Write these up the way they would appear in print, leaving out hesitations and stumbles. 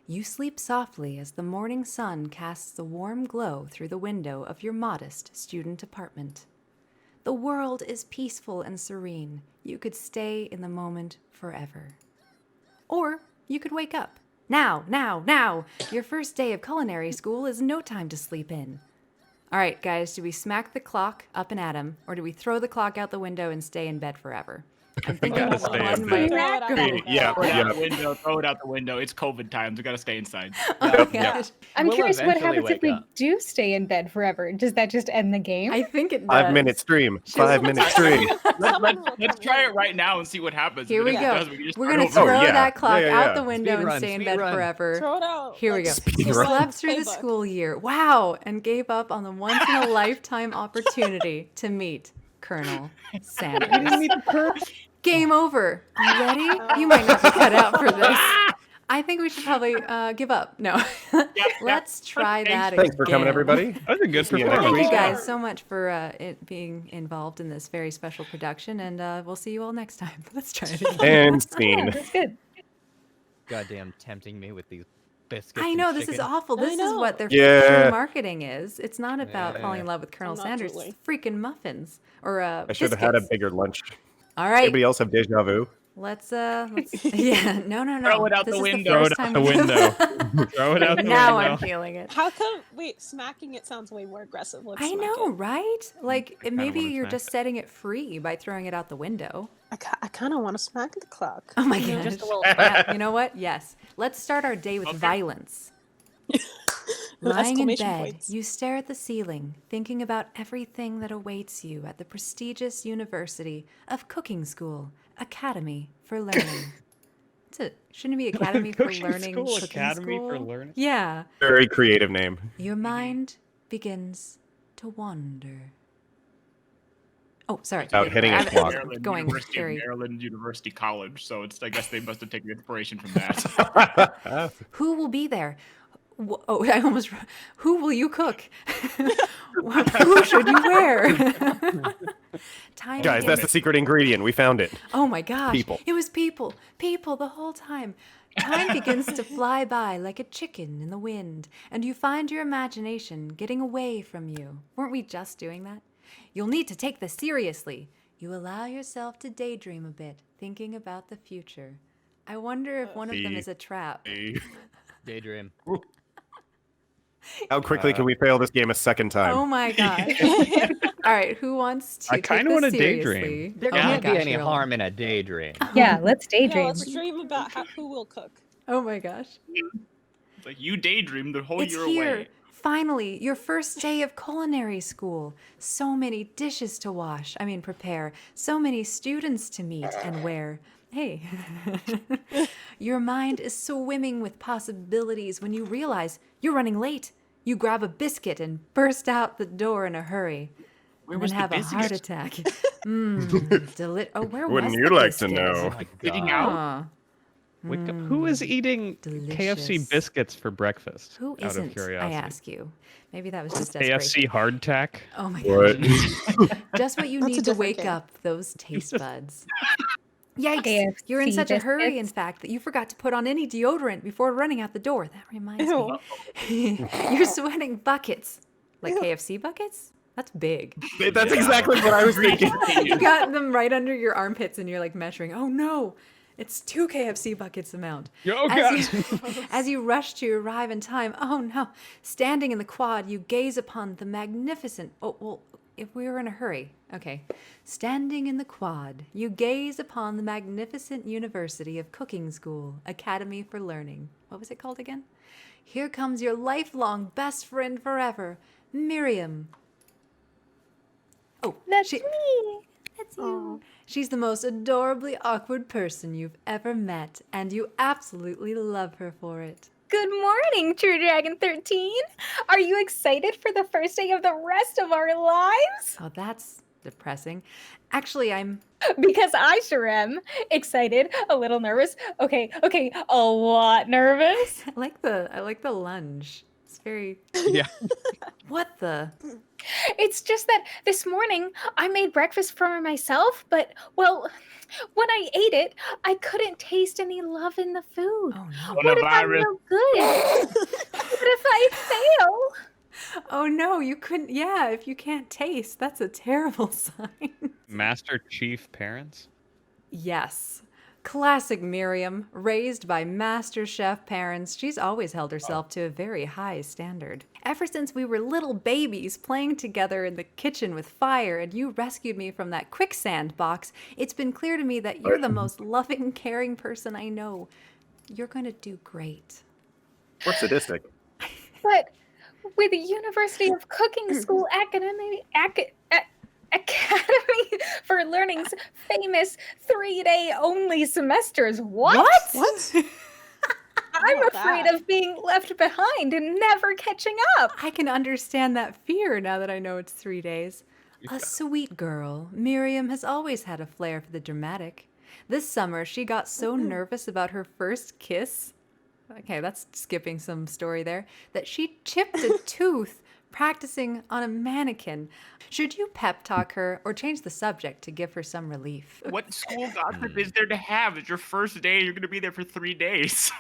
You sleep softly as the morning sun casts a warm glow through the window of your modest student apartment. The world is peaceful and serene. You could stay in the moment forever. Or you could wake up. Now, now, now! Your first day of culinary school is no time to sleep in. All right, guys, do we smack the clock up and at 'em, or do we throw the clock out the window and stay in bed forever? I'm thinking gotta stay in one bed. might Throw it out the go. window. Yeah, Throw it yeah. out the window. Throw it out the window. It's COVID times. We gotta stay inside. Oh, gosh. I'm We'll curious what eventually happens if wake we up. do stay in bed forever. Does that just end the game? I think it does. 5-minute stream. 5-minute stream. Let's try it right now and see what happens. Here If we it go. does, we can just We're start going to over. throw yeah. that clock Yeah, yeah, out yeah. the window Speed and run, stay in speed bed run. forever. Throw it out. Here we go. Let's Speed You run. slept through the playbook. school year. Wow. And gave up on the once-in-a-lifetime opportunity to meet Colonel Sanders. Game over. You ready? You might not be cut out for this. I think we should probably give up. No. Let's try that again. Thanks for coming, everybody. That was a good See you performance. Thank you week. guys so much for it being involved in this very special production, and we'll see you all next time. Let's try it again. And Yeah, scene. that's good. Goddamn tempting me with these biscuits. I and know, this is chicken. awful. I This is know. what their Yeah. true marketing is. It's not about falling in love with Colonel not Sanders. truly. It's freaking muffins or I should have had a biscuits. bigger lunch. All right, Anybody else have deja vu? let's yeah, no. Throw it out This the is window. Throw first it out time the we've- window. Throw it out the Now I'm window. feeling it. How come? Wait, smacking it sounds way more aggressive. Let's I smack know, it. right? Like maybe wanna you're smack just it. setting it free by throwing it out the window. I kind of want to smack the clock. Oh my You know, gosh. just a little Yeah, you know what? Yes. Let's start our day with Okay. violence. Lying in exclamation bed, points. you stare at the ceiling, thinking about everything that awaits you at the prestigious University of Cooking School Academy for Learning. Shouldn't it be Academy for Cooking Learning? School Cooking Academy for School? Learning? Yeah. Very creative name. Your mind begins to wander. Oh, sorry. Without hitting a I'm clock. Maryland, going University very. of Maryland University College. So it's I guess they must have taken inspiration from that. Who will be there? Oh, I almost. Who will you cook? Who should you wear? Time Guys, begins- that's the secret ingredient. We found it. Oh my gosh. People. It was people. People the whole time. Time begins to fly by like a chicken in the wind, and you find your imagination getting away from you. Weren't we just doing that? You'll need to take this seriously. You allow yourself to daydream a bit, thinking about the future. I wonder if one of them is a trap. Daydream. How quickly can we fail this game a second time? Oh my gosh. All right, who wants to I take kinda this wanna seriously? daydream. There Oh my Can't be gosh, any you're all- harm in a daydream. Yeah, let's Yeah, daydream. let's dream about who will cook. Oh my gosh. It's like you daydream the whole It's year here. away. Finally, your first day of culinary school. So many dishes to prepare. So many students to meet and wear. Hey. Your mind is swimming with possibilities when you realize you're running late. You grab a biscuit and burst out the door in a hurry. Where And was then the have a heart biscuit? attack. Oh, where Wouldn't was you the like to biscuit? know? Oh my Sitting God. out? Huh. Wake up. Who is eating delicious. KFC biscuits for breakfast? Who out isn't, of curiosity. I ask you? Maybe that was just desperation. KFC hardtack. Oh my What? gosh. Just what you That's a need to different wake game. up those taste buds. Yikes. KFC You're in such a hurry, in biscuits. fact, that you forgot to put on any deodorant before running out the door. That reminds Ew. me. You're sweating buckets. Like KFC buckets? That's big. That's exactly what I was thinking. You got them right under your armpits and you're like measuring. Oh no, it's 2 KFC buckets amount. Oh, As you rush to arrive in time, oh no, standing in the quad, you gaze upon the magnificent, oh, well, if we were in a hurry, okay. Standing in the quad, you gaze upon the magnificent University of Cooking School, Academy for Learning. What was it called again? Here comes your lifelong best friend forever, Miriam. Oh, That's me. that's you. She's the most adorably awkward person you've ever met, and you absolutely love her for it. Good morning, True Dragon 13. Are you excited for the first day of the rest of our lives? Oh, that's depressing. Actually, I'm. Because I sure am. Excited, a little nervous. Okay, a lot nervous. I like the lunge It's very. Yeah. What the? It's just that this morning I made breakfast for myself, but, well, when I ate it, I couldn't taste any love in the food. Oh no. What if I'm Coronavirus. no good? What if I fail? Oh no, you couldn't. Yeah, if you can't taste, that's a terrible sign. Master Chief parents? Yes. Classic Miriam, raised by master chef parents, she's always held herself to a very high standard. Ever since we were little babies playing together in the kitchen with fire and you rescued me from that quicksand box, it's been clear to me that you're the most loving, caring person I know. You're going to do great. We're sadistic. But with the University of Cooking School Academy for Learning's famous 3-day only semesters. What? I'm afraid of being left behind and never catching up. I can understand that fear now that I know it's 3 days. A sweet girl, Miriam has always had a flair for the dramatic. This summer, she got so nervous about her first kiss. Okay, that's skipping some story there. That she chipped a tooth practicing on a mannequin. Should you pep talk her or change the subject to give her some relief? What school gossip is there to have? It's your first day. You're going to be there for 3 days.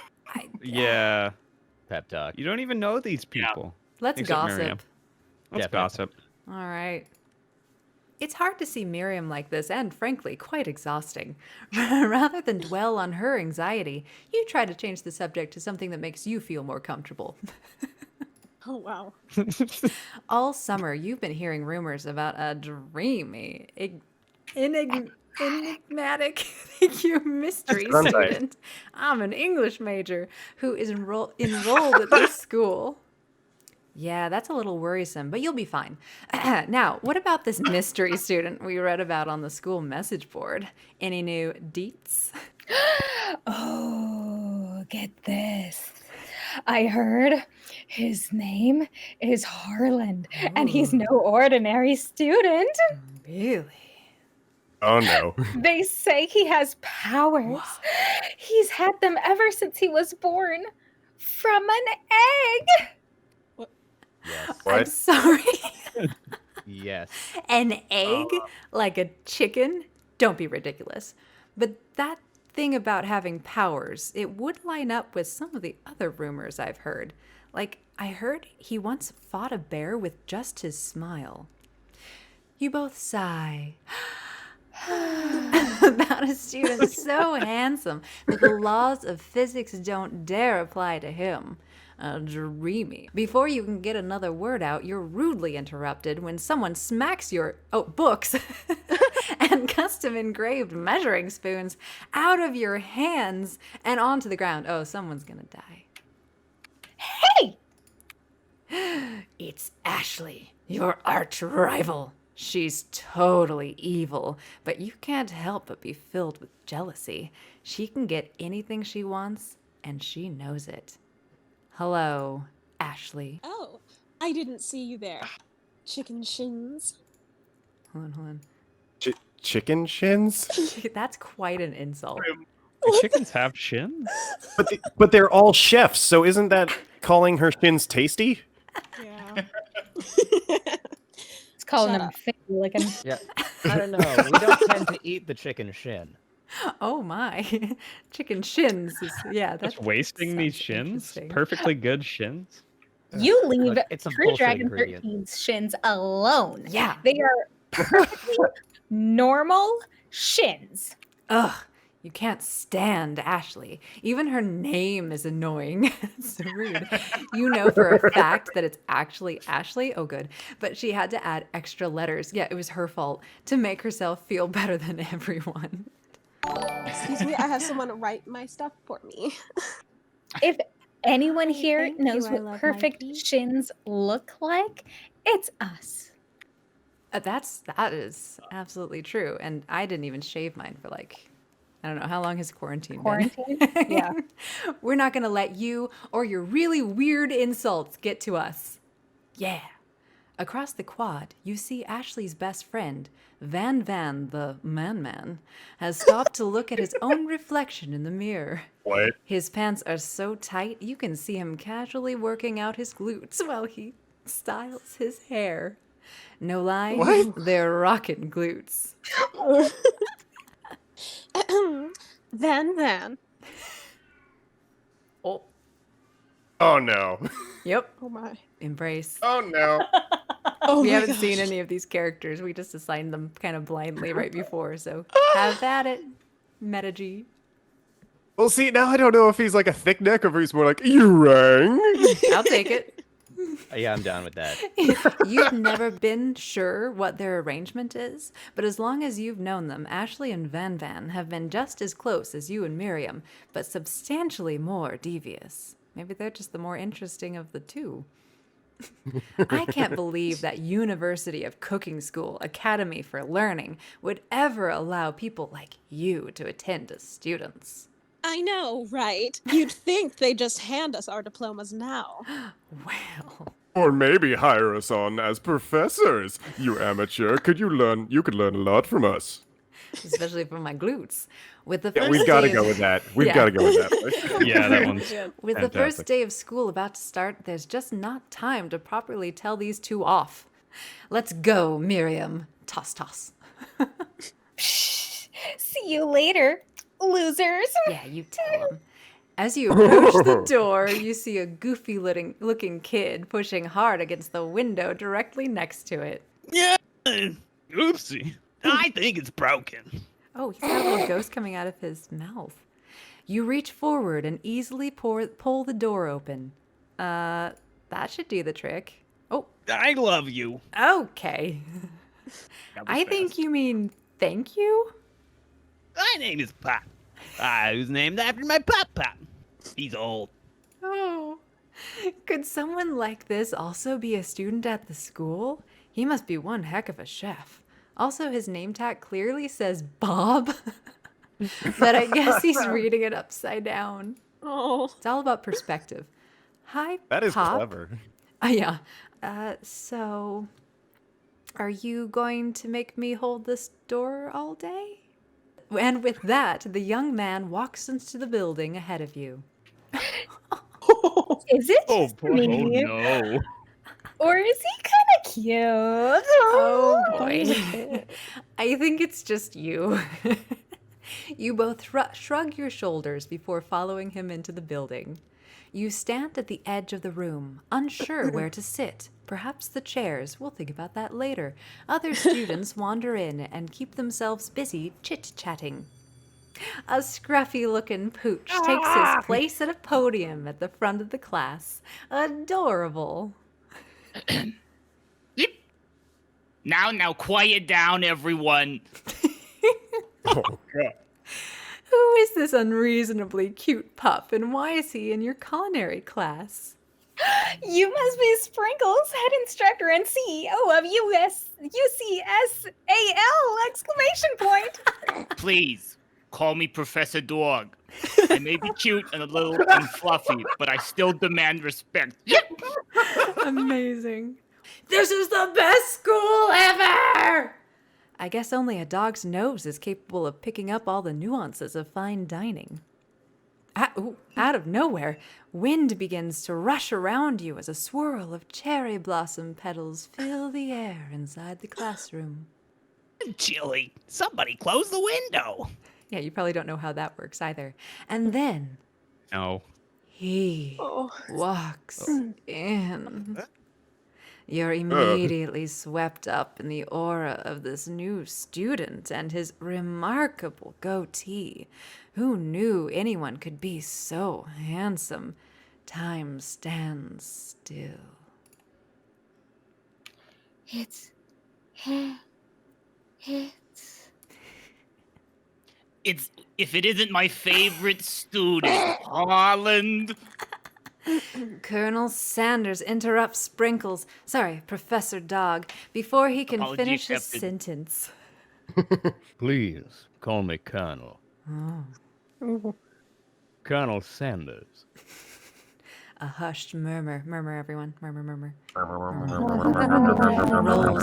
Yeah. Pep talk. You don't even know these people. Let's Except gossip. Miriam. Let's Definitely. gossip. All right. It's hard to see Miriam like this and, frankly, quite exhausting. Rather than dwell on her anxiety, you try to change the subject to something that makes you feel more comfortable. Oh, wow. All summer, you've been hearing rumors about a dreamy, enigmatic thank you, mystery That's what I'm saying. student. I'm an English major who is enrolled at this school. Yeah, that's a little worrisome, but you'll be fine. Now, what about this mystery student we read about on the school message board? Any new deets? Oh, get this. I heard his name is Harland, and he's no ordinary student. Really? Oh no. They say he has powers. He's had them ever since he was born from an egg. Yes. I'm What? sorry. Yes. An egg? Like a chicken? Don't be ridiculous. But that thing about having powers, it would line up with some of the other rumors I've heard. Like, I heard he once fought a bear with just his smile. You both sigh. About a student so handsome that the laws of physics don't dare apply to him. Dreamy. Before you can get another word out, you're rudely interrupted when someone smacks your books and custom engraved measuring spoons out of your hands and onto the ground. Oh, someone's gonna die. Hey! It's Ashleigh, your arch rival. She's totally evil, but you can't help but be filled with jealousy. She can get anything she wants, and she knows it. Hello, Ashleigh. Oh, I didn't see you there. Chicken shins. Hold on. Chicken shins? That's quite an insult. Do chickens have shins? But they're all chefs, so isn't that calling her shins tasty? Yeah. It's calling Shut him up. finger licking. Yeah. I don't know. We don't tend to eat the chicken shin. Oh my. Chicken shins. Yeah, That's that's wasting these sounds shins? interesting. Perfectly good shins? You leave Look, it's a True bullshit Dragon ingredient. 13's shins alone. Yeah. They are perfectly normal shins. Ugh. You can't stand Ashleigh. Even her name is annoying. It's so rude. You know for a fact that it's actually Ashleigh. Oh, good. But she had to add extra letters. Yeah, it was her fault to make herself feel better than everyone. Excuse me, I have someone write my stuff for me. If anyone here thank you, knows I what love perfect Mikey. shins look like, it's us. That is absolutely true. And I didn't even shave mine for I don't know, how long has quarantine Quarantine? been? Yeah. We're not going to let you or your really weird insults get to us. Yeah. Across the quad, you see Ashleigh's best friend, Van the man, has stopped to look at his own reflection in the mirror. What? His pants are so tight you can see him casually working out his glutes while he styles his hair. No lie, What? they're rockin' glutes. Van. Oh, Oh no. yep, Oh my. embrace. Oh no. Oh We my haven't seen gosh. any of these characters. We just assigned them kind of blindly right before, so have at it, MetaG. Well, see, now I don't know if he's like a thick neck or if he's more like, you rang? I'll take it. Yeah, I'm down with that. You've never been sure what their arrangement is, but as long as you've known them, Ashleigh and Van have been just as close as you and Miriam, but substantially more devious. Maybe they're just the more interesting of the two. I can't believe that University of Cooking School Academy for Learning would ever allow people like you to attend as students. I know, right? You'd think they just hand us our diplomas now. Well, Or maybe hire us on as professors. You amateur, you could learn a lot from us. especially from my glutes. With the Yeah, first we've got to day go of- with that. We've Yeah. got to go with that. Yeah, that one's With the first fantastic. day of school about to start, there's just not time to properly tell these two off. Let's go, Miriam. Toss, toss. See you later, losers. Yeah, you tell him. As you approach the door, you see a goofy looking kid pushing hard against the window directly next to it. Yeah. Oopsie. I think it's broken. Oh, he's got a little ghost coming out of his mouth. You reach forward and easily pull the door open. That should do the trick. Oh, I love you. okay. That was I think fast. you mean thank you? My name is Pop. I was named after my pop. He's old. Oh. Could someone like this also be a student at the school? He must be one heck of a chef. Also, his name tag clearly says Bob, but I guess he's reading it upside down. Oh. It's all about perspective. Hi, That is Pop. clever. Yeah. So, are you going to make me hold this door all day? And with that, the young man walks into the building ahead of you. Is it Oh, just boy. Oh, me? no. Or is he kind of cute? Oh boy. I think it's just you. You both shrug your shoulders before following him into the building. You stand at the edge of the room, unsure where to sit. Perhaps the chairs. We'll think about that later. Other students wander in and keep themselves busy chit-chatting. A scruffy-looking pooch takes his place at a podium at the front of the class. Adorable. Yep. Now, quiet down, everyone. Oh, God. Who is this unreasonably cute pup, and why is he in your culinary class? You must be Sprinkles, head instructor and CEO of UCSAL! Exclamation point! Please, call me Professor Dog. I may be cute and a little and fluffy, but I still demand respect. Yep. Amazing. This is the best school ever! I guess only a dog's nose is capable of picking up all the nuances of fine dining. Out of nowhere, wind begins to rush around you as a swirl of cherry blossom petals fill the air inside the classroom. Chilly. Somebody close the window. Yeah, you probably don't know how that works either. And then No. he Oh. walks in. You're immediately swept up in the aura of this new student and his remarkable goatee. Who knew anyone could be so handsome? Time stands still. It's It's if it isn't my favorite student, Holland. Colonel Sanders interrupts Sprinkles, Professor Dog, before he can Apology finish his accepted. sentence. Please call me Colonel. Colonel Sanders. A hushed murmur, everyone, murmur, rolls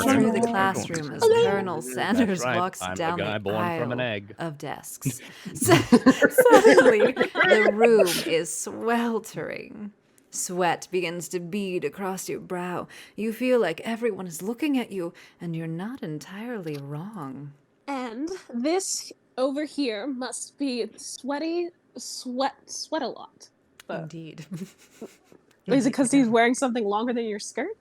through the classroom as Colonel Sanders right. walks I'm the down guy the born from an aisle egg. of desks. Suddenly, the room is sweltering. Sweat begins to bead across your brow. You feel like everyone is looking at you, and you're not entirely wrong. And this over here must be sweat a lot. But Indeed. is it because he's wearing something longer than your skirt?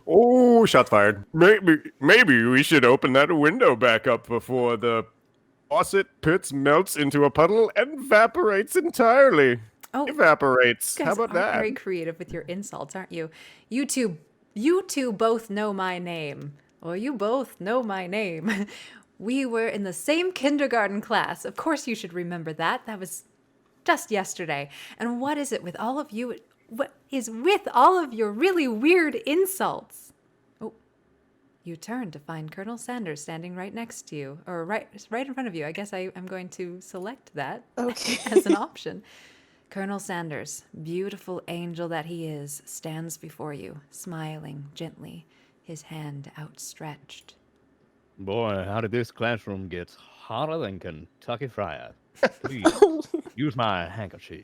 Oh, shots fired. Maybe we should open that window back up before the faucet pits melts into a puddle and evaporates entirely. Oh, Evaporates. you How guys about are that? very creative with your insults, aren't you? You two both know my name. Or you both know my name. We were in the same kindergarten class. Of course you should remember that. That was just yesterday. And what is it with all of you? What is with all of your really weird insults? Oh, you turn to find Colonel Sanders standing right next to you, or right in front of you. I guess I'm going to select that as an option. Colonel Sanders, beautiful angel that he is, stands before you, smiling gently, his hand outstretched. Boy, how did this classroom get hotter than Kentucky Fried? Please, use my handkerchief.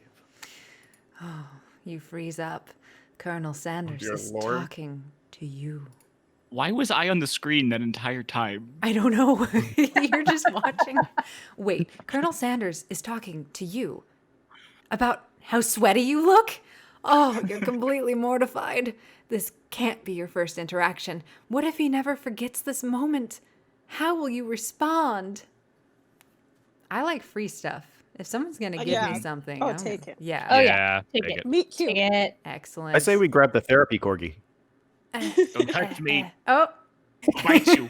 Oh, you freeze up. Colonel Sanders dear is Lord. talking to you. Why was I on the screen that entire time? I don't know. You're just watching. Wait, Colonel Sanders is talking to you about how sweaty you look? Oh, you're completely mortified. This can't be your first interaction. What if he never forgets this moment? How will you respond? I like free stuff. If someone's going to give Yeah. me something, Oh, I'm take gonna- it. Yeah. Oh, yeah. Take take it. Meet cute. Take it. Excellent. I say we grab the therapy corgi. Don't touch me. Oh, Bite you.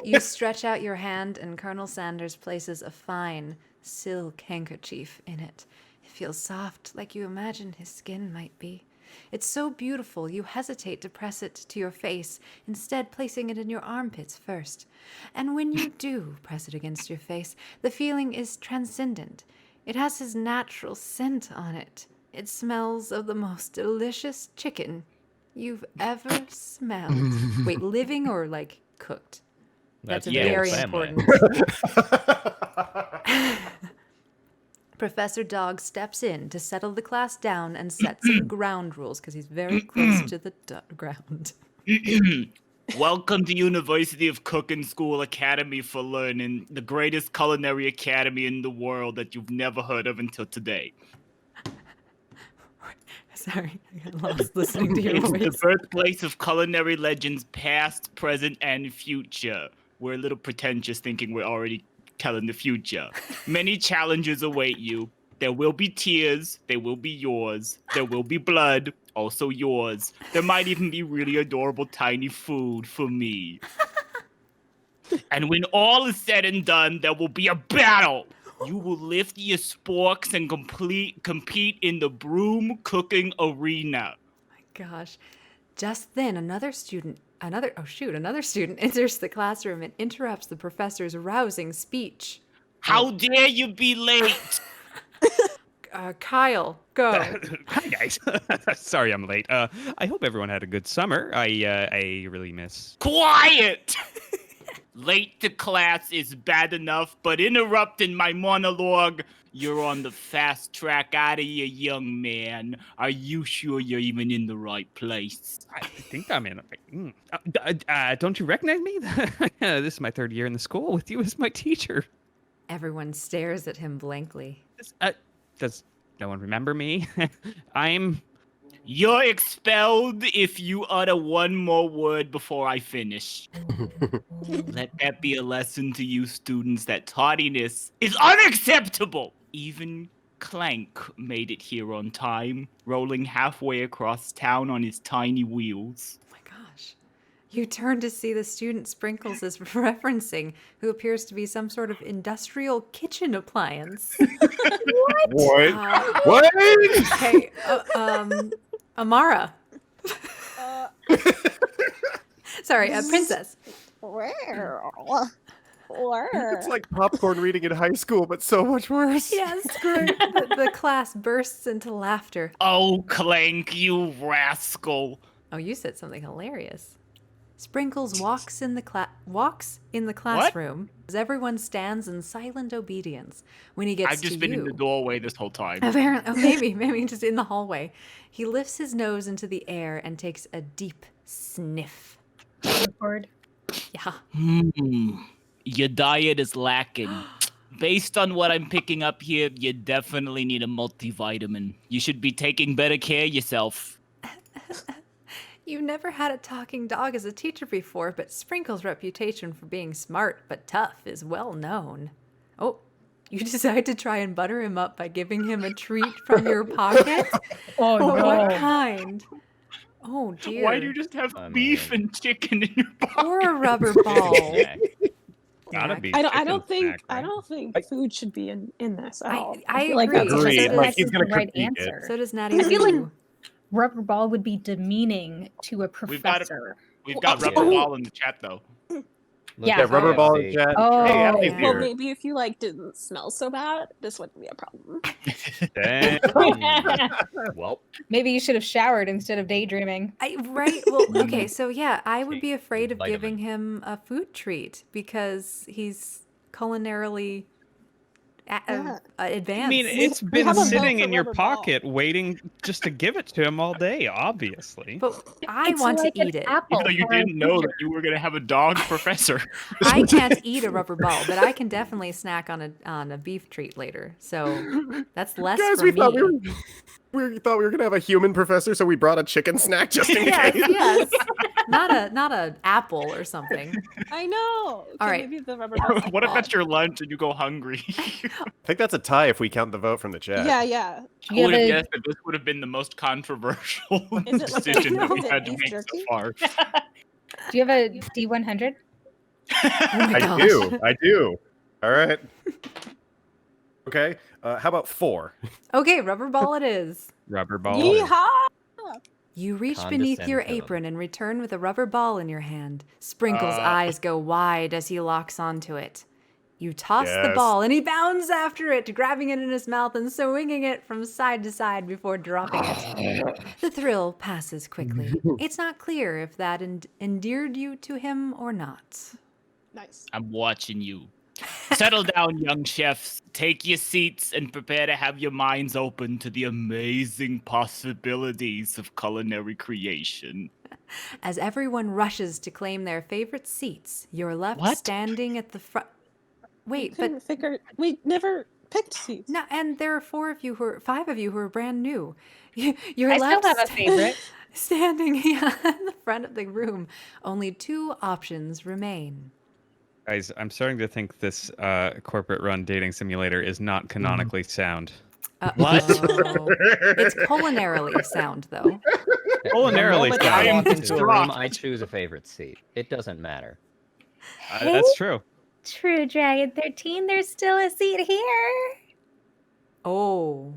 you stretch out your hand, and Colonel Sanders places a fine silk handkerchief in it. It feels soft, like you imagine his skin might be. It's so beautiful, you hesitate to press it to your face, instead placing it in your armpits first. And when you do press it against your face, the feeling is transcendent. It has his natural scent on it. It smells of the most delicious chicken you've ever smelled. Wait, living or like cooked? That's the whole very family. important. Professor Dog steps in to settle the class down and set some ground rules because he's very close to the ground. Welcome to University of Cooking School Academy for Learning, the greatest culinary academy in the world that you've never heard of until today. Sorry, I got lost listening to your It's the voice. birthplace of culinary legends past, present, and future. We're a little pretentious thinking we're already telling the future. Many challenges await you. There will be tears. They will be yours. There will be blood. Also yours. There might even be really adorable tiny food for me. And when all is said and done, there will be a battle. You will lift your sporks and compete in the broom cooking arena. Gosh. Just then, another student enters the classroom and interrupts the professor's rousing speech. How dare you be late? Kyle, go. Hi guys. Sorry I'm late. I hope everyone had a good summer. I really miss. Quiet! Late to class is bad enough, but interrupting my monologue, you're on the fast track out of here, young man. Are you sure you're even in the right place? I think I'm in. Don't you recognize me? This is my third year in the school with you as my teacher. Everyone stares at him blankly. Does no one remember me? I'm. You're expelled if you utter one more word before I finish. Let that be a lesson to you students that tardiness is unacceptable. Even Clank made it here on time, rolling halfway across town on his tiny wheels. Oh my gosh. You turn to see the student Sprinkles is referencing, who appears to be some sort of industrial kitchen appliance. What? What? Okay, Amara. Sorry, Princess. Well, Or It's like popcorn reading in high school, but so much worse. Yes, the class bursts into laughter. Oh, Clank, you rascal. Oh, you said something hilarious. Sprinkles walks in the classroom as everyone stands in silent obedience. When he gets I've just to been you, in the doorway this whole time. apparently, maybe just in the hallway, he lifts his nose into the air and takes a deep sniff. Word. Yeah. Your diet is lacking. Based on what I'm picking up here, you definitely need a multivitamin. You should be taking better care of yourself. You've never had a talking dog as a teacher before, but Sprinkle's reputation for being smart but tough is well known. Oh, you decide to try and butter him up by giving him a treat from your pocket? Oh, Oh, no. what kind? Oh, dear. Why do you just have I beef mean- and chicken in your pocket? Or a rubber ball. Gotta Yeah. be. I chicken don't think snack, right? food should be in this at all. I feel like agree. that's So Agreed. does- Like, he's That's gonna the right critique it. answer. So does Natty. I feel like Lou. rubber ball would be demeaning to a We've got a- professor. We've got Oh, rubber oh. ball in the chat, though. Yeah, Yeah, rubber ball in in chat. Oh, Hey, Abby's yeah. Well, here. maybe if you didn't smell so bad, this wouldn't be a problem. Dang. Well, Maybe you should have showered instead of daydreaming. Right. Well, okay. So yeah, I would be Take afraid of vitamin. giving him a food treat because he's culinarily Yeah. advanced. I mean, it's we been have a vote sitting for in your rubber ball. pocket waiting just to give it to him all day, obviously. but I It's want like to an eat it. apple Even though you for a didn't know that teacher. you were going to have a dog professor. I can't eat a rubber ball, but I can definitely snack on a beef treat later. So that's less Guys, for we me. thought we thought we were gonna have a human professor, so we brought a chicken snack just in Yes, case. yes. Not a apple or something. I know. Okay, All right. Maybe the rubber ball. What if that's your lunch and you go hungry? I think that's a tie if we count the vote from the chat. Yeah. I You would have have a- guessed that this would have been the most controversial Is it like- decision that is we've it had to beef make so jerky? far. Do you have a D100? I do. All right. Okay. How about 4? Okay, rubber ball it is. Rubber ball. Yeehaw! You reach beneath your Condescend to him. apron and return with a rubber ball in your hand. Sprinkle's eyes go wide as he locks onto it. You toss the Yes. ball and he bounds after it, grabbing it in his mouth and swinging it from side to side before dropping it. The thrill passes quickly. It's not clear if that endeared you to him or not. Nice. I'm watching you. Settle down, young chefs. Take your seats and prepare to have your minds open to the amazing possibilities of culinary creation. As everyone rushes to claim their favorite seats, you're left What? standing at the front. Wait, but Couldn't figure. We never picked seats. no, and there are 5 of you who are brand new. You're I still left have a favorite. standing in the front of the room. Only 2 options remain. Guys, I'm starting to think this corporate-run dating simulator is not canonically sound. What? It's culinarily sound, though. Culinarily the moment I sound. walk into a distraught. room, I choose a favorite seat. It doesn't matter. That's true. True, Dragon 13. There's still a seat here. Oh.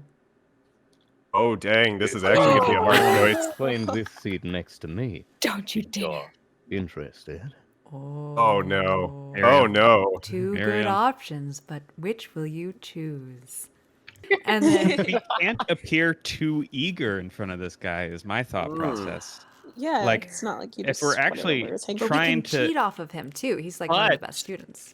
Oh, dang. This is actually going to be a hard choice. Claim this seat next to me. Don't you You're interested? Oh, no. Miriam. Oh, no. 2 good Miriam. options, but which will you choose? And then We can't appear too eager in front of this guy, is my thought process. Yeah, Like, it's not like you if just we're sweat it actually over his hanky. but we trying can to- cheat off of him, too. He's like one of the But- best students.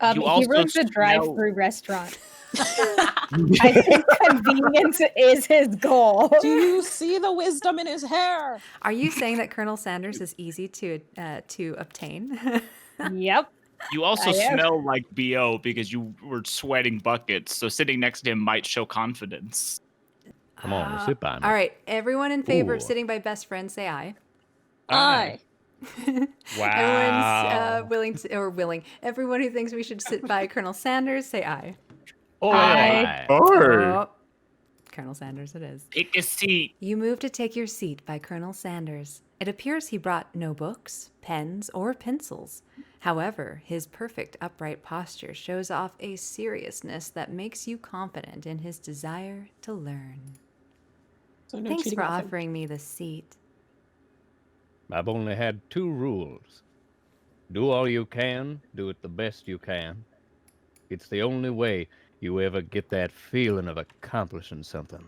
You he also runs a smell- drive-through restaurant. I think convenience is his goal. Do you see the wisdom in his hair? Are you saying that Colonel Sanders is easy to obtain? Yep. You also I am. smell like BO because you were sweating buckets, so sitting next to him might show confidence. Come on, sit by me. All right, everyone in favor of Ooh. sitting by best friend, say aye. Aye. Wow. Everyone's willing. Everyone who thinks we should sit by Colonel Sanders, say aye. Oh, Aye. Oh. Colonel Sanders it is. Pick a seat. You move to take your seat by Colonel Sanders. It appears he brought no books, pens, or pencils. However, his perfect upright posture shows off a seriousness that makes you confident in his desire to learn. So no Thanks cheating for with him. offering me the seat. I've only had 2 rules. Do all you can. Do it the best you can. It's the only way you ever get that feeling of accomplishing something.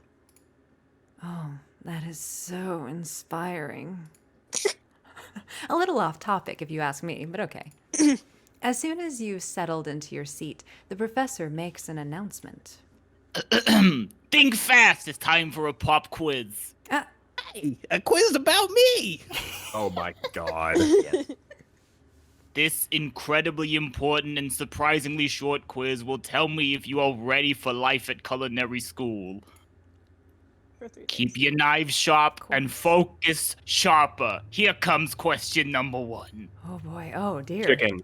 Oh, that is so inspiring. A little off topic, if you ask me, but okay. As soon as you've settled into your seat, the professor makes an announcement. Think fast. It's time for a pop quiz. Hey, a quiz about me. Oh my god. This incredibly important and surprisingly short quiz will tell me if you are ready for life at culinary school. For 3 Keep days. your knives sharp and focus sharper. Here comes question number 1. Oh boy, oh dear. Chicken.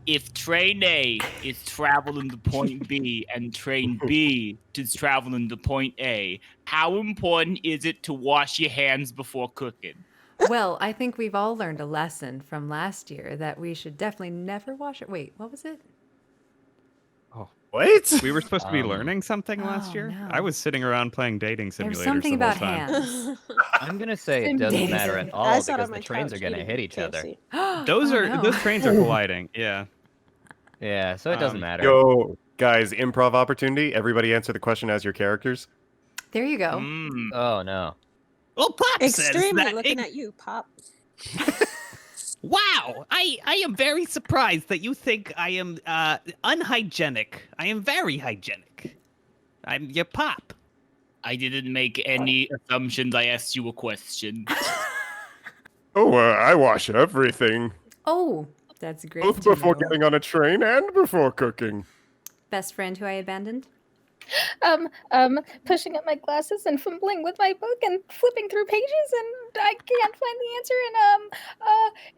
If train A is traveling to point B and train B is traveling to point A, how important is it to wash your hands before cooking? Well, I think we've all learned a lesson from last year that we should definitely never wash it. Wait, what was it? What? We were supposed to be Um, learning something last oh, year. no. I was sitting around playing dating There's simulators something the whole about time. hands. I'm gonna say Same it doesn't days. matter at all I sat because on my the trains are couch gonna eating hit each other. KFC. Those Oh, are no. those trains are colliding. Yeah. Yeah, so it doesn't matter. Yo, guys, improv opportunity. Everybody answer the question as your characters. There you go. Mm. Oh no. Well, Pop says Extremely that. looking at you, Pop. Wow, I am very surprised that you think I am unhygienic. I am very hygienic. I'm your Pop. I didn't make any assumptions. I asked you a question. Oh, I wash everything. Oh, that's great. Both to before know. getting on a train and before cooking. Best friend who I abandoned? Pushing up my glasses and fumbling with my book and flipping through pages, and I can't find the answer.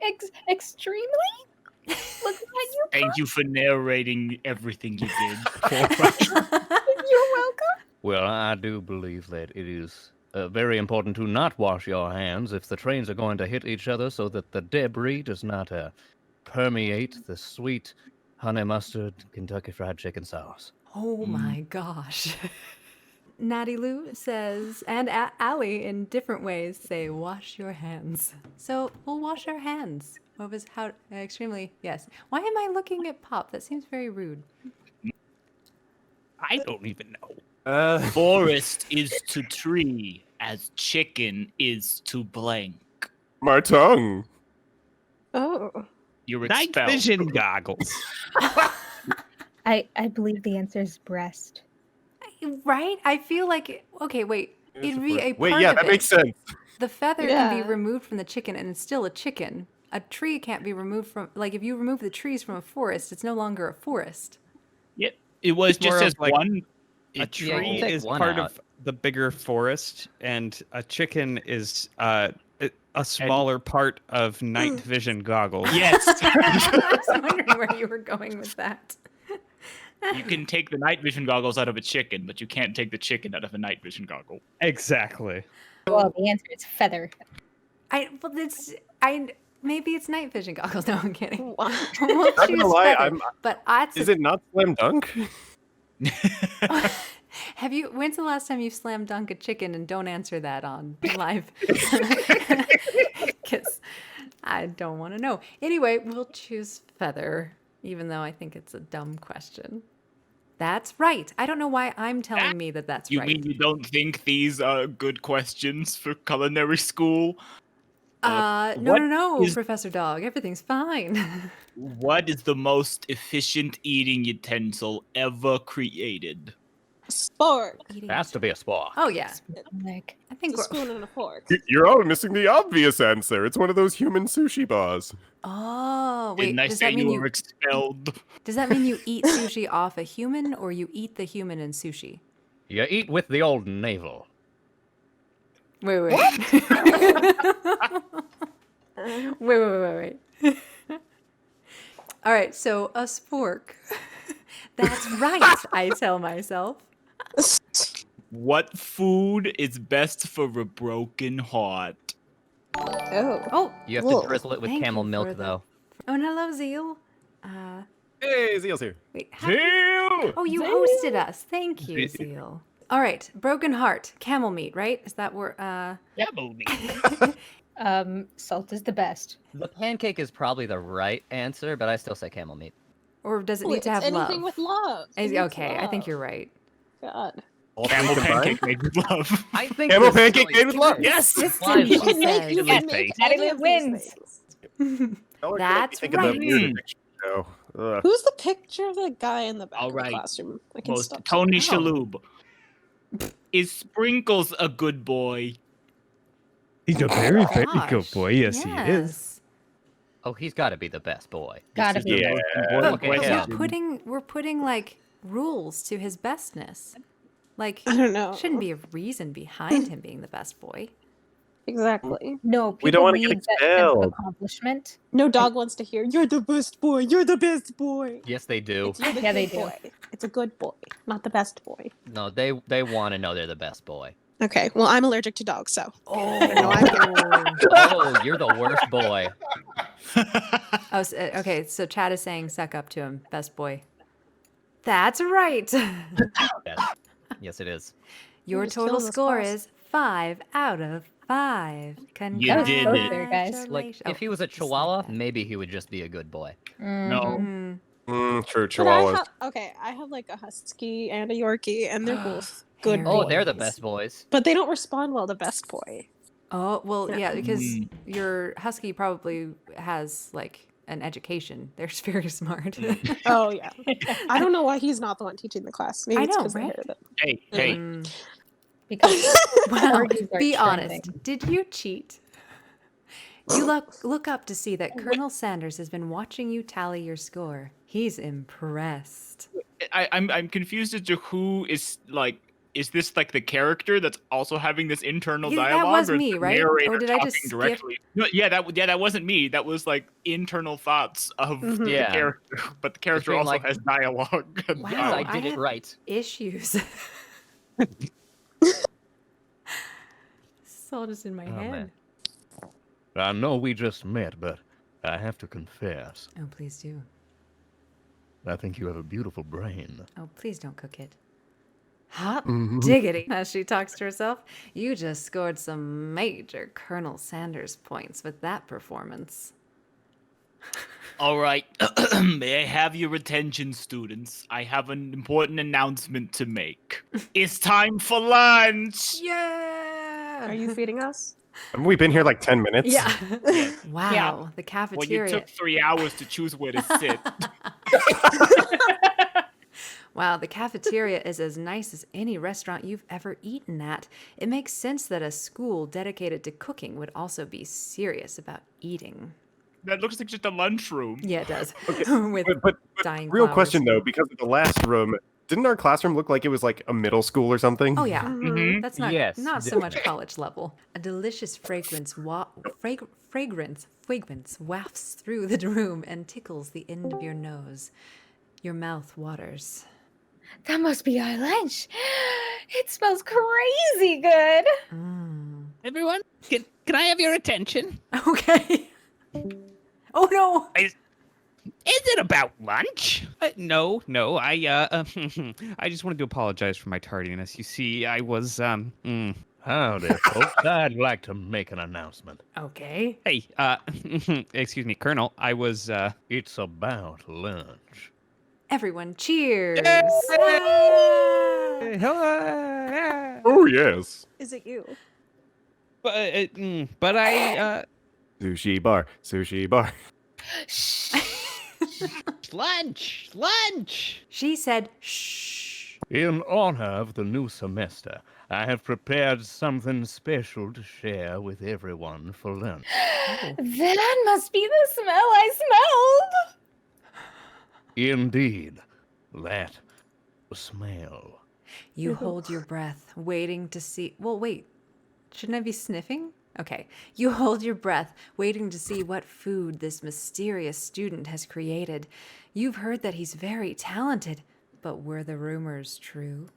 And extremely looking at you. Thank you for narrating everything you did. You're welcome. Well, I do believe that it is very important to not wash your hands if the trains are going to hit each other so that the debris does not permeate the sweet honey mustard Kentucky Fried Chicken sauce. Oh my gosh. Natty Lou says, and Allie in different ways say, wash your hands. So we'll wash our hands. What was how extremely yes. Why am I looking at Pop? That seems very rude. I don't even know. Forest is to tree as chicken is to blank. My tongue. Oh. You're Night expelled. vision goggles. I believe the answer is breast. Right? I feel like okay, wait. It'd be a part Wait, yeah, of that it. makes sense. The feather can Yeah. be removed from the chicken and it's still a chicken. A tree can't be removed from like if you remove the trees from a forest, it's no longer a forest. Yeah, it was More just of as like one. A It- tree take is one part out. of the bigger forest, and a chicken is a smaller part of night vision goggles. Yes, I was wondering where you were going with that. you can take the night vision goggles out of a chicken, but you can't take the chicken out of a night vision goggle. Exactly. Well, the answer is feather. Maybe it's night vision goggles. No, I'm kidding. Wow. We'll Not choose gonna lie, feather. But that's Is it not slam dunk? when's the last time you slam dunk a chicken and don't answer that on live? Because I don't want to know. Anyway, we'll choose feather, even though I think it's a dumb question. That's right. I don't know why I'm telling me that that's You right. mean you don't think these are good questions for culinary school? No, what no, is- Professor Dog. Everything's fine. What is the most efficient eating utensil ever created? Spork. Eating- Has to be a spork. Oh, yeah. Like, I think It's a we're... spoon and a fork. You're all missing the obvious answer. It's one of those human sushi bars. Oh, wait. Didn't I Does say that mean you were expelled? Does that mean you eat sushi off a human or you eat the human in sushi? You eat with the old navel. Wait. wait. All right, so a spork. That's right, I tell myself. What food is best for a broken heart? Oh. Oh, You have Whoa. to drizzle it with Thank camel you milk, for the- though. oh, and hello, Zeal. Hey, Zeal's here. Wait, how... Zeal! Oh, you hosted us. Thank you, Zeal. All right, broken heart, camel meat, right? Is that where, Camel meat. Salt is the best. The pancake is probably the right answer, but I still say camel meat. Or does it Oh, need to it's have anything love? with love. It needs Okay, I think love. you're right. God. Camel pancake made with love. I think Camel this pancake really made with love. is. Yes. Implies You love. can make, you Yes, can make Natty any Lou of these wins. things. Y'all are gonna make me That's think of the right. weird addiction show. Ugh. Who's the picture of the guy in the back All of the right. classroom? I can Well, stop. Tony Oh. Shalhoub. Is Sprinkles a good boy? He's a very, very good Gosh, boy. Yes, he is. yes. Oh, he's got to be the best boy. Gotta This is be. the most But, important Look at but him. we're putting like rules to his bestness. Like I don't know. shouldn't be a reason behind him being the best boy. Exactly. No, people We don't wanna get need that sense of expelled. accomplishment. No dog wants to hear, "You're the best boy. You're the best boy." Yes, they do. It's, "You're the Yeah, they good do. boy." It's a good boy, not the best boy. No, they want to know they're the best boy. Okay. Well, I'm allergic to dogs, so. Oh, Oh, you're the worst boy. okay. So Chad is saying, "Suck up to him, best boy." That's right. Yes, yes it is. Your just total killed this score class. is 5 out of 5. You did close it. there, guys. Like, Congratulations. if he was a just like chihuahua, that. maybe he would just be a good boy. No. Mhm. True, But I chihuahuas. I have like a husky and a Yorkie, and they're both good Hairy. Oh, boys. they're the best boys. But they don't respond well to best boy. Oh, well, Yeah. yeah, because Mm. your husky probably has like an education. They're very smart. Oh yeah. I don't know why he's not the one teaching the class. Maybe I it's know, 'cause I right? heard it. Hey, hey. Mm. Because Well, Corgis are be trending. honest. Did you cheat? You look up to see that Colonel Sanders has been watching you tally your score. He's impressed. I'm confused as to who is like. Is this like the character that's also having this internal Yeah, that dialogue? was or is me, the right? narrator Or did I talking just skip- directly? No, yeah, that wasn't me. That was like internal thoughts of Mhm. the Yeah. character, but the character being also like- has dialogue. Wow. Yes, I I did it have- right. Issues. It's all just in my Oh, head. man. I know we just met, but I have to confess, Oh, please do. I think you have a beautiful brain. Oh, please don't cook it. Hot Mhm. diggity. As she talks to herself, you just scored some major Colonel Sanders points with that performance. All right, may I have your attention, students? I have an important announcement to make. It's time for lunch. Yeah! Are you feeding us? Haven't we been here like 10 minutes? Yeah. Yes. Wow. Yeah. The Well, you cafeteria. took 3 hours to choose where to sit. Wow, the cafeteria is as nice as any restaurant you've ever eaten at. It makes sense that a school dedicated to cooking would also be serious about eating. That looks like just a lunchroom. Yeah, it does. Okay, With But dying real flowers. question though, because of the last room, didn't our classroom look like it was like a middle school or something? Oh yeah, Mhm. that's not Yes, not so much college level. A delicious fragrance wafts through the room and tickles the end of your nose. Your mouth waters. that must be our lunch. It smells crazy good. Mm. Everyone, can I have your attention? Okay. Oh no! Is it about lunch? No. I just wanted to apologize for my tardiness. You see, I was Howdy, folks. I'd like to make an announcement. Okay. Hey, excuse me, Colonel. I was It's about lunch. Everyone, cheers! Oh yes. Is it you? but I Sushi bar, sushi bar. lunch. She said, "Shh." In honor of the new semester, I have prepared something special to share with everyone for lunch. That must be the smell I smelled. Indeed, that smell. You hold your breath, waiting to see. Well, wait. Shouldn't I be sniffing? Okay. You hold your breath, waiting to see what food this mysterious student has created. You've heard that he's very talented, but were the rumors true?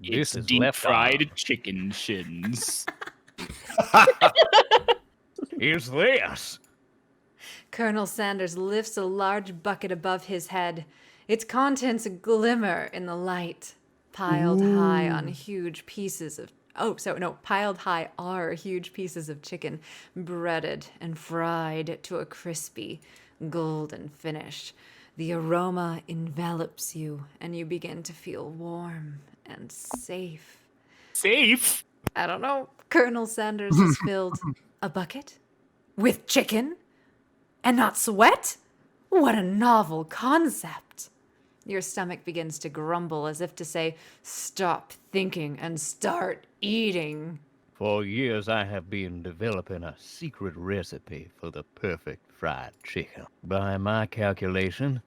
It's This is deep left fried arm. chicken shins. Is this? Colonel Sanders lifts a large bucket above his head. Its contents glimmer in the light, piled high on huge pieces of Oh, so no, piled high are huge pieces of chicken, breaded and fried to a crispy, golden finish. The aroma envelops you, and you begin to feel warm and safe. Safe? I don't know. Colonel Sanders has filled a bucket with chicken and not sweat? What a novel concept. Your stomach begins to grumble as if to say, stop thinking and start eating. For years, I have been developing a secret recipe for the perfect fried chicken. By my calculation,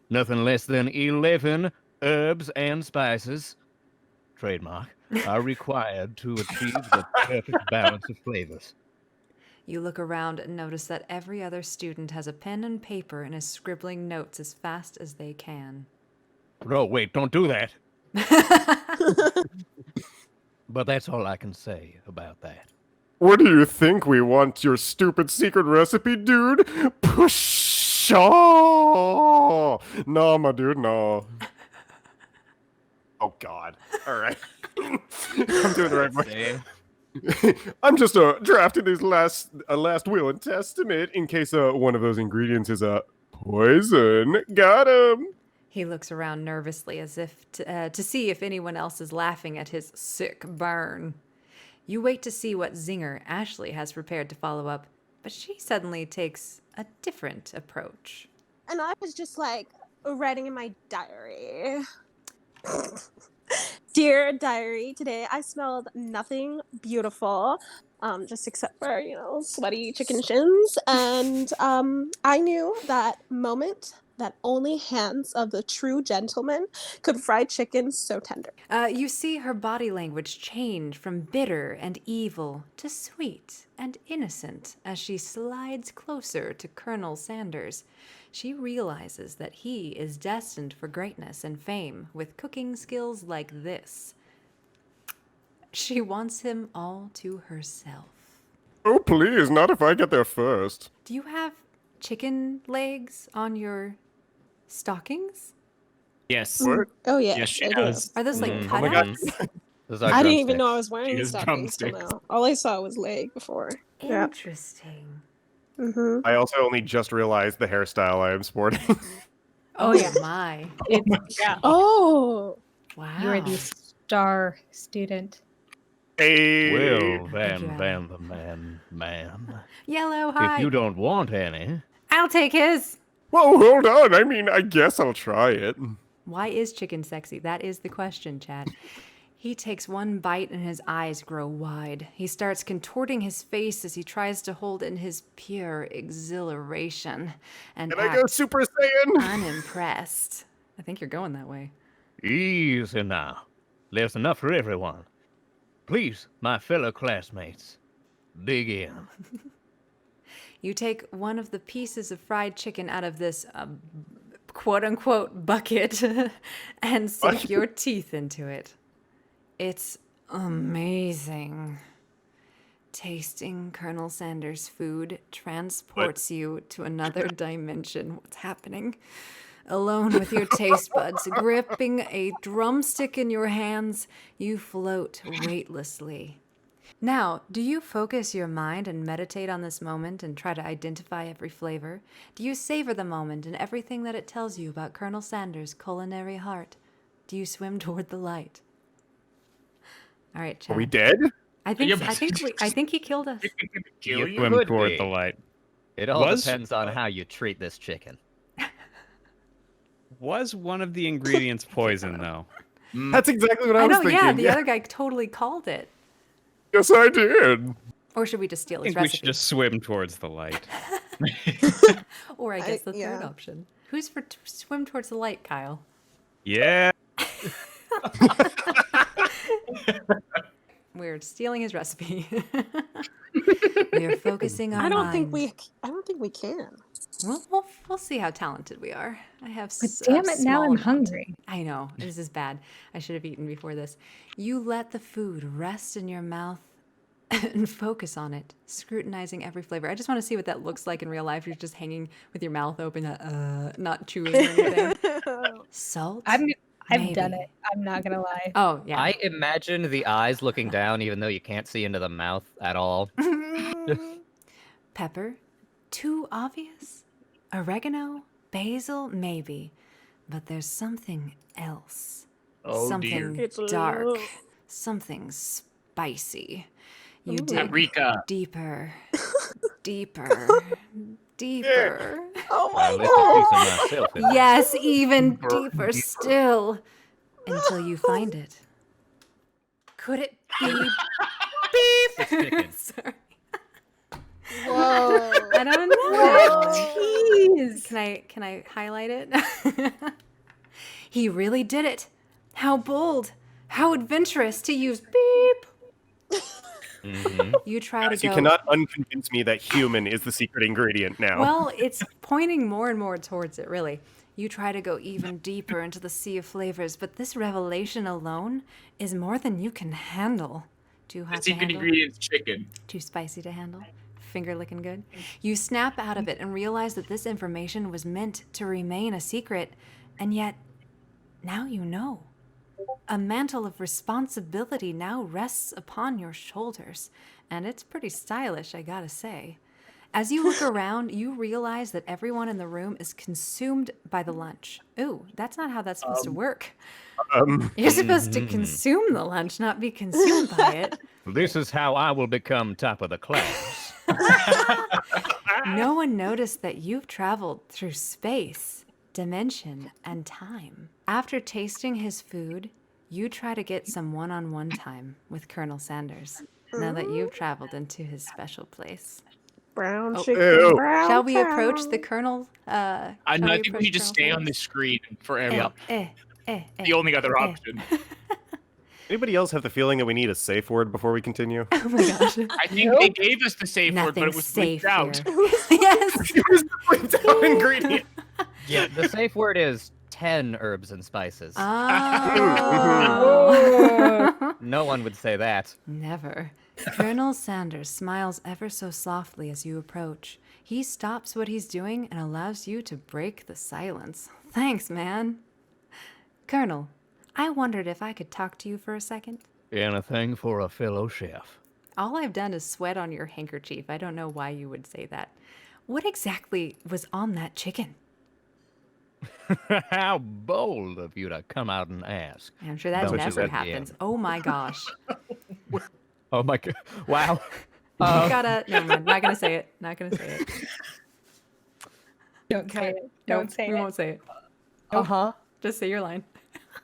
nothing less than 11 herbs and spices, trademark, are required to achieve the perfect balance of flavors. You look around and notice that every other student has a pen and paper and is scribbling notes as fast as they can. No, wait, don't do that. But that's all I can say about that. What do you think we want your stupid secret recipe, dude? Pshaw! No, my dude, no. Oh, God. All right. I'm doing the right way. I'm just drafting these last will and testament in case one of those ingredients is a poison. Got him. He looks around nervously as if to see if anyone else is laughing at his sick burn. You wait to see what zinger Ashleigh has prepared to follow up, but she suddenly takes a different approach. And I was just like writing in my diary. Dear diary, today I smelled nothing beautiful, just except for, sweaty chicken shins. And I knew that moment that only hands of the true gentleman could fry chicken so tender. You see her body language change from bitter and evil to sweet and innocent as she slides closer to Colonel Sanders. She realizes that he is destined for greatness and fame with cooking skills like this. She wants him all to herself. Oh, please, not if I get there first. Do you have chicken legs on your stockings? Yes. What? Oh, yeah. Yes, she I do. does. Are those like Mm. Oh my God. cutouts? Those are I didn't even drumsticks. know I was wearing She has stockings till drumsticks. now. All I saw was leg before. Yeah. Interesting. Mm-hmm. I also only just realized the hairstyle I am sporting. Oh yeah, my. Yeah. Oh. Wow. You're the star student. Hey. Well, Thank you, Van the man, ma'am. Yellow, hi. If you don't want any, I'll take his. Whoa, hold on. I mean, I guess I'll try it. Why is chicken sexy? That is the question, chat. He takes one bite and his eyes grow wide. He starts contorting his face as he tries to hold in his pure exhilaration and Can I go acts Super Saiyan? unimpressed. I think you're going that way. easy now. There's enough for everyone. Please, my fellow classmates, dig in. You take one of the pieces of fried chicken out of this quote-unquote bucket and sink your teeth into it. It's amazing. Tasting Colonel Sanders' food transports you to another dimension. What's happening? Alone with your taste buds, gripping a drumstick in your hands, you float weightlessly. Now, do you focus your mind and meditate on this moment and try to identify every flavor? Do you savor the moment and everything that it tells you about Colonel Sanders' culinary heart? Do you swim toward the light? All right, Chad. Are we dead? I think he killed us. Kill you? Swim Could toward be. the light. It all Was- depends on how you treat this chicken. Was one of the ingredients poison, though? That's exactly what I, I was know, thinking. yeah, the other guy totally called it. Yes, I did. Or should we just steal I his think we recipe? should just swim towards the light. Or I guess the third yeah. option. Who's for swim towards the light, Kyle? Yeah. We're stealing his recipe. We are focusing our I don't think minds. we can. We'll see how talented we are. I have But a damn it, now small I'm amount. hungry. I know, this is bad. I should have eaten before this. You let the food rest in your mouth and focus on it, scrutinizing every flavor. I just want to see what that looks like in real life. You're just hanging with your mouth open, not chewing or anything. Salt. I've done Maybe. it. I'm not gonna lie. Oh, yeah. I imagine the eyes looking down, even though you can't see into the mouth at all. Pepper? Too obvious? Oregano? Basil? Maybe. But there's something else. Oh, something dear. It's dark. love. Something spicy. You Ooh. dig Paprika. deeper. Deeper. Deeper. Oh I my left a piece god. of myself in there. Yes, even deeper still. Until you find it. Could it be beep? chicken. Sorry. Whoa. I don't know. Jeez. Can I highlight it? He really did it. How bold. How adventurous to use beep. You try to Guys, you go. cannot unconvince me that human is the secret ingredient now. Well, it's pointing more and more towards it, really. You try to go even deeper into the sea of flavors, but this revelation alone is more than you can handle. Too The hot to secret handle? ingredient's chicken. Too spicy to handle? Finger licking good? You snap out of it and realize that this information was meant to remain a secret, and yet, now you know. A mantle of responsibility now rests upon your shoulders, and it's pretty stylish, I gotta say. As you look around, you realize that everyone in the room is consumed by the lunch. Ooh, that's not how that's supposed to work. You're supposed to consume the lunch, not be consumed by it. This is how I will become top of the class. No one noticed that you've traveled through space, dimension, and time. After tasting his food, you try to get some one-on-one time with Colonel Sanders, now that you've traveled into his special place. Brown Oh. chicken. Ew. Brown Shall we cow. approach the Colonel? I shall we think we approach should just Colonel stay on the Sanders? screen forever. The The only other option. Anybody else have the feeling that we need a safe word before we continue? Oh my gosh. I think they gave us the safe word, but it Nothing's was safe bleeped out. here. Yes. Here's the breakdown ingredient. Yeah, the safe word is 10 herbs and spices. Oh. No one would say that. Never. Colonel Sanders smiles ever so softly as you approach. He stops what he's doing and allows you to break the silence. Thanks, man. Colonel, I wondered if I could talk to you for a second. Anything for a fellow chef. All I've done is sweat on your handkerchief. I don't know why you would say that. What exactly was on that chicken? How bold of you to come out and ask. I'm sure that Don't you never let me happens. in. Oh my gosh. Oh my god. Wow. You gotta. Never mind. Not gonna say it. Not gonna say it. Don't say it. Nope, Don't say we it. won't say it. Uh-huh. Just say your line.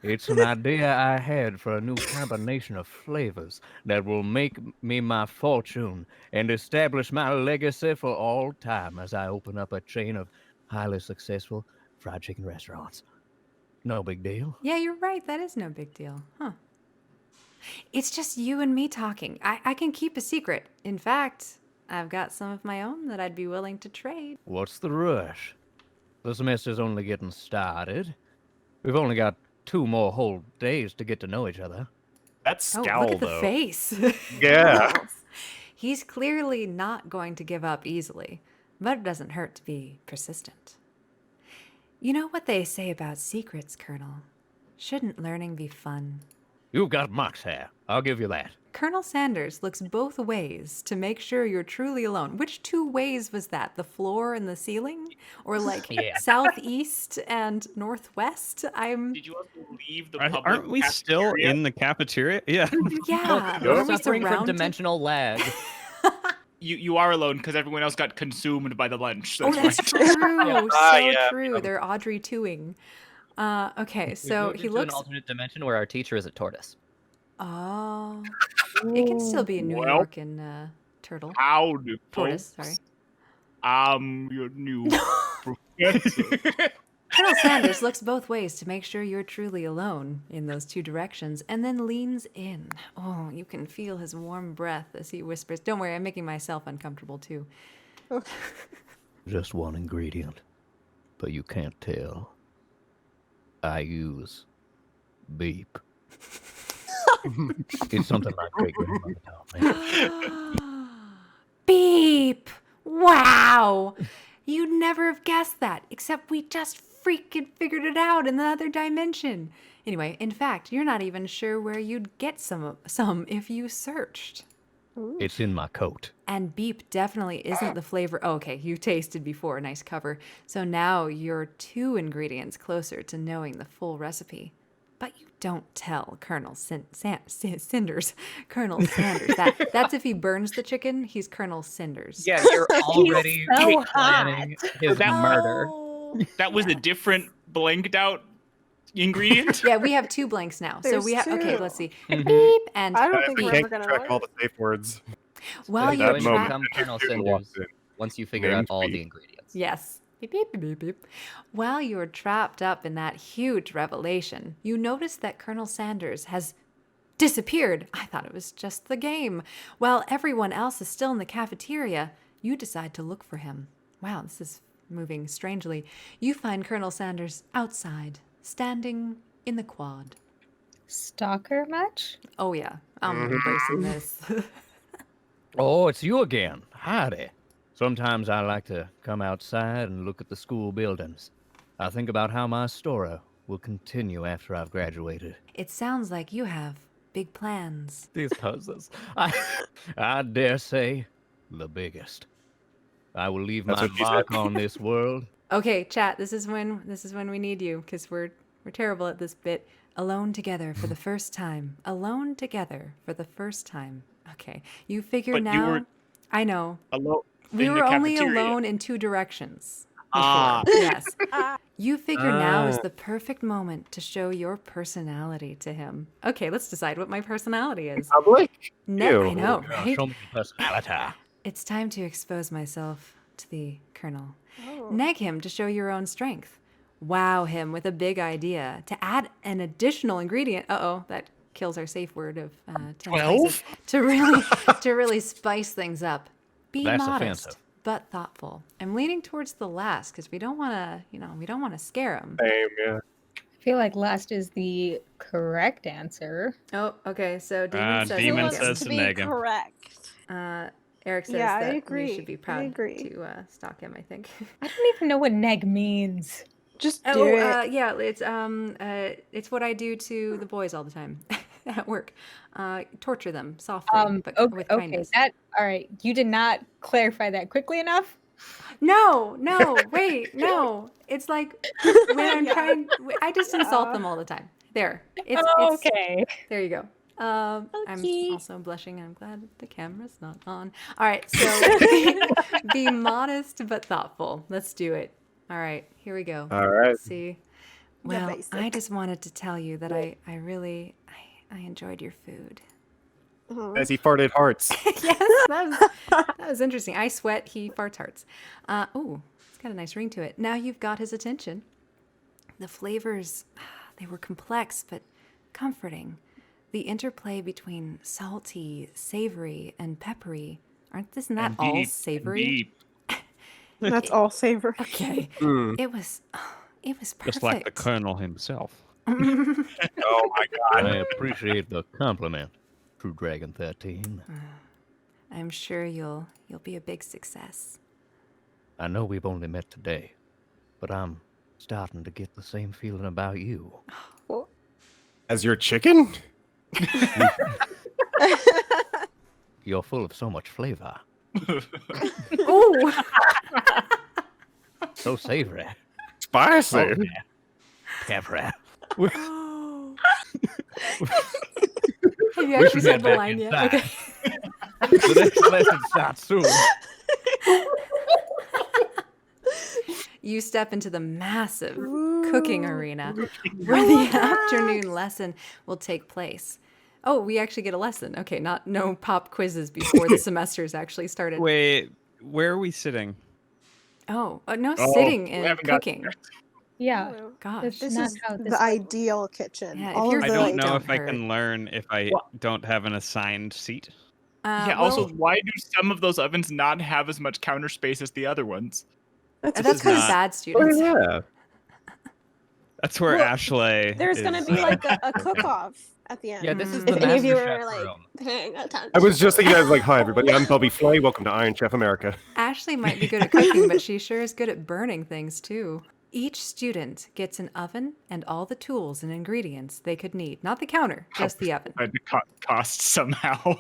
It's an idea I had for a new combination of flavors that will make me my fortune and establish my legacy for all time as I open up a chain of highly successful fried chicken restaurants. No big deal. Yeah, you're right. That is no big deal. Huh. It's just you and me talking. I can keep a secret. In fact, I've got some of my own that I'd be willing to trade. What's the rush? The semester's only getting started. We've only got 2 more whole days to get to know each other. That Oh, scowl, look at the though. face. Yeah. He's clearly not going to give up easily, but it doesn't hurt to be persistent. You know what they say about secrets, Colonel? Shouldn't learning be fun? You've got mox hair. I'll give you that. Colonel Sanders looks both ways to make sure you're truly alone. Which 2 ways was that? The floor and the ceiling? Or like Yeah. southeast and northwest? Did you also leave the public Aren't we still cafeteria? in the cafeteria? Yeah. Yeah. You're are we Suffering from surrounded? dimensional lag. You are alone because everyone else got consumed by the lunch. Oh, that's right. true. Ah, So yeah. true. They're Audrey 2ing. Okay, We've so moved he into looks. an alternate dimension where our teacher is a tortoise. Oh, it can still be in New Well. York and Turtle. Howdy, Tortoise, folks. sorry. I'm your new professor. Colonel Sanders looks both ways to make sure you're truly alone in those 2 directions and then leans in. Oh, you can feel his warm breath as he whispers. Don't worry, I'm making myself uncomfortable too. Just one ingredient. But you can't tell. I use beep. It's something my great grandmother taught me. Beep! Wow! You'd never have guessed that, except we just freaking figured it out in the other dimension. Anyway, in fact, you're not even sure where you'd get some if you searched. It's in my coat. And beep definitely isn't the flavor. Oh, okay, you tasted before. Nice cover. So now you're 2 ingredients closer to knowing the full recipe. But you don't tell Colonel Cinders. Colonel Sanders. That's if he burns the chicken, he's Colonel Cinders. Yeah, you're already so planning his murder. That was a different blanked out ingredient. Yeah, we have 2 blanks now. So There's we have, okay, 2. let's see. Beep and I don't think We we're can't ever gonna track learn. all the safe words. while At you're that You moment, trapped. become Colonel student walks Cinders in. once you figure Name out all speed. the ingredients. Yes. Beep, beep, beep, beep, beep. While you're trapped up in that huge revelation, you notice that Colonel Sanders has disappeared. I thought it was just the game. While everyone else is still in the cafeteria, you decide to look for him. Wow, this is moving strangely. You find Colonel Sanders outside, standing in the quad. Stalker much? Oh, yeah, I'm embracing this. Oh, it's you again. Howdy. Sometimes I like to come outside and look at the school buildings. I think about how my story will continue after I've graduated. It sounds like you have big plans. These poses. I dare say the biggest. I will leave That's my what she mark said. on this world. Okay, chat, this is when we need you, because we're terrible at this bit. Alone together for the first time. Alone together for the first time. Okay, you figure But you now. were- I know. Alone. We in the were only cafeteria. alone in 2 directions. Ah. before. Yes. You figure now is Ah. the perfect moment to show your personality to him. Okay, let's decide what my personality is. Public? No, I Ew. know, Yeah, right? show me personality. It's time to expose myself to the Colonel. Oh. Neg him to show your own strength. Wow him with a big idea to add an additional ingredient. Uh-oh, that kills our safe word of 10 spices. 12? To really spice things up. Be That's modest, offensive. but thoughtful. I'm leaning towards the last because we don't want to, we don't want to scare him. Same, yeah. I feel like last is the correct answer. Oh, okay. So Demon says Demon wants Neg him. says to to be nag him. correct. Eric says Yeah, I that agree. you should be I proud agree. to stalk him, I think. I don't even know what neg means. Just do Oh, it. yeah, it's what I do to the boys all the time at work. Torture them softly, but with Okay, kindness. all right. You did not clarify that quickly enough. No, wait, no. It's like when I'm trying. I just insult them all the time. There. It's Okay. there you go. I'm Okay. also blushing. I'm glad the camera's not on. All right, so be modest but thoughtful. Let's do it. All right, here we go. All right. Let's see. Well, I basics. just wanted to tell you that I really enjoyed your food. Mhm. As he farted hearts. Yes, that was interesting. I sweat, he farts hearts. Oh, it's got a nice ring to it. Now you've got his attention. The flavors, they were complex but comforting. The interplay between salty, savory, and peppery. Isn't that And all deep, and savory? deep. That's all savor. Okay. Mm. It was perfect. Just like the Colonel himself. Oh my god. I appreciate the compliment, True Dragon 13. I'm sure you'll be a big success. I know we've only met today, but I'm starting to get the same feeling about you. As your chicken? You're full of so much flavor, Oh, so savory, Spicy. salty, peppery. have you We actually should said head the back line yet? inside. Okay. The next lesson starts soon. You step into the massive cooking arena where the afternoon lesson will take place. Oh, we actually get a lesson. Okay, no pop quizzes before the semester's actually started. Wait, where are we sitting? Oh, no Oh, sitting we and haven't got cooking. Yeah. Gosh. That's This not is how this the works. ideal kitchen. Yeah, if All you're of I the, don't Really know don't if I hurt. can learn if I Well- don't have an assigned seat. Yeah, also, well, why do some of those ovens not have as much counter space as the other ones? that's is because of not- bad students. yeah. That's where Well, Ashleigh. there's is, gonna be like a cook-off at the end. Yeah, this is Mm. the if any of master you chef were like room. paying attention. I was just thinking, I was like, hi, everybody. I'm Bubby Flay. Welcome to Iron Chef America. Ashley might be good at cooking, but she sure is good at burning things too. Each student gets an oven and all the tools and ingredients they could need. Not the counter, just the oven. Had to cut costs somehow.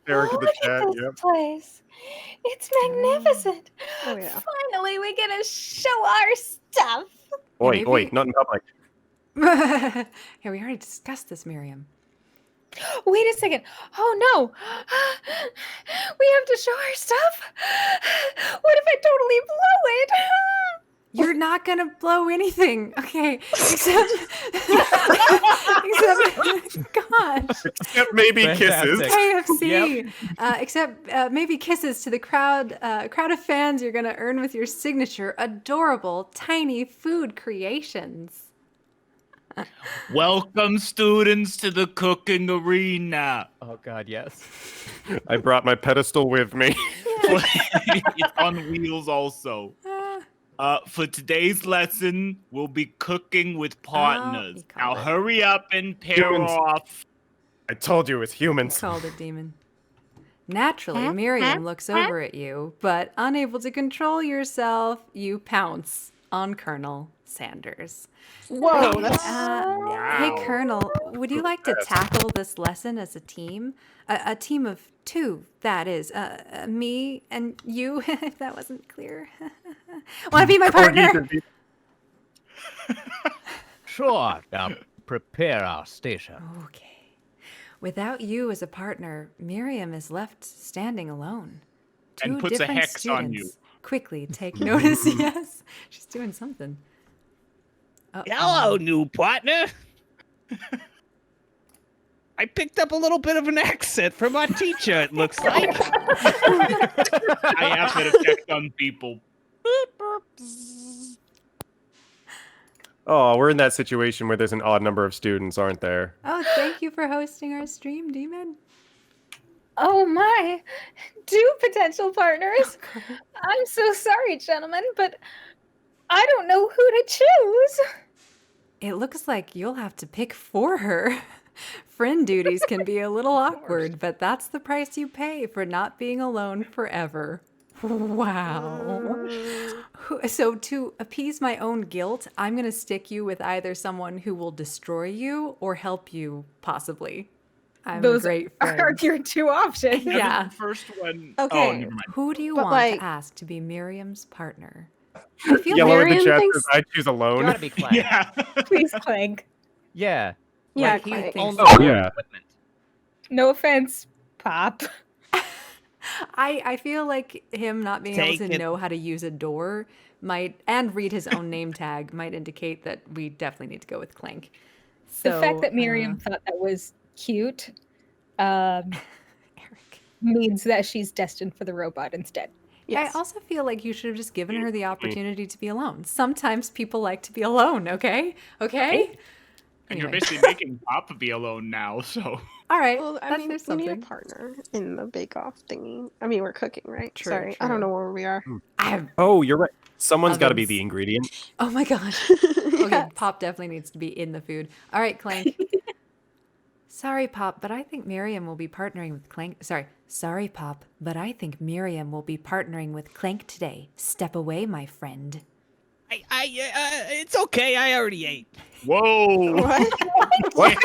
Eric in the Look chat. at this Yep. place. It's magnificent. Oh, yeah. Finally, we get to show our stuff. Oi, Maybe- not in public. Here, we already discussed this, Miriam. Wait a second. Oh no. We have to show our stuff. What if I totally blow it? You're not gonna blow anything, okay? Except, gosh, Except maybe kisses. Fantastic. KFC. Except maybe kisses to the crowd of fans you're gonna earn with your signature adorable tiny food creations. Welcome, students, to the cooking arena. Oh God, yes. I brought my pedestal with me. It's on wheels also. For today's lesson, we'll be cooking with partners. you Now called it. hurry up and pair Humans. off. I told you it was humans. Called it demon. Naturally, Miriam looks over at you, but unable to control yourself, you pounce on Colonel Sanders. Whoa, that's Hey, Colonel, would you like to tackle this lesson as a team? A team of two, that is. Me and you, if that wasn't clear. Want to be my partner? Sure. Now prepare our station. Okay. Without you as a partner, Miriam is left standing alone. And Two puts a different hex on you. students quickly take notice. Yes, she's doing something. Hello, new partner. I picked up a little bit of an accent from our teacher, it looks like. I have that effect on people. Oh, we're in that situation where there's an odd number of students, aren't there? Oh, thank you for hosting our stream, Demon. Oh my. Two potential partners. I'm so sorry, gentlemen, but I don't know who to choose. It looks like you'll have to pick for her. Friend duties can be a little awkward, but that's the price you pay for not being alone forever. Wow. So to appease my own guilt, I'm going to stick you with either someone who will destroy you or help you, possibly. I'm a great are friend. your two options. Yeah. The first one. Okay. Oh, never mind. Who do you But, want like- to ask to be Miriam's partner? I feel Yellow in the Marion chat thinks- says I choose You alone. gotta be Clank. Yeah. Please, Clank. Yeah. Yeah, Like, he Clank. owns Oh, the yeah. equipment. No offense, Pop. I feel like him not being Take able to it. know how to use a door might and read his own name tag might indicate that we definitely need to go with Clank. The So, fact that Miriam thought that was cute Eric. means that she's destined for the robot instead. yes. I also feel like you should have just given her the opportunity to be alone. Sometimes people like to be alone, okay? Okay? And you're Anyway. basically making Pop be alone now, so. All right. Well, I that's, mean, there's we need a something. partner in the bake-off thingy. I mean, we're cooking, right? True, Sorry, I true. don't know where we are. I have, Oh, you're right. Someone's got to be Ovens. the ingredient. oh my gosh. Okay, Yes. Pop definitely needs to be in the food. All right, Clank. Sorry, Pop, but I think Miriam will be partnering with Clank. Sorry, Pop, but I think Miriam will be partnering with Clank today. Step away, my friend. It's okay. I already ate. Whoa. What?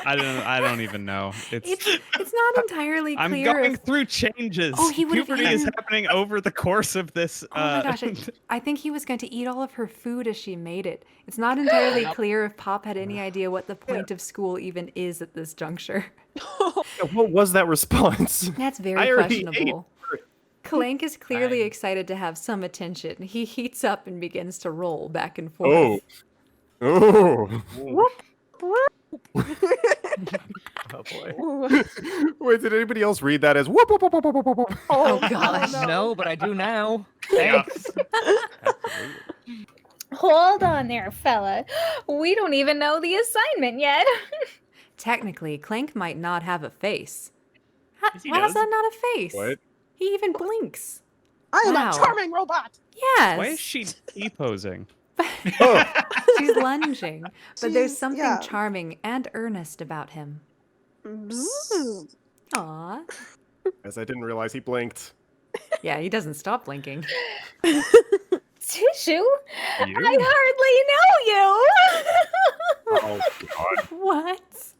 I don't even know. It's not entirely I'm clear. going if- through changes. Oh, he would've Puberty is eaten- happening over the course of this. Oh my gosh, I think he was going to eat all of her food as she made it. It's not entirely clear if Pop had any idea what the point of school even is at this juncture. What was that response? That's I very already ate. questionable. Clank is clearly excited to have some attention. He heats up and begins to roll back and forth. Oh. Oh boy. Wait, did anybody else read that as whoop, whoop, whoop, whoop, whoop, whoop, whoop? Oh gosh. No, but I do now. Yeah. Thanks. Absolutely. Hold on there, fella. We don't even know the assignment yet. Technically, Clank might not have a face. Yes, he Why is does. that not a face? What? He even blinks. I am Wow. a charming robot. Yes. Why is she T-posing? Oh, She's lunging. But there's She's- something yeah. charming and earnest about him. Bzzz. Aw. as I didn't realize he blinked. Yeah, he doesn't stop blinking. Tissue? You? I hardly know you. Oh God. What?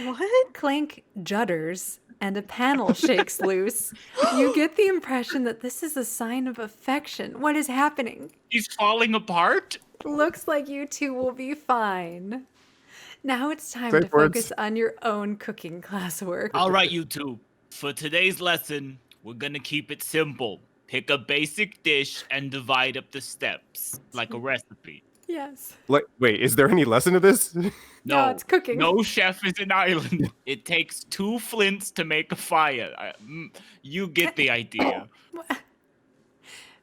What? Clank judders and a panel shakes loose. You get the impression that this is a sign of affection. What is happening? He's falling apart. Looks like you two will be fine. Now it's time Safe to words. focus on your own cooking classwork. All right, you two. For today's lesson, we're gonna keep it simple. Pick a basic dish and divide up the steps like a recipe. Yes. Like, wait, is there any lesson to this? No, it's cooking. No chef is an island. It takes 2 flints to make a fire. You get the idea.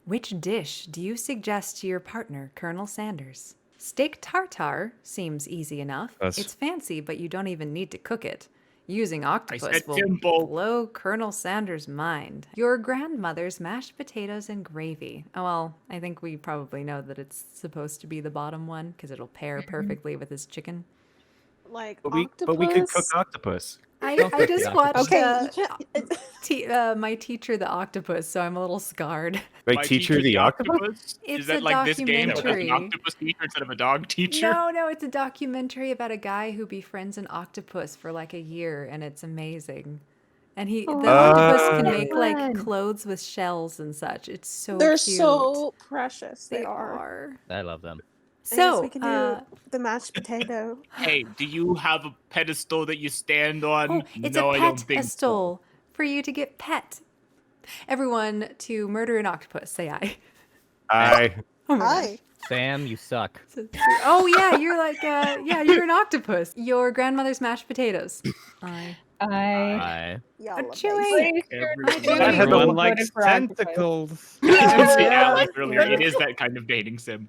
Which dish do you suggest to your partner, Colonel Sanders? Steak tartare seems easy enough. Yes. It's fancy, but you don't even need to cook it. Using octopus said will simple. blow Colonel Sanders' mind. Your grandmother's mashed potatoes and gravy. Oh, well, I think we probably know that it's supposed to be the bottom one because it'll pair perfectly with his chicken. Like But we could cook octopus. I Don't cook just the watched octopus. Okay, you can't. my teacher, the octopus, so I'm a little scarred. Wait, My teacher the octopus? It's Is that a like this game? It's an documentary. octopus teacher instead of a dog teacher? No, it's a documentary about a guy who befriends an octopus for like a year, and it's amazing. And the octopus can make like Fun. clothes with shells and such. It's so They're cute. so precious. They They are. are. I love them. I guess So, we can do the mashed potato. Hey, do you have a pedestal that you stand on? oh, it's no, a I don't pet think so. pistol for you to get pet. Everyone to murder an octopus. Say aye. I Oh my gosh. Hi. Sam, you suck. Oh yeah, you're like you're an octopus. Your grandmother's mashed potatoes. Aye. I Y'all love Chewy. Everyone- That Everyone voted likes for octopus. tentacles. See, Alex earlier, it is that kind of dating sim.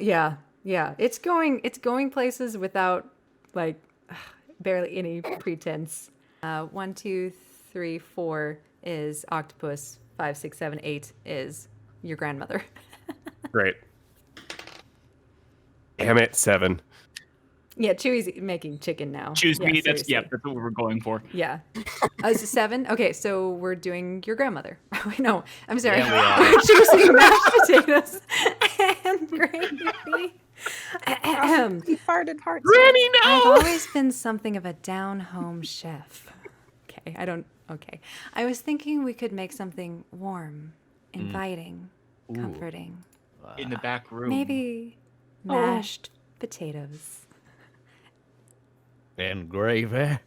Yeah. It's going places without like barely any pretense. 1, 2, 3, 4 is octopus. 5, 6, 7, 8 is your grandmother. great. Damn it, 7. Yeah, Chewy's making chicken now. Choose yeah, me. seriously. That's what we were going for. Yeah. Is it 7? Okay, so we're doing your grandmother. Wait, no, I'm sorry. Yeah, we are. We're choosing mashed potatoes and gravy. He farted hard. Granny, no! I've always been something of a down-home chef. Okay. I was thinking we could make something warm, inviting, comforting. In the back room. Maybe mashed potatoes. And gravy.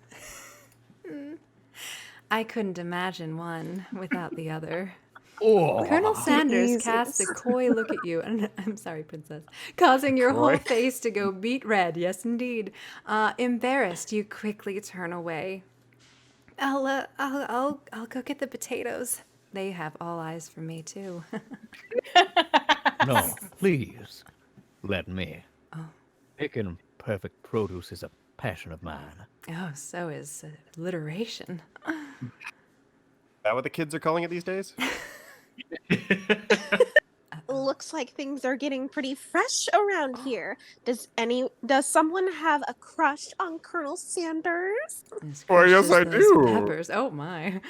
I couldn't imagine one without the other. Oh, Colonel Sanders Jesus. casts a coy look at you, and I'm sorry, Princess, causing your whole face to go beet red. Yes, indeed. Embarrassed, you quickly turn away. I'll go get the potatoes. They have all eyes for me too. no, please. Let me. Picking perfect produce is a passion of mine. Oh, so is alliteration. Is that what the kids are calling it these days? Looks like things are getting pretty fresh around here. Does someone have a crush on Colonel Sanders? As Why, yes, fresh I as those do. Peppers. Oh my.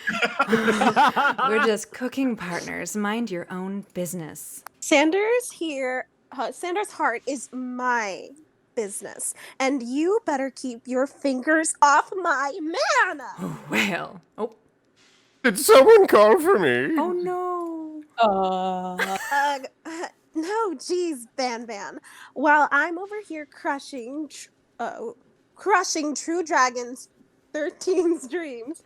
We're just cooking partners. Mind your own business. Sanders heart is my business, and you better keep your fingers off my man. Oh, well. Oh Did someone call for me? no. No, geez, Van. While I'm over here crushing True Dragon's 13's dreams,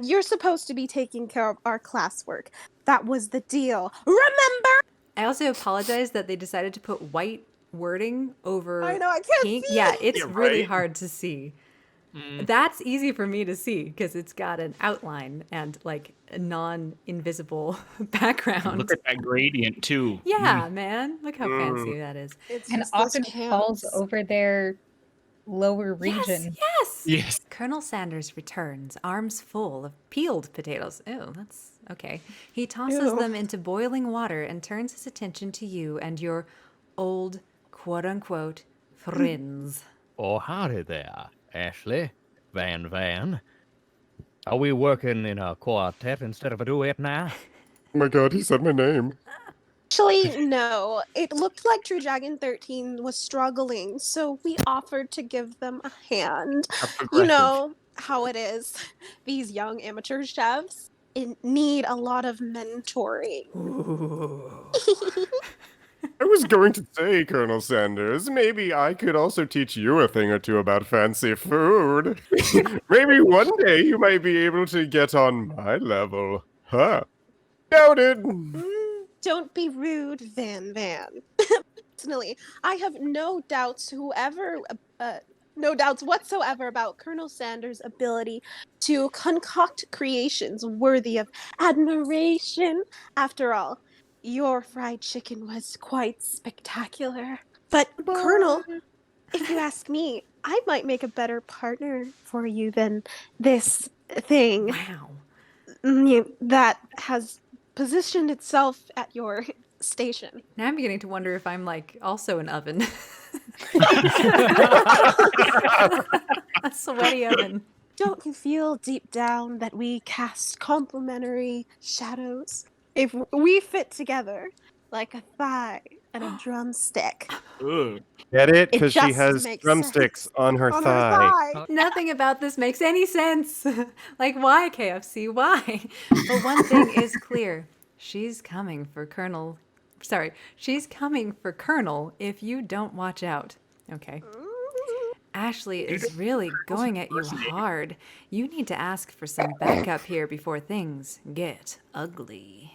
you're supposed to be taking care of our classwork. That was the deal. Remember? I also apologize that they decided to put white wording over I know, I can't pink. see Yeah, it. it's You're really right. hard to see. That's easy for me to see because it's got an outline and like a non-invisible background. Look at that gradient too. Yeah, man. Look how fancy that is. It's and just those often falls pants. over their lower region. Yes. Yes. Colonel Sanders returns, arms full of peeled potatoes. Oh, that's okay. He tosses Ew. them into boiling water and turns his attention to you and your old quote-unquote friends. Oh, howdy there, Ashleigh, Van. Are we working in a quartet instead of a duet now? Oh my god, he said my name. Actually, no. It looked like True Dragon 13 was struggling, so we offered to give them a hand. How You progressive. know how it is. These young amateur chefs need a lot of mentoring. I was going to say, Colonel Sanders, maybe I could also teach you a thing or two about fancy food. Maybe one day you might be able to get on my level. Huh? Noted. Don't be rude, Van. Personally, I have no doubts whatsoever about Colonel Sanders' ability to concoct creations worthy of admiration. After all, your fried chicken was quite spectacular. But, Colonel, if you ask me, I might make a better partner for you than this thing Wow. that has positioned itself at your station. Now I'm beginning to wonder if I'm like also an oven. A sweaty oven. Don't you feel deep down that we cast complementary shadows? If we fit together like a thigh and a drumstick. Ugh. Get it? It Because she just has makes drumsticks sense. on her On thigh. her thigh. Nothing about this makes any sense. Like, why, KFC? Why? But one thing is clear. She's coming for Colonel. Sorry, she's coming for Colonel if you don't watch out. Okay. Ashleigh is really going at you hard. You need to ask for some backup here before things get ugly.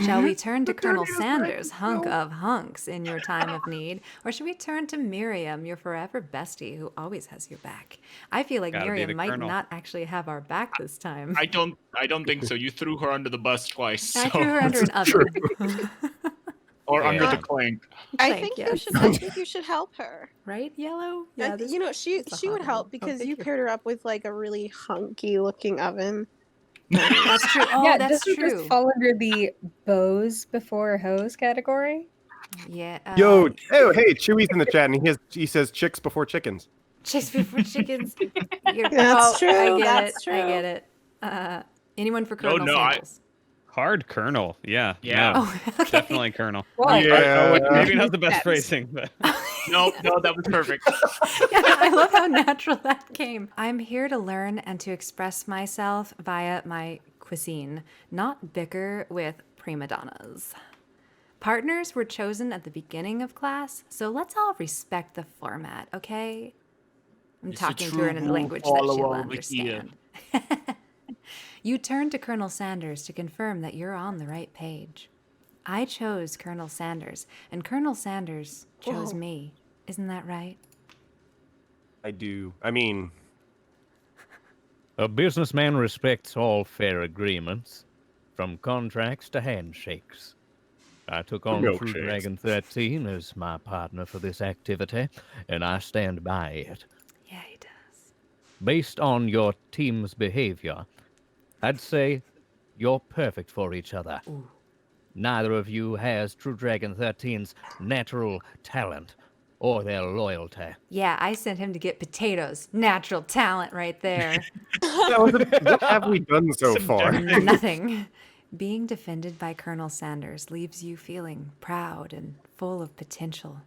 Shall we turn to Colonel Sanders, hunk of hunks, in your time of need? Or should we turn to Miriam, your forever bestie, who always has your back? I feel like Gotta be Miriam the might Colonel. not actually have our back this time. I don't think so. You threw her under the bus twice. I So. threw her under an oven. Or under Yeah. the clank. I Clank, think yes. you should help her. Right, Yellow? And, you know, she is a would hot help oven. Oh, because thank you you. paired her up with like a really hunky looking oven. That's true. Oh, yeah, that's doesn't true. this fall under the bows before hose category? Yeah. Yo, oh, hey, Chewy's in the chat, and he says chicks before chickens. Chicks before chickens. You're, That's true, I get that's it. I true. get it. Anyone for Colonel no, I- Sanders? Hard Colonel. Yeah. Yeah. No, Oh, okay. definitely Colonel. Well, Yeah. Maybe not the best That's- phrasing, but No, that was perfect. Yeah, I love how natural that came. I'm here to learn and to express myself via my cuisine, not bicker with prima donnas. Partners were chosen at the beginning of class, so let's all respect the format, okay? I'm It's a talking true to her in a rule language that follow she'll over here. understand. You turn to Colonel Sanders to confirm that you're on the right page. I chose Colonel Sanders, and Colonel Sanders chose Whoa. me. Isn't that right? I do. I mean, A businessman respects all fair agreements, from contracts to handshakes. I took on True Milkshakes. Dragon 13 as my partner for this activity, and I stand by it. Yeah, he does. Based on your team's behavior, I'd say you're perfect for each other. Neither of you has True Dragon 13's natural talent or their loyalty. Yeah, I sent him to get potatoes. Natural talent right there. what have we done so far? Nothing. Being defended by Colonel Sanders leaves you feeling proud and full of potential.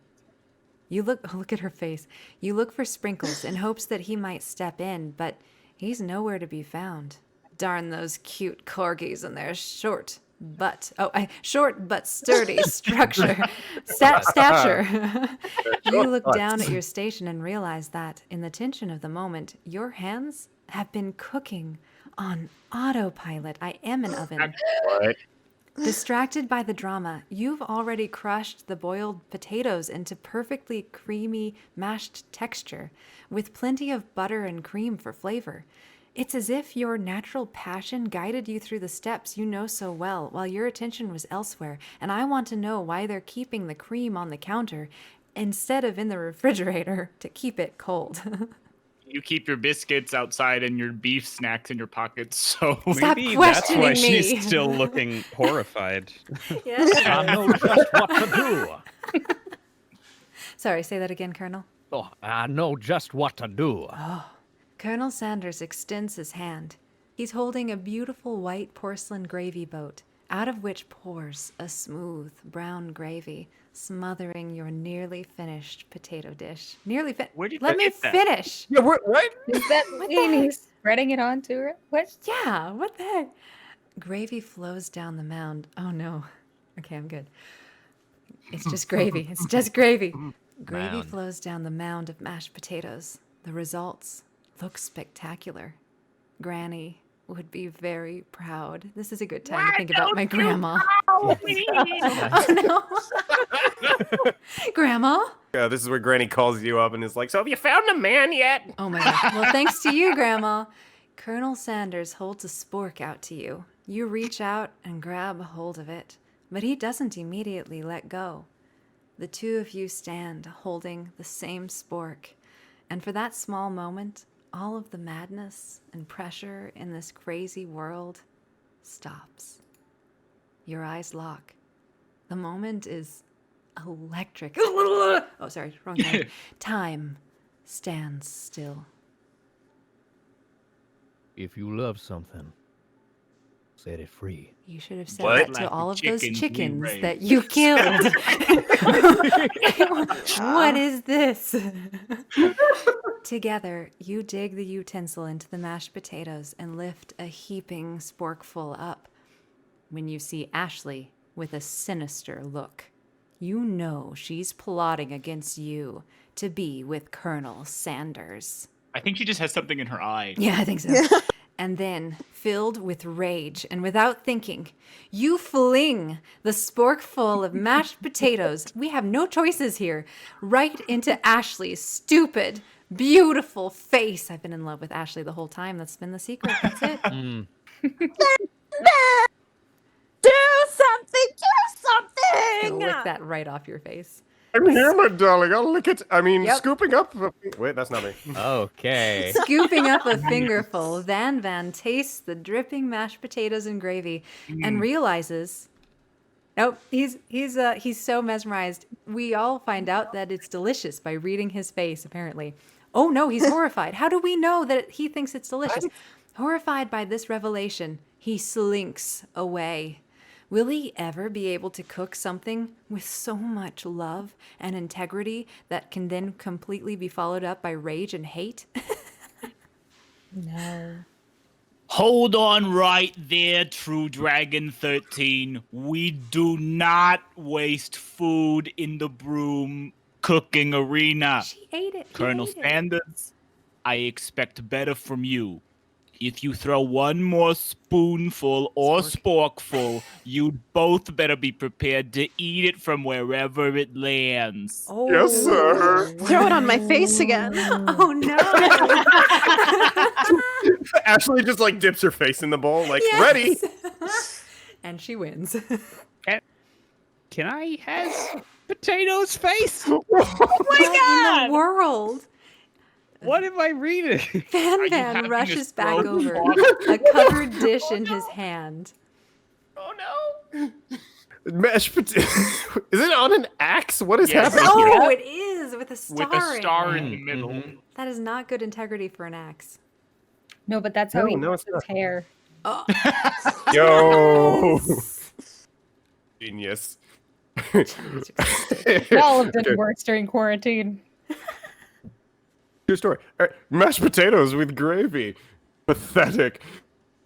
You look at her face. You look for Sprinkles in hopes that he might step in, but he's nowhere to be found. Darn those cute corgis and their short but sturdy structure. Stature. You look down at your station and realize that, in the tension of the moment, your hands have been cooking on autopilot. I am an oven. What? Distracted by the drama, you've already crushed the boiled potatoes into perfectly creamy mashed texture, with plenty of butter and cream for flavor. It's as if your natural passion guided you through the steps you know so well, while your attention was elsewhere, and I want to know why they're keeping the cream on the counter instead of in the refrigerator to keep it cold. You keep your biscuits outside and your beef snacks in your pockets, so Stop maybe that's why questioning me. she's still looking horrified. I know just what to do. Sorry, say that again, Colonel. Oh, I know just what to do. Colonel Sanders extends his hand. He's holding a beautiful white porcelain gravy boat, out of which pours a smooth brown gravy, smothering your nearly finished potato dish. Nearly finished. Where did Let you me get that? finish. Yeah, what? Is that What the mean heck? he's spreading it onto her? What? Yeah, what the heck? Gravy flows down the mound. Oh no. Okay, I'm good. It's just gravy. It's just gravy. Gravy Mound. flows down the mound of mashed potatoes. The results look spectacular. Granny would be very proud. This is a good time to think about my grandma. Oh no. Grandma? Yeah, this is where Granny calls you up and is like, "So have you found a man yet?" Oh my god. Well, thanks to you, Grandma. Colonel Sanders holds a spork out to you. You reach out and grab a hold of it, but he doesn't immediately let go. The two of you stand holding the same spork, and for that small moment, all of the madness and pressure in this crazy world stops. Your eyes lock. The moment is electric. Oh, sorry, wrong time. Time stands still. If you love something, set it free. You should have said What? that Like to the all of those chickens we chickens raised. that you killed. What is this? Together, you dig the utensil into the mashed potatoes and lift a heaping sporkful up. When you see Ashleigh with a sinister look, you know she's plotting against you to be with Colonel Sanders. I think she just has something in her eye. Yeah, I think so. And then, filled with rage and without thinking, you fling the sporkful of mashed potatoes, we have no choices here, right into Ashleigh's stupid, beautiful face. I've been in love with Ashleigh the whole time. That's been the secret. That's it. Do something! Do something! Gonna lick that right off your face. I'm here, my darling. I'll lick it. I mean, Yep. scooping up. Wait, that's not me. Okay. Scooping up a fingerful, Van tastes the dripping mashed potatoes and gravy and realizes, nope, he's so mesmerized. We all find out that it's delicious by reading his face, apparently. Oh no, he's horrified. How do we know that he thinks it's delicious? Horrified by this revelation, he slinks away. Will he ever be able to cook something with so much love and integrity that can then completely be followed up by rage and hate? No. Hold on right there, True Dragon 13. We do not waste food in the broom cooking arena. She ate it. He Colonel ate it. Sanders, I expect better from you. If you throw one more spoonful or sporkful, you'd both better be prepared to eat it from wherever it lands. Oh. Yes, sir. Throw it on my face again. Oh no. Ashley just like dips her face in the bowl, like Yes. ready. And she wins. Can I have potatoes face? Oh my in the world. What am I reading? Van you Van having rushes a back stroke? over, a covered dish in his hand. Oh no. Mashed potato. Is it on an axe? What is Yes. happening here? Oh, it is with a star. With a star in in it. the middle. Mhm. That is not good integrity for an axe. No, but that's how he No, cuts it's his hair. Oh. Yo. Genius. Y'all have done Okay. worse during quarantine. True story. All right, mashed potatoes with gravy. Pathetic.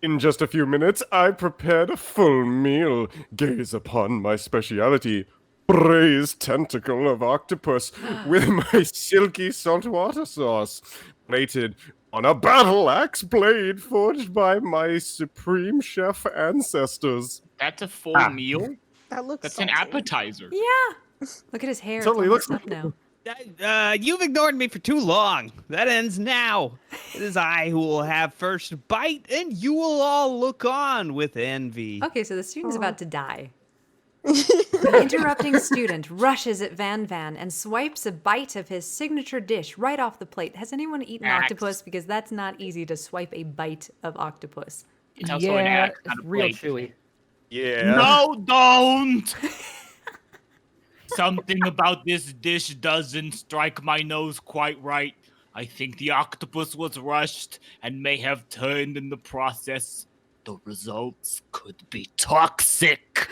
In just a few minutes, I prepared a full meal. Gaze upon my speciality. Braised tentacle of octopus with my silky saltwater sauce. Plated on a battle axe blade forged by my supreme chef ancestors. That's a full meal? That looks That's salty. an appetizer. Yeah. Look at his hair. Totally It's all looks messed up now. You've ignored me for too long. That ends now. It is I who will have first bite, and you will all look on with envy. Okay, so the student's about to die. The interrupting student rushes at Van Van and swipes a bite of his signature dish right off the plate. Has anyone eaten Axe. octopus? Because that's not easy to swipe a bite of octopus. It's also an axe, it's not a real plate. chewy. Yeah. No, don't! Something about this dish doesn't strike my nose quite right. I think the octopus was rushed and may have turned in the process. The results could be toxic.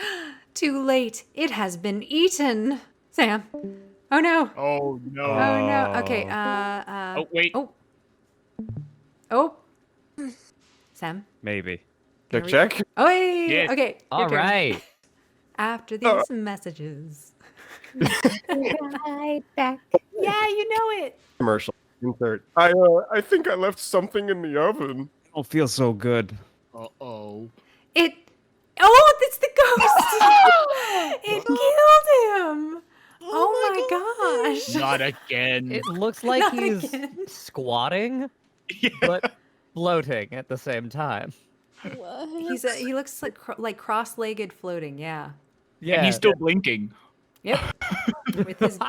Too late. It has been eaten. Sam. Oh no. Oh no. Oh no. Okay. Oh wait. Oh. Sam. Maybe. Gonna Check. Oh, hey. Yes. Okay. All your turn. right. After these messages. Right back. Yeah, you know it. Commercial. Insert. I think I left something in the oven. I don't feel so good. Uh-oh. Oh, it's the ghost. It killed him. Oh my gosh. Not again. It looks like Not he's again. squatting, but floating at the same time. What? He looks like cross-legged floating. Yeah. Yeah. And he's still blinking. Yep. With his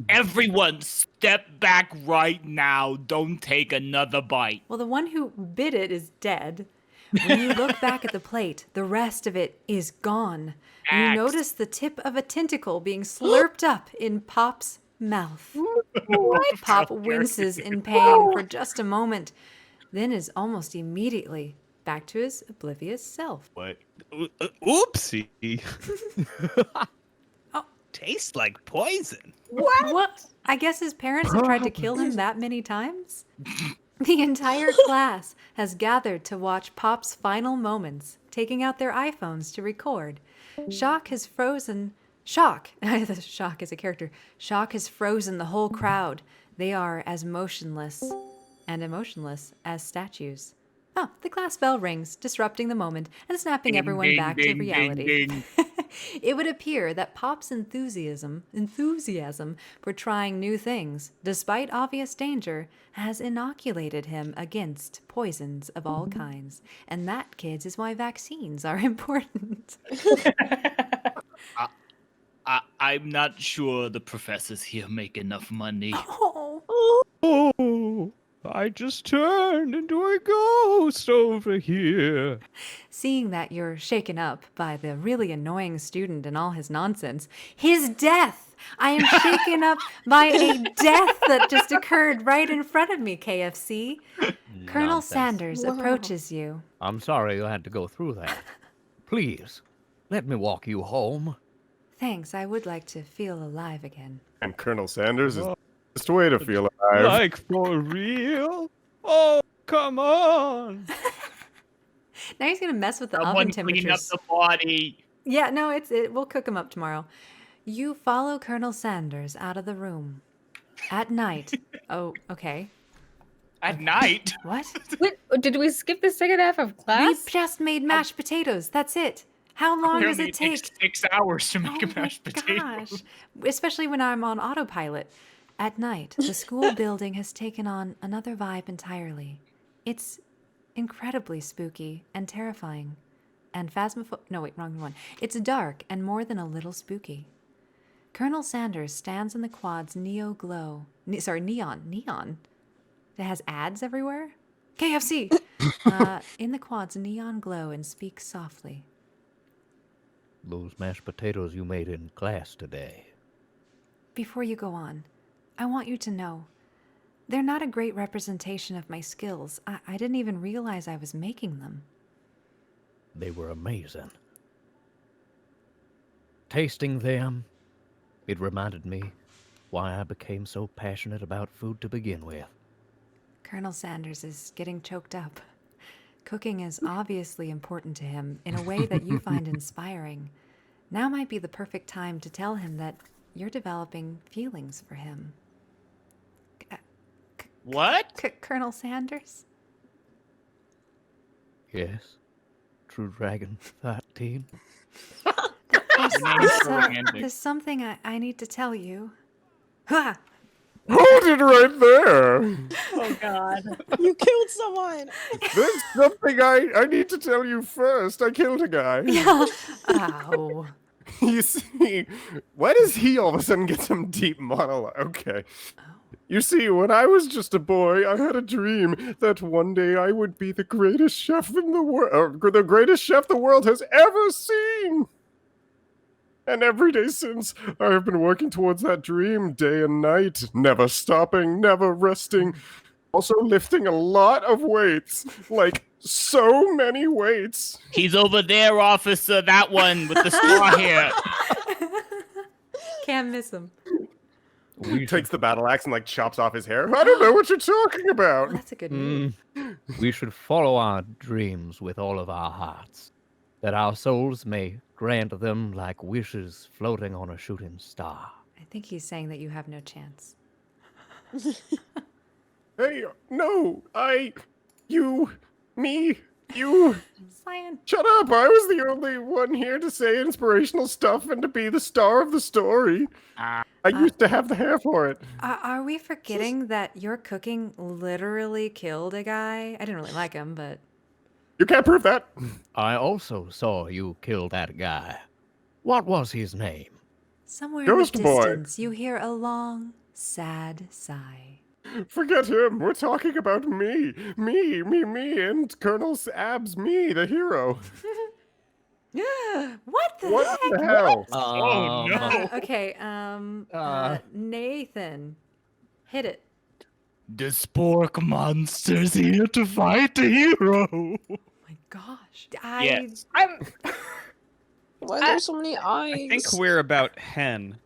Everyone, step back right now. Don't take another bite. Well, the one who bit it is dead. When you look back at the plate, the rest of it is gone. You Axe. notice the tip of a tentacle being slurped up in Pop's mouth. Pop winces in pain for just a moment, then is almost immediately back to his oblivious self. What? Oopsie. Oh. Tastes like poison. What? I guess his parents have tried to kill him that many times? The entire class has gathered to watch Pop's final moments, taking out their iPhones to record. Shock has frozen. Shock! Shock is a character. Shock has frozen the whole crowd. They are as motionless and emotionless as statues. Oh, the class bell rings, disrupting the moment and snapping everyone Ding, back to ding, reality. ding, It would appear that Pop's enthusiasm for trying new things, despite obvious danger, has inoculated him against poisons of all kinds. And that, kids, is why vaccines are important. I'm not sure the professors here make enough money. Oh, I just turned into a ghost over here. Seeing that you're shaken up by the really annoying student and all his nonsense, his death! I am shaken up by a death that just occurred right in front of me, KFC. Colonel Nonsense. Sanders Wow. approaches you. I'm sorry you had to go through that. Please, let me walk you home. Thanks, I would like to feel alive again. And Colonel Sanders is the best way to feel alive. Like for real? Oh, come on. Now he's gonna mess with the oven Someone clean up temperatures. the body. Yeah, no, we'll cook him up tomorrow. You follow Colonel Sanders out of the room. At night. Oh, okay. At night. What? Wait, did we skip the second half of We class? just made mashed potatoes. That's it. How long does Apparently it take? takes 6 hours to make Oh a mashed my potato. gosh. Especially when I'm on autopilot. At night, the school building has taken on another vibe entirely. It's incredibly spooky and terrifying. And No, wait, wrong one. It's dark and more than a little spooky. Colonel Sanders stands in the quad's neon. It has ads everywhere? KFC! In the quad's neon glow and speaks softly. Those mashed potatoes you made in class today. Before you go on, I want you to know, they're not a great representation of my skills. I didn't even realize I was making them. They were amazing. Tasting them, it reminded me why I became so passionate about food to begin with. Colonel Sanders is getting choked up. Cooking is obviously important to him in a way that you find inspiring. Now might be the perfect time to tell him that you're developing feelings for him. What? Colonel Sanders? Yes, True Dragon 13. There's something I need to tell you. Ha! Hold it right there. Oh God. You killed someone. There's something I need to tell you first. I killed a guy. Ow. You see, why does he all of a sudden get some deep monologue? Okay. You see, when I was just a boy, I had a dream that one day I would be the greatest chef in the world, the greatest chef the world has ever seen. And every day since, I have been working towards that dream day and night, never stopping, never resting. Also lifting a lot of weights. Like, so many weights. He's over there, officer. That one with the straw hair. Can't miss him. He takes the battle axe and, like, chops off his hair. I don't know what you're talking about. Well, that's a good move. We should follow our dreams with all of our hearts, that our souls may grant them like wishes floating on a shooting star. I think he's saying that you have no chance. Hey, no, me, you. Cyan. Shut up! I was the only one here to say inspirational stuff and to be the star of the story. I used to have the hair for it. Are we forgetting that your cooking literally killed a guy? I didn't really like him, but... You can't prove that. I also saw you kill that guy. What was his name? Somewhere Ghost in the boy. distance, you hear a long, sad sigh. Forget him. We're talking about me. Me, and Colonel Abs, me, the hero. What the What heck? the hell? Oh, no. Okay, Nathan, hit it. The Spork monster's here to fight the hero. Oh my gosh. Yes. I'm Why are there so many eyes? I think we're about hen.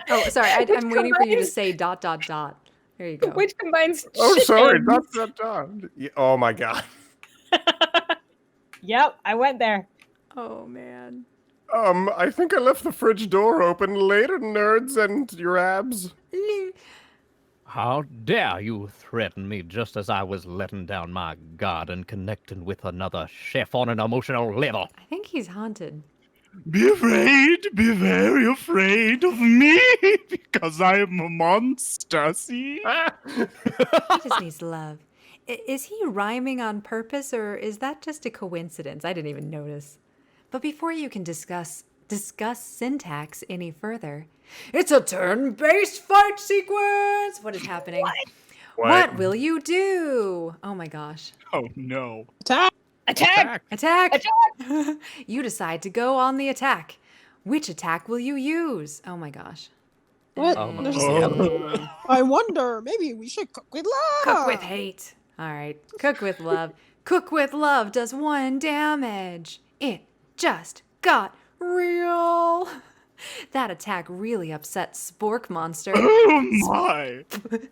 Oh, sorry, I'm waiting for you to say ... There you go. which combines Oh, sorry. chickens. Yeah, oh my god. Yep, I went there. Oh, man. I think I left the fridge door open. Later, nerds and your abs. How dare you threaten me just as I was letting down my guard and connecting with another chef on an emotional level? I think he's haunted. Be afraid, be very afraid of me, because I am a monster, see? He just needs love. Is he rhyming on purpose, or is that just a coincidence? I didn't even notice. But before you can discuss syntax any further, it's a turn-based fight sequence! What is happening? What will you do? Oh my gosh. Oh, no. Attack! Attack! You decide to go on the attack. Which attack will you use? Oh my gosh. What? Oh my There's- I wonder. Maybe we should cook with love. Cook with hate. All right. Cook with love. Cook with love does 1 damage. It just got real. That attack really upset Spork Monster. Oh, my.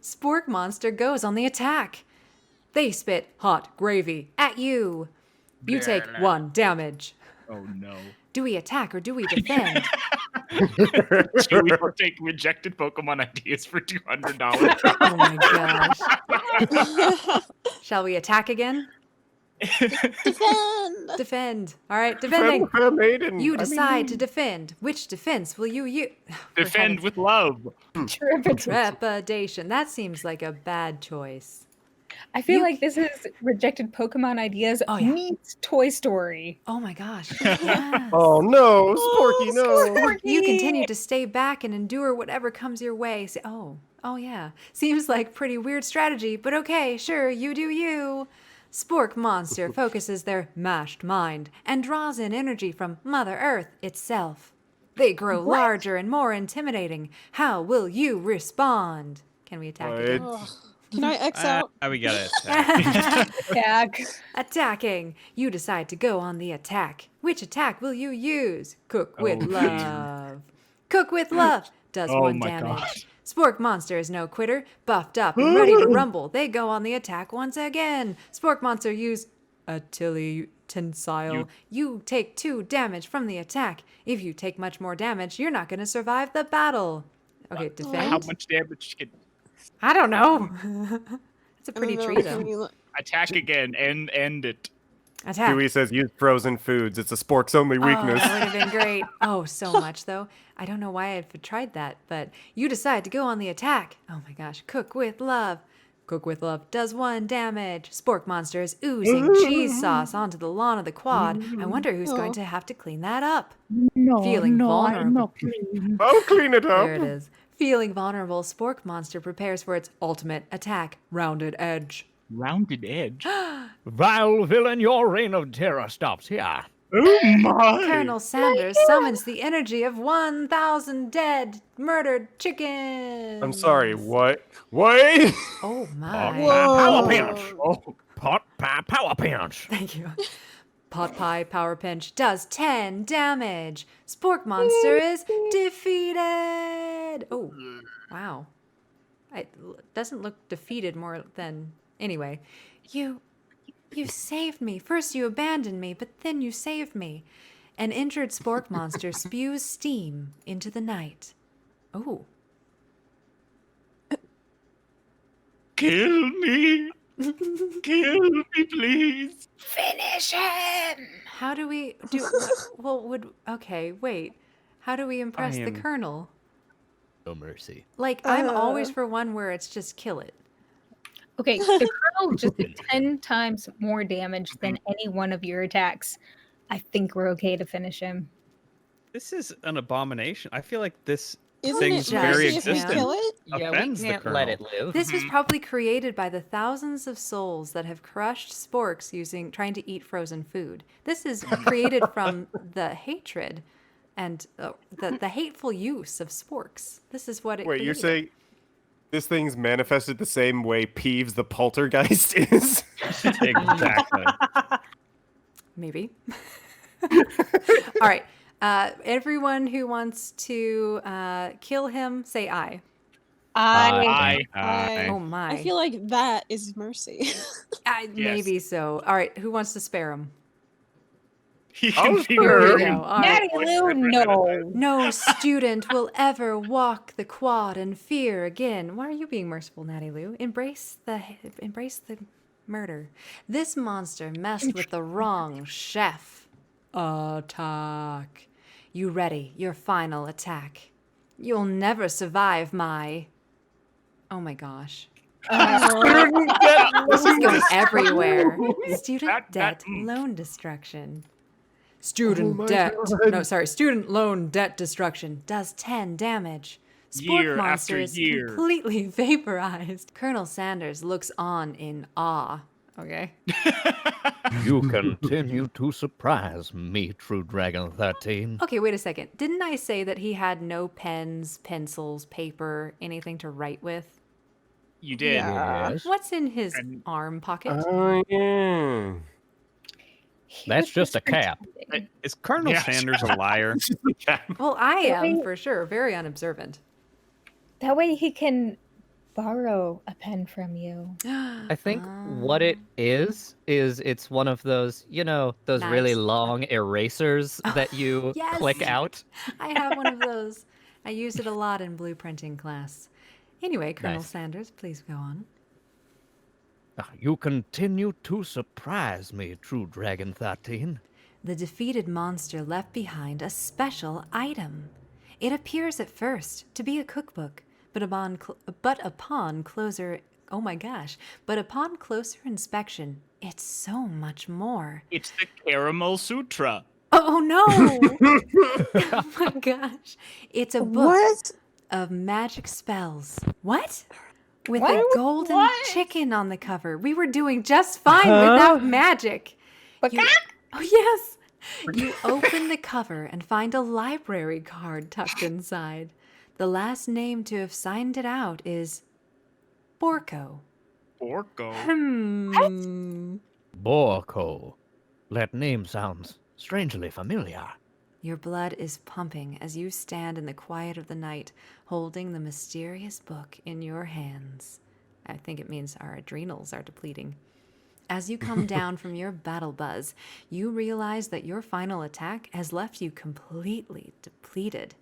Spork Monster goes on the attack. They spit hot gravy at you. You take 1 damage. Oh, no. Do we attack or do we defend? Should we take rejected Pokemon ideas for $200? Oh my gosh. Shall we attack again? Defend. Defend. All right, defending. Maiden. You decide to defend. Which defense will you use? Defend with love. Trepidation. That seems like a bad choice. I feel like this is rejected Pokemon ideas Oh, yeah. meets Toy Story. Oh my gosh. Yes. Oh no, Sporky, no. You continue to stay back and endure whatever comes your way. Oh yeah. Seems like pretty weird strategy, but okay, sure, you do you. Spork Monster focuses their mashed mind and draws in energy from Mother Earth itself. They grow larger and more intimidating. How will you respond? Can we attack again? Ugh. Can I X out? We gotta attack. Attack. Attacking. You decide to go on the attack. Which attack will you use? Cook with love. Cook with love does Oh 1 my damage. gosh. Spork Monster is no quitter. Buffed up and ready to rumble. They go on the attack once again. Spork Monster use Atili Tensile. You take 2 damage from the attack. If you take much more damage, you're not going to survive the battle. Okay, defend. How much damage can... I don't know. It's a I pretty don't know, tree, can though. we look- Attack again and end it. Attack. Dewey says use frozen foods. It's a Spork's only weakness. Oh, that would have been great. Oh, so much, though. I don't know why I've tried that, but you decide to go on the attack. Oh my gosh. Cook with love. Cook with love does 1 damage. Spork Monster is oozing cheese sauce onto the lawn of the quad. I wonder who's going to have to clean that up. Feeling vulnerable. I'll clean it up. There it is. Feeling vulnerable, Spork Monster prepares for its ultimate attack, Rounded Edge. Rounded edge. Vile villain, your reign of terror stops here. Oh my! Colonel Sanders summons the energy of 1,000 dead, murdered chickens. I'm sorry, what? What? Oh Pot my. pie power Whoa. pinch. Oh, Pot pie power pinch. Thank you. Pot Pie Power Pinch does 10 damage. Spork Monster is defeated. Oh, wow. It doesn't look defeated more than... Anyway, you saved me. First you abandoned me, but then you saved me. An injured Spork Monster spews steam into the night. Oh. Kill me! Kill me, please! Finish him! How do we do... Well, okay, wait. How do we impress the am- Colonel? No mercy. Like, I'm always for one where it's just kill it. Okay, the Colonel just did 10 times more damage than any one of your attacks. I think we're okay to finish him. This is an abomination. I feel like this Isn't thing's it very mercy if we existence kill it? Yeah, we offends the can't Colonel. let it live. This was probably created by the thousands of souls that have crushed sporks trying to eat frozen food. This is created from the hatred and the hateful use of sporks. This is what it wait, you're created. saying this thing's manifested the same way Peeves the poltergeist is? Exactly. Maybe. All right. Everyone who wants to kill him, say aye. I Oh my. I feel like that is mercy. Maybe so. All right. Who wants to spare him? He can be Here we murdered. go. All right. Natty Lou, no. No student will ever walk the quad in fear again. Why are you being merciful, Natty Lou? Embrace the murder. This monster messed with the wrong chef. Attack. You ready? Your final attack. You'll never survive my... Oh my gosh. This is going everywhere. Student debt loan destruction. Student loan debt destruction does 10 damage. Spork Year Monster after is year. completely vaporized. Colonel Sanders looks on in awe. Okay. You continue to surprise me, True Dragon 13. Okay, wait a second. Didn't I say that he had no pens, pencils, paper, anything to write with? You did. Yes. What's in his And- arm pocket? Oh, yeah. He That's was just a cap. pretending. Is Colonel Yeah. Sanders a liar? Well, I am Really? for sure. Very unobservant. That way he can borrow a pen from you. I think what it is it's one of those, those really Nice. long erasers that you Yes. click out. I have one of those. I use it a lot in blueprinting class. Anyway, Colonel Nice. Sanders, please go on. You continue to surprise me, True Dragon 13. The defeated monster left behind a special item. It appears at first to be a cookbook, but upon closer inspection, it's so much more. It's the Caramel Sutra. Oh no! Oh my gosh. It's a book What? of magic spells. What? With What? a golden What? chicken on the cover. We were doing just fine without magic. You- oh, yes. You open the cover and find a library card tucked inside. The last name to have signed it out is Borko. Orko. Borko. That name sounds strangely familiar. Your blood is pumping as you stand in the quiet of the night, holding the mysterious book in your hands. I think it means our adrenals are depleting. As you come down from your battle buzz, you realize that your final attack has left you completely depleted.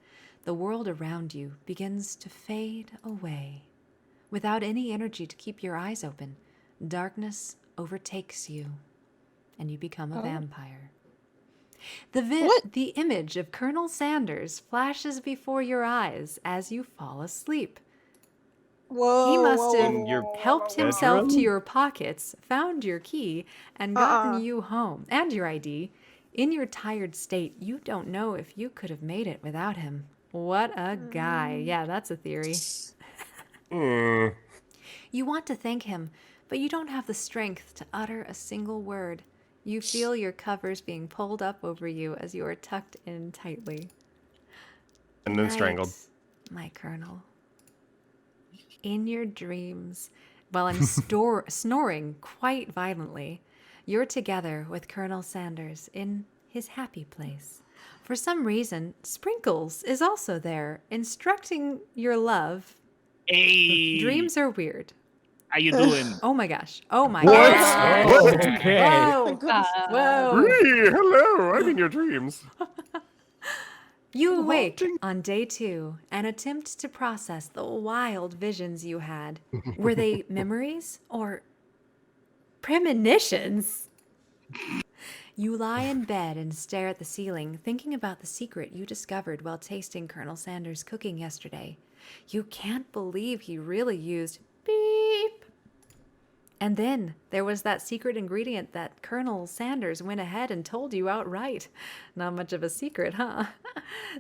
The world around you begins to fade away. Without any energy to keep your eyes open, darkness overtakes you, and you become a vampire. The image of Colonel Sanders flashes before your eyes as you fall asleep. Whoa. He must whoa, have whoa, whoa, whoa, helped whoa, himself whoa. to your pockets, found your key, and gotten you home, and your ID. In your tired state, you don't know if you could have made it without him. What a guy. Yeah, that's a theory. You want to thank him, but you don't have the strength to utter a single word. You feel your covers being pulled up over you as you are tucked in tightly. And then Night, strangled. my Colonel. In your dreams, while I'm snoring quite violently, you're together with Colonel Sanders in his happy place. For some reason, Sprinkles is also there, instructing your love. Hey, Dreams are weird. how you doing? Oh my gosh. Oh my What? gosh. What? Okay. Whoa. Whoa. Ree, hello, I'm in your dreams. You awake on day 2 and attempt to process the wild visions you had. Were they memories or premonitions? You lie in bed and stare at the ceiling, thinking about the secret you discovered while tasting Colonel Sanders' cooking yesterday. You can't believe he really used beep. And then there was that secret ingredient that Colonel Sanders went ahead and told you outright. Not much of a secret, huh?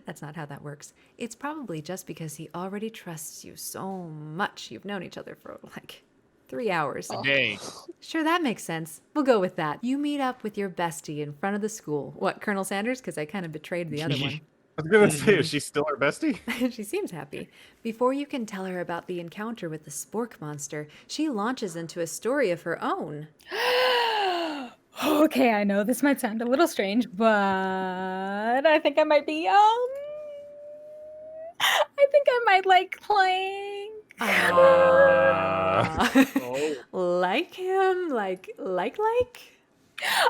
That's not how that works. It's probably just because he already trusts you so much. You've known each other for like 3 hours. Hey, Sure, that makes sense. We'll go with that. You meet up with your bestie in front of the school. What, Colonel Sanders? Because I kind of betrayed the other one. I was gonna say, is she still our bestie? She seems happy. Before you can tell her about the encounter with the Spork monster, she launches into a story of her own. Okay, I know this might sound a little strange, but I think I might be I think I might like Clank. Like him? Like?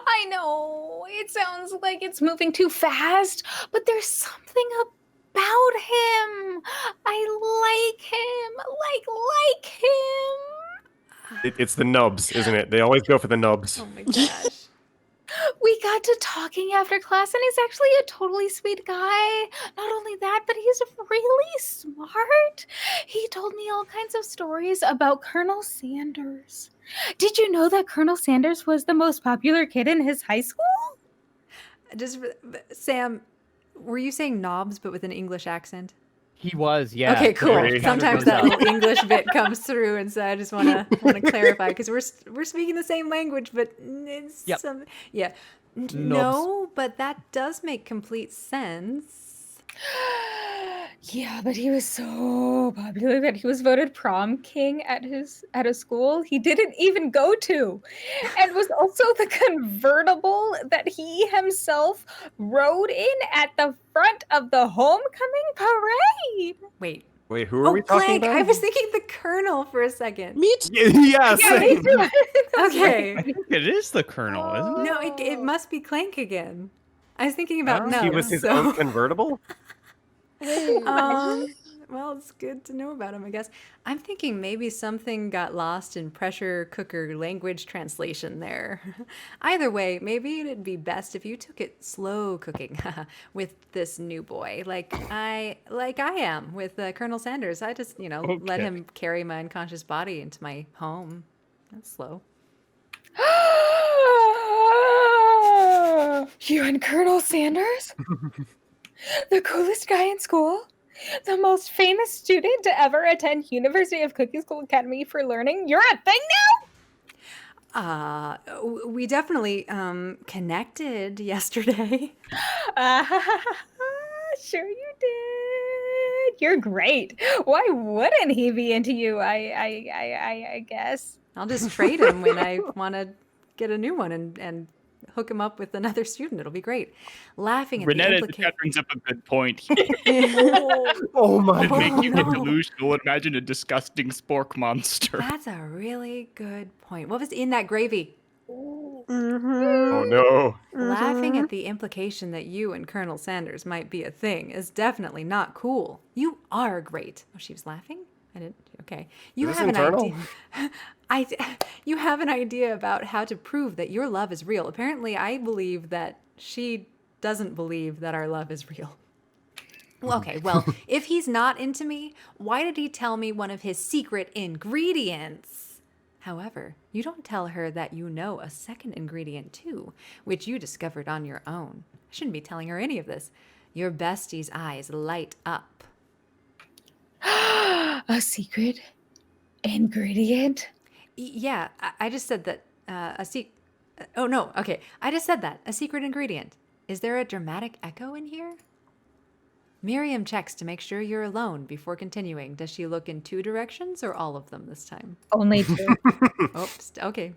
I know it sounds like it's moving too fast, but there's something about him. I like him. It's the nubs, isn't it? They always go for the nubs. Oh my gosh. We got to talking after class, and he's actually a totally sweet guy. Not only that, but he's really smart. He told me all kinds of stories about Colonel Sanders. Did you know that Colonel Sanders was the most popular kid in his high school? Just, Sam, were you saying knobs but with an English accent? He was, yeah. Okay, cool. Very- Sometimes that little English bit comes through, and so I just want to clarify because we're speaking the same language, but it's Yep. yeah. No, but that does make complete sense. Yeah, but he was so popular that he was voted prom king at a school he didn't even go to, and was also the convertible that he himself rode in at the front of the homecoming parade. Wait. Wait, who are we talking Clank. about? I was thinking the Colonel for a second. Me too. Yeah, Yeah, me same. too. Okay. I think it is the Colonel, isn't it? No, it must be Clank again. I was thinking about Oh. no. He was his so- own convertible? Well, it's good to know about him, I guess. I'm thinking maybe something got lost in pressure cooker language translation there. Either way, maybe it'd be best if you took it slow cooking with this new boy, like I am with Colonel Sanders. I just, let Okay. him carry my unconscious body into my home. That's slow. You and Colonel Sanders? The coolest guy in school? The most famous student to ever attend University of Cookie School Academy for Learning? You're a thing now? We definitely connected yesterday. Sure you did. You're great. Why wouldn't he be into you? I guess. I'll just trade him when I want to get a new one and hook him up with another student. It'll be great. Laughing at the Renetta implication. brings up a good point. Oh my It'd make you get no. delusional. Imagine a disgusting spork monster. That's a really good point. What was in that gravy? Mm-hmm. Oh no. Laughing at the implication that you and Colonel Sanders might be a thing is definitely not cool. You are great. Oh, she was laughing? I didn't. Okay. You Is this have an internal? idea. You have an idea about how to prove that your love is real. Apparently, I believe that she doesn't believe that our love is real. Well, okay, well, if he's not into me, why did he tell me one of his secret ingredients? However, you don't tell her that you know a second ingredient too, which you discovered on your own. I shouldn't be telling her any of this. Your bestie's eyes light up. A secret ingredient? Yeah, I just said that Oh, no. Okay. I just said that. A secret ingredient. Is there a dramatic echo in here? Miriam checks to make sure you're alone before continuing. Does she look in 2 directions or all of them this time? Only 2. Oops. Okay.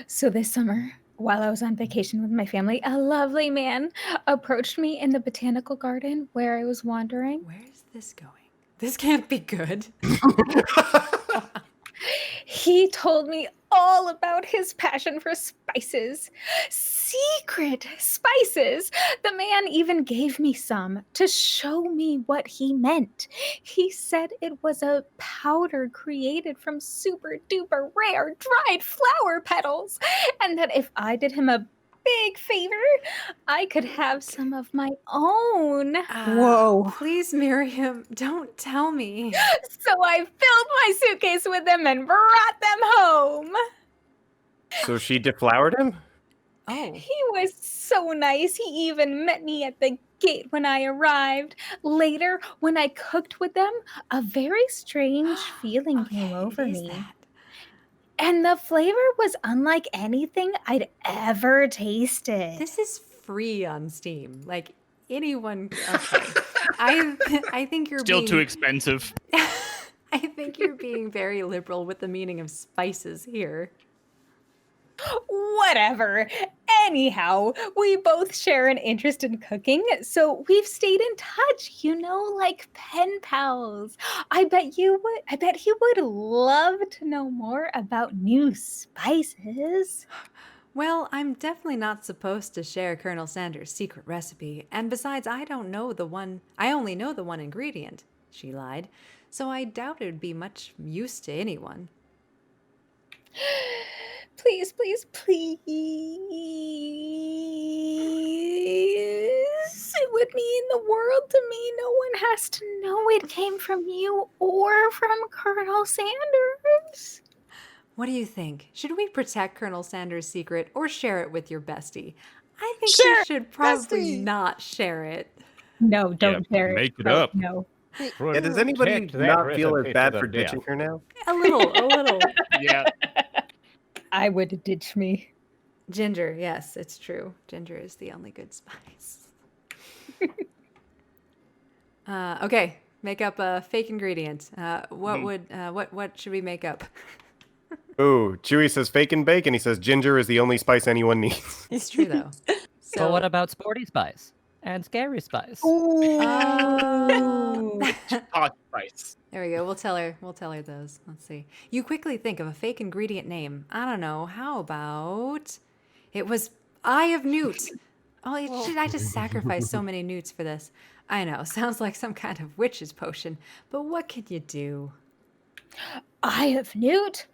So this summer, while I was on vacation with my family, a lovely man approached me in the botanical garden where I was wandering. Where's this going? This can't be good. He told me all about his passion for spices. Secret spices! The man even gave me some to show me what he meant. He said it was a powder created from super duper rare dried flower petals, and that if I did him a big favor, I could have some of my own. Whoa. Please, Miriam, don't tell me. So I filled my suitcase with them and brought them home. So she deflowered him? Oh. He was so nice. He even met me at the gate when I arrived. Later, when I cooked with them, a very strange feeling came over What is me. that? And the flavor was unlike anything I'd ever tasted. This is free on Steam. Like anyone. Okay. I think you're Still being, too expensive. I think you're being very liberal with the meaning of spices here. Whatever. Anyhow, we both share an interest in cooking, so we've stayed in touch, like pen pals. I bet he would love to know more about new spices. Well, I'm definitely not supposed to share Colonel Sanders' secret recipe, and besides, I only know the one ingredient, she lied, so I doubt it would be much use to anyone. Please, please, please. It would mean the world to me. No one has to know it came from you or from Colonel Sanders. What do you think? Should we protect Colonel Sanders' secret or share it with your bestie? I think Share you it, should probably bestie. not share it. No, don't share it. make it No, up. No. Yeah, does anybody Protect that not feel as recipe bad to the for death. ditching her now? A little. Yeah. I would ditch me. Ginger, yes, it's true. Ginger is the only good spice. Okay, make up a fake ingredient. What should we make up? Ooh, Chewy says fake and bake, and he says ginger is the only spice anyone needs. It's true though. But what about sporty spice and scary spice? Oh. Hot spice. There we go. We'll tell her those. Let's see. You quickly think of a fake ingredient name. I don't know. How about it was Eye of Newt. Oh, should I just sacrifice so many newts for this? I know. Sounds like some kind of witch's potion. But what can you do? Eye of Newt?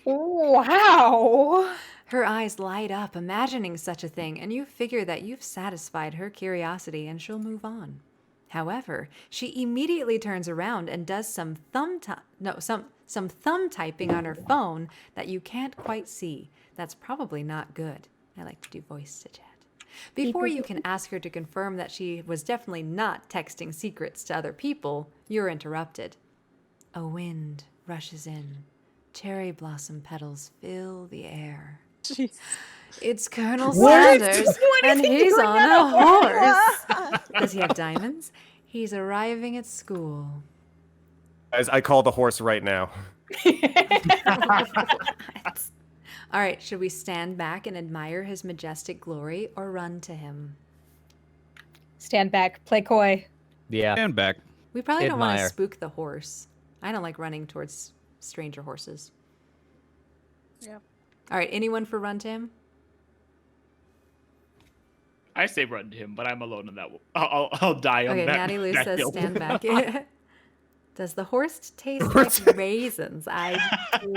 Wow. Her eyes light up, imagining such a thing, and you figure that you've satisfied her curiosity and she'll move on. However, she immediately turns around and does some thumb typing on her phone that you can't quite see. That's probably not good. I like to do voice to chat. Before you can ask her to confirm that she was definitely not texting secrets to other people, you're interrupted. A wind rushes in. Cherry blossom petals fill the air. Jeez. It's Colonel What? Sanders, What is and he he's doing on on a a horse. Does he have diamonds? He's arriving at school. Guys, I call the horse right now. All right, should we stand back and admire his majestic glory or run to him? Stand back, play coy. Yeah. And back. We probably don't want to Admire. spook the horse. I don't like running towards stranger horses. Yeah. All right, anyone for run to him? I say run to him, but I'm alone on that one. I'll die on Okay, that. Natty Lou that says hill. stand back. Does the horse taste like raisins?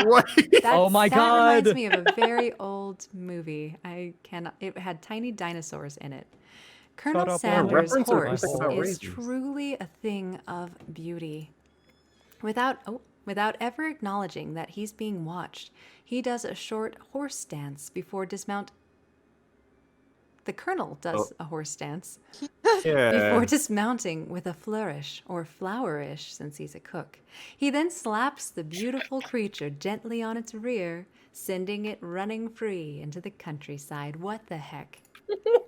What? Oh my That reminds God. me of a very old movie. It had tiny dinosaurs in it. Colonel up, Sanders' reference or horse something about is raisins? truly a thing of beauty. Without ever acknowledging that he's being watched, he does a short horse dance before dismount. The Colonel does a horse dance Yeah. before dismounting with a flourish, or flourish since he's a cook. He then slaps the beautiful creature gently on its rear, sending it running free into the countryside. What the heck? You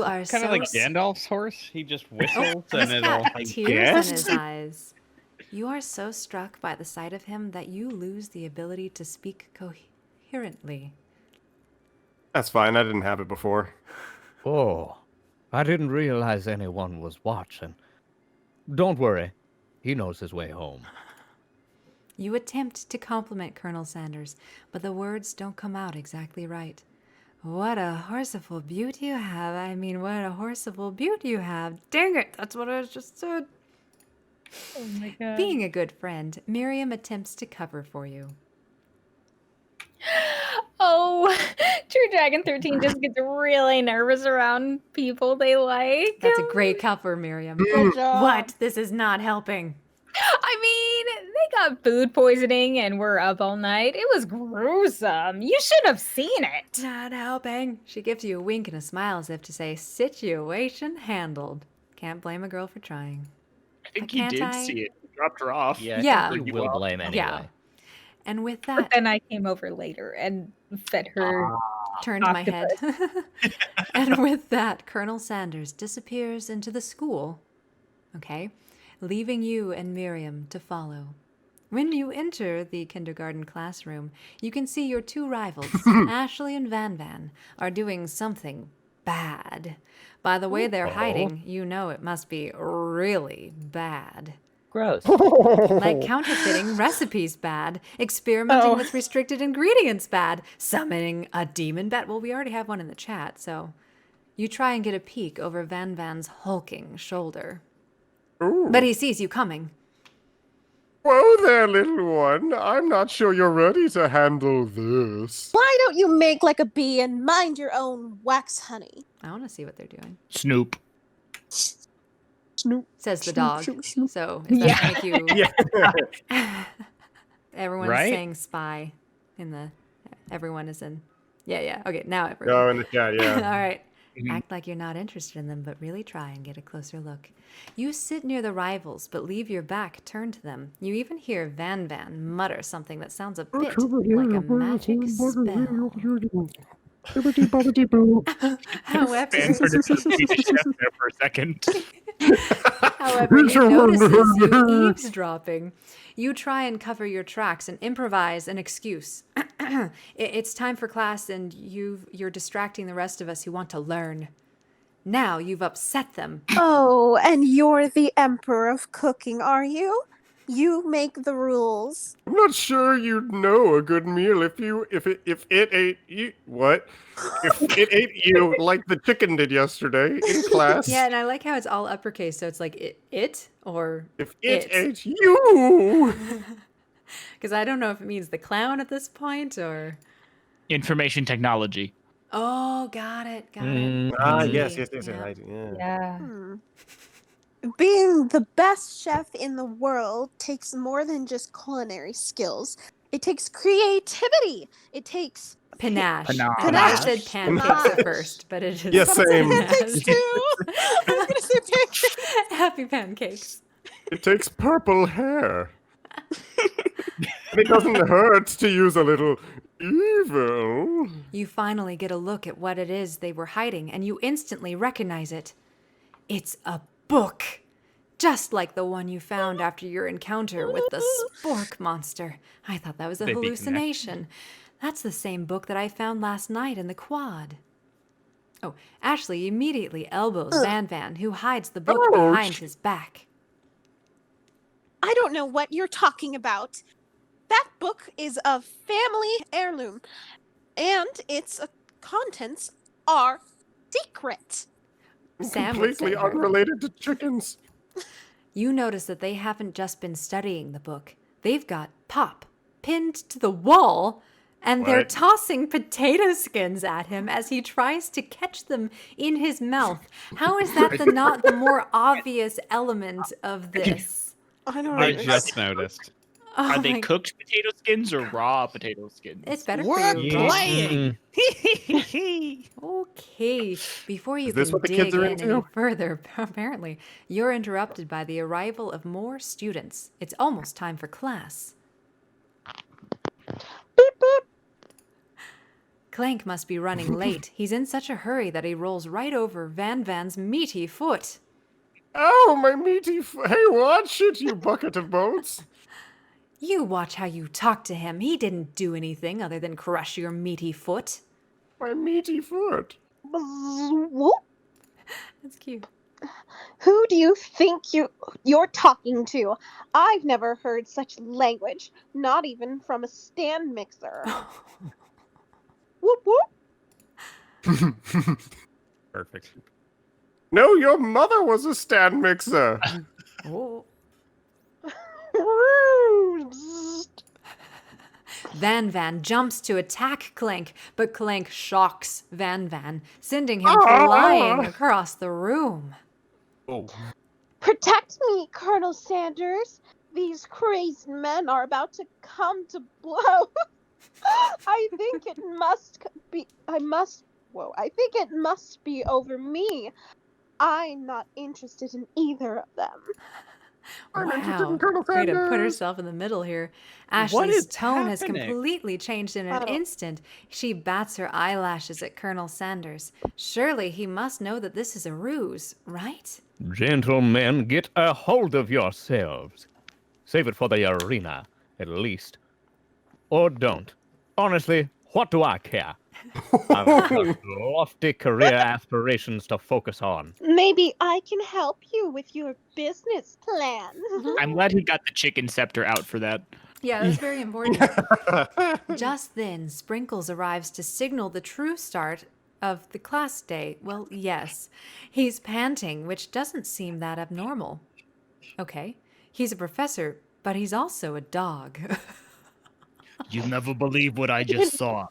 are Kind of like Gandalf's horse. He just whistles and He's it'll. got tears in his eyes. You are so struck by the sight of him that you lose the ability to speak coherently. That's fine. I didn't have it before. Oh, I didn't realize anyone was watching. Don't worry. He knows his way home. You attempt to compliment Colonel Sanders, but the words don't come out exactly right. What a horseful beaut you have. I mean, what a horseful beaut you have. Dang it, that's what I just said. Oh my god. Being a good friend, Miriam attempts to cover for you. Oh, True Dragon 13 just gets really nervous around people they like. That's a great cover, Miriam. Good job. What? This is not helping. I mean, they got food poisoning and were up all night. It was gruesome. You should have seen it. Not helping. She gives you a wink and a smile as if to say, situation handled. Can't blame a girl for trying. I think Can't he did I? see it. He dropped her off. Yeah, I Yeah. think we will blame anyway. Yeah. And with But that, then I came over later and fed her. turned my head. And with that, Colonel Sanders disappears into the school. Okay? Leaving you and Miriam to follow. When you enter the kindergarten classroom, you can see your two rivals, Ashleigh and Van, are doing something bad. By the way they're hiding, you know it must be really bad. Gross. Like counterfeiting recipes bad, experimenting with restricted ingredients bad, summoning a demon bad. Well, we already have one in the chat, so you try and get a peek over Van's hulking shoulder. Ooh. But he sees you coming. Whoa there, little one. I'm not sure you're ready to handle this. Why don't you make like a bee and mind your own wax honey? I want to see what they're doing. Snoop. Snoop. Says the Snoop, dog. snoop, snoop. So does that make you... Yeah. Everyone's Right? saying spy in the... Everyone is in... Yeah. Okay, now everyone. Oh, in the chat, yeah. All right. Mhm. Act like you're not interested in them, but really try and get a closer look. You sit near the rivals, but leave your back turned to them. You even hear Van mutter something that sounds a bit like a magic spell. However, Stanford is just being a chef there for a second. However, he notices you eavesdropping. You try and cover your tracks and improvise an excuse. It's time for class and you're distracting the rest of us who want to learn. Now you've upset them. Oh, and you're the emperor of cooking, are you? You make the rules. I'm not sure you'd know a good meal if it ate you. What? If it ate you like the chicken did yesterday in class. Yeah, and I like how it's all uppercase, so it's like it or If it ate you. Because I don't know if it means the clown at this point or... Information technology. Oh, got it. Ah, See, yes. yeah. Right, yeah. Yeah. Being the best chef in the world takes more than just culinary skills. It takes creativity. It takes Panache. Panache. I said Panache. pancakes at first, but it is... Yeah, same. pancakes too. I was gonna say pancakes. Happy pancakes. It takes purple hair. And it doesn't hurt to use a little evil. You finally get a look at what it is they were hiding, and you instantly recognize it. It's a book, just like the one you found after your encounter with the Spork monster. I thought that was a They be hallucination. That's the same book that I found last night in the quad. Oh, Ashleigh immediately elbows Van, who hides the book behind his back. I don't know what you're talking about. That book is a family heirloom, and its contents are secret. Sam would say Completely her. unrelated to chickens. You notice that they haven't just been studying the book. They've got Pop pinned to the wall, and they're What? tossing potato skins at him as he tries to catch them in his mouth. How is that not the more obvious element of this? I don't I know. just noticed. Oh Are they my- cooked potato skins or raw potato skins? It's better We're for you. playing. Okay, before you Is this can what the dig kids are in any into? further, apparently, you're interrupted by the arrival of more students. It's almost time for class. Beep, boop. Clank must be running late. He's in such a hurry that he rolls right over Van Van's meaty foot. Oh, my meaty Hey, watch it, you bucket of bones. You watch how you talk to him. He didn't do anything other than crush your meaty foot. My meaty foot. Whoop. That's cute. Who do you think you're talking to? I've never heard such language, not even from a stand mixer. Whoop whoop. Perfect. No, your mother was a stand mixer. Oh. Bzzzt. Van Van jumps to attack Clank, but Clank shocks Van Van, sending him flying across the room. Oh. Protect me, Colonel Sanders. These crazed men are about to come to blow. I think it must be over me. I'm not interested in either of them. I'm interested in Wow, Colonel way to put Sanders. herself in the middle here. What Ashleigh's is tone has happening? completely changed in an Oh. instant. She bats her eyelashes at Colonel Sanders. Surely he must know that this is a ruse, right? Gentlemen, get a hold of yourselves. Save it for the arena, at least. Or don't. Honestly, what do I care? I've got lofty career aspirations to focus on. Maybe I can help you with your business plan. I'm glad he got the chicken scepter out for that. Yeah, that's very important. Just then, Sprinkles arrives to signal the true start of the class day. Well, yes. He's panting, which doesn't seem that abnormal. Okay, he's a professor, but he's also a dog. You'll never believe what I just saw.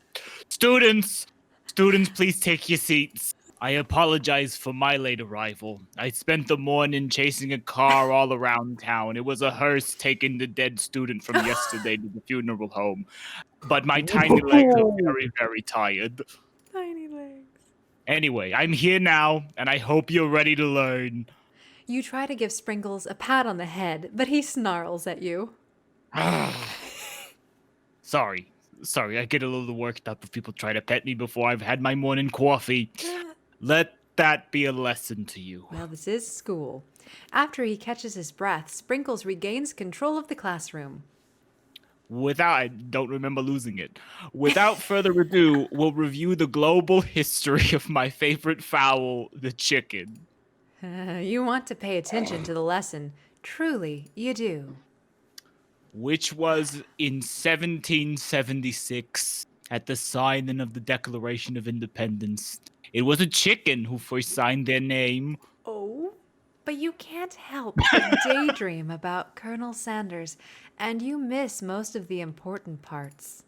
Students, please take your seats. I apologize for my late arrival. I spent the morning chasing a car all around town. It was a hearse taking the dead student from yesterday to the funeral home. But my tiny legs are very, very tired. Tiny legs. Anyway, I'm here now, and I hope you're ready to learn. You try to give Sprinkles a pat on the head, but he snarls at you. Sorry, I get a little worked up if people try to pet me before I've had my morning coffee. Let that be a lesson to you. Well, this is school. After he catches his breath, Sprinkles regains control of the classroom. I don't remember losing it. Without further ado, we'll review the global history of my favorite fowl, the chicken. You want to pay attention to the lesson. Truly, you do. Which was in 1776 at the signing of the Declaration of Independence. It was a chicken who first signed their name. Oh? But you can't help but daydream about Colonel Sanders, and you miss most of the important parts.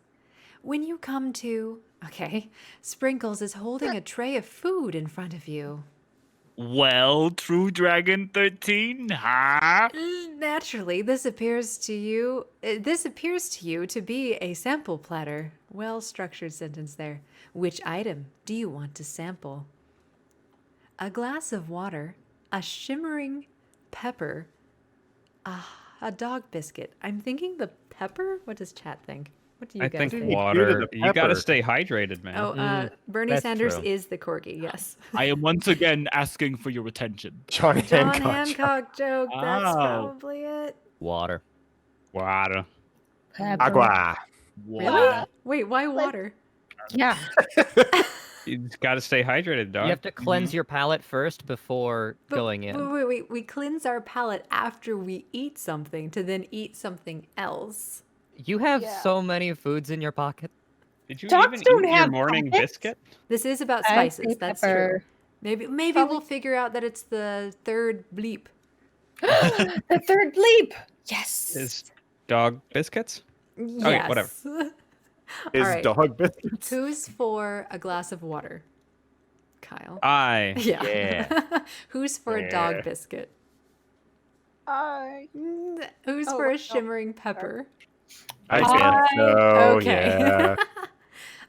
When you come to... Okay, Sprinkles is holding a tray of food in front of you. Well, True Dragon 13, huh? Naturally, this appears to you to be a sample platter. Well-structured sentence there. Which item do you want to sample? A glass of water, a shimmering pepper, a dog biscuit. I'm thinking the pepper? What does chat think? What do you I guys think think? water. You gotta pepper. stay hydrated, man. Oh, Bernie that's Sanders true. is the corgi, yes. I am once again asking for your attention. John John Hancock. Hancock joke, that's Oh. probably it. Water. Water. Agua. Really? Wait, why water? Yeah. You just gotta stay hydrated, dog. You have to cleanse your palate first before going in. Wait. We cleanse our palate after we eat something to then eat something else. You have Yeah. so many foods in your pocket. Did you Dogs even don't eat your have morning pockets. biscuit? This is about I spices, say that's pepper. true. Maybe we'll figure out that it's the third bleep. The third leap. Yes. Is dog biscuits? Yes. whatever. Is All right. dog biscuits. Who's for a glass of water? Kyle. I. Yeah. Who's for a dog Yeah. biscuit? I Who's Oh, for a no. shimmering pepper? I I- think so. Okay. Yeah.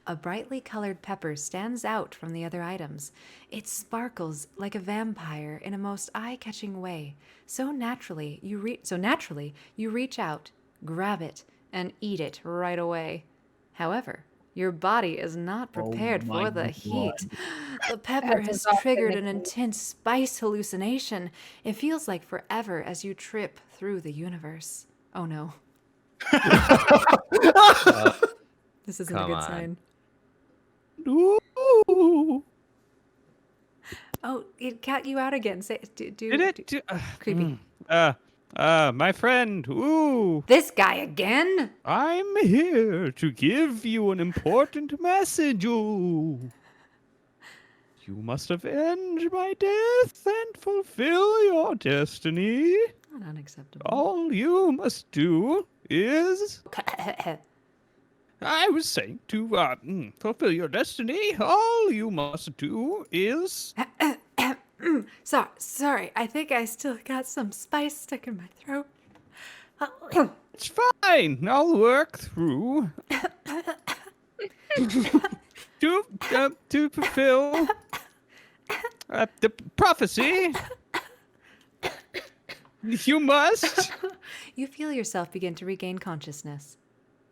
A brightly colored pepper stands out from the other items. It sparkles like a vampire in a most eye-catching way. So naturally, you reach out, grab it, and eat it right away. However, Your body is not prepared my for the God. heat. The pepper That's has often triggered the an case. intense spice hallucination. It feels like forever as you trip through the universe. Oh no. This isn't a Come good on. sign. Ooh. Oh, it cat you out again. Say, Did it? creepy. My friend. Ooh. This guy again? I'm here to give you an important message. Ooh. You must avenge my death and fulfill your destiny. Not unacceptable. All you must do is... I was saying to fulfill your destiny, all you must do is... Sorry. I think I still got some spice stuck in my throat. It's fine. I'll work through to fulfill the prophecy. You must. You feel yourself begin to regain consciousness.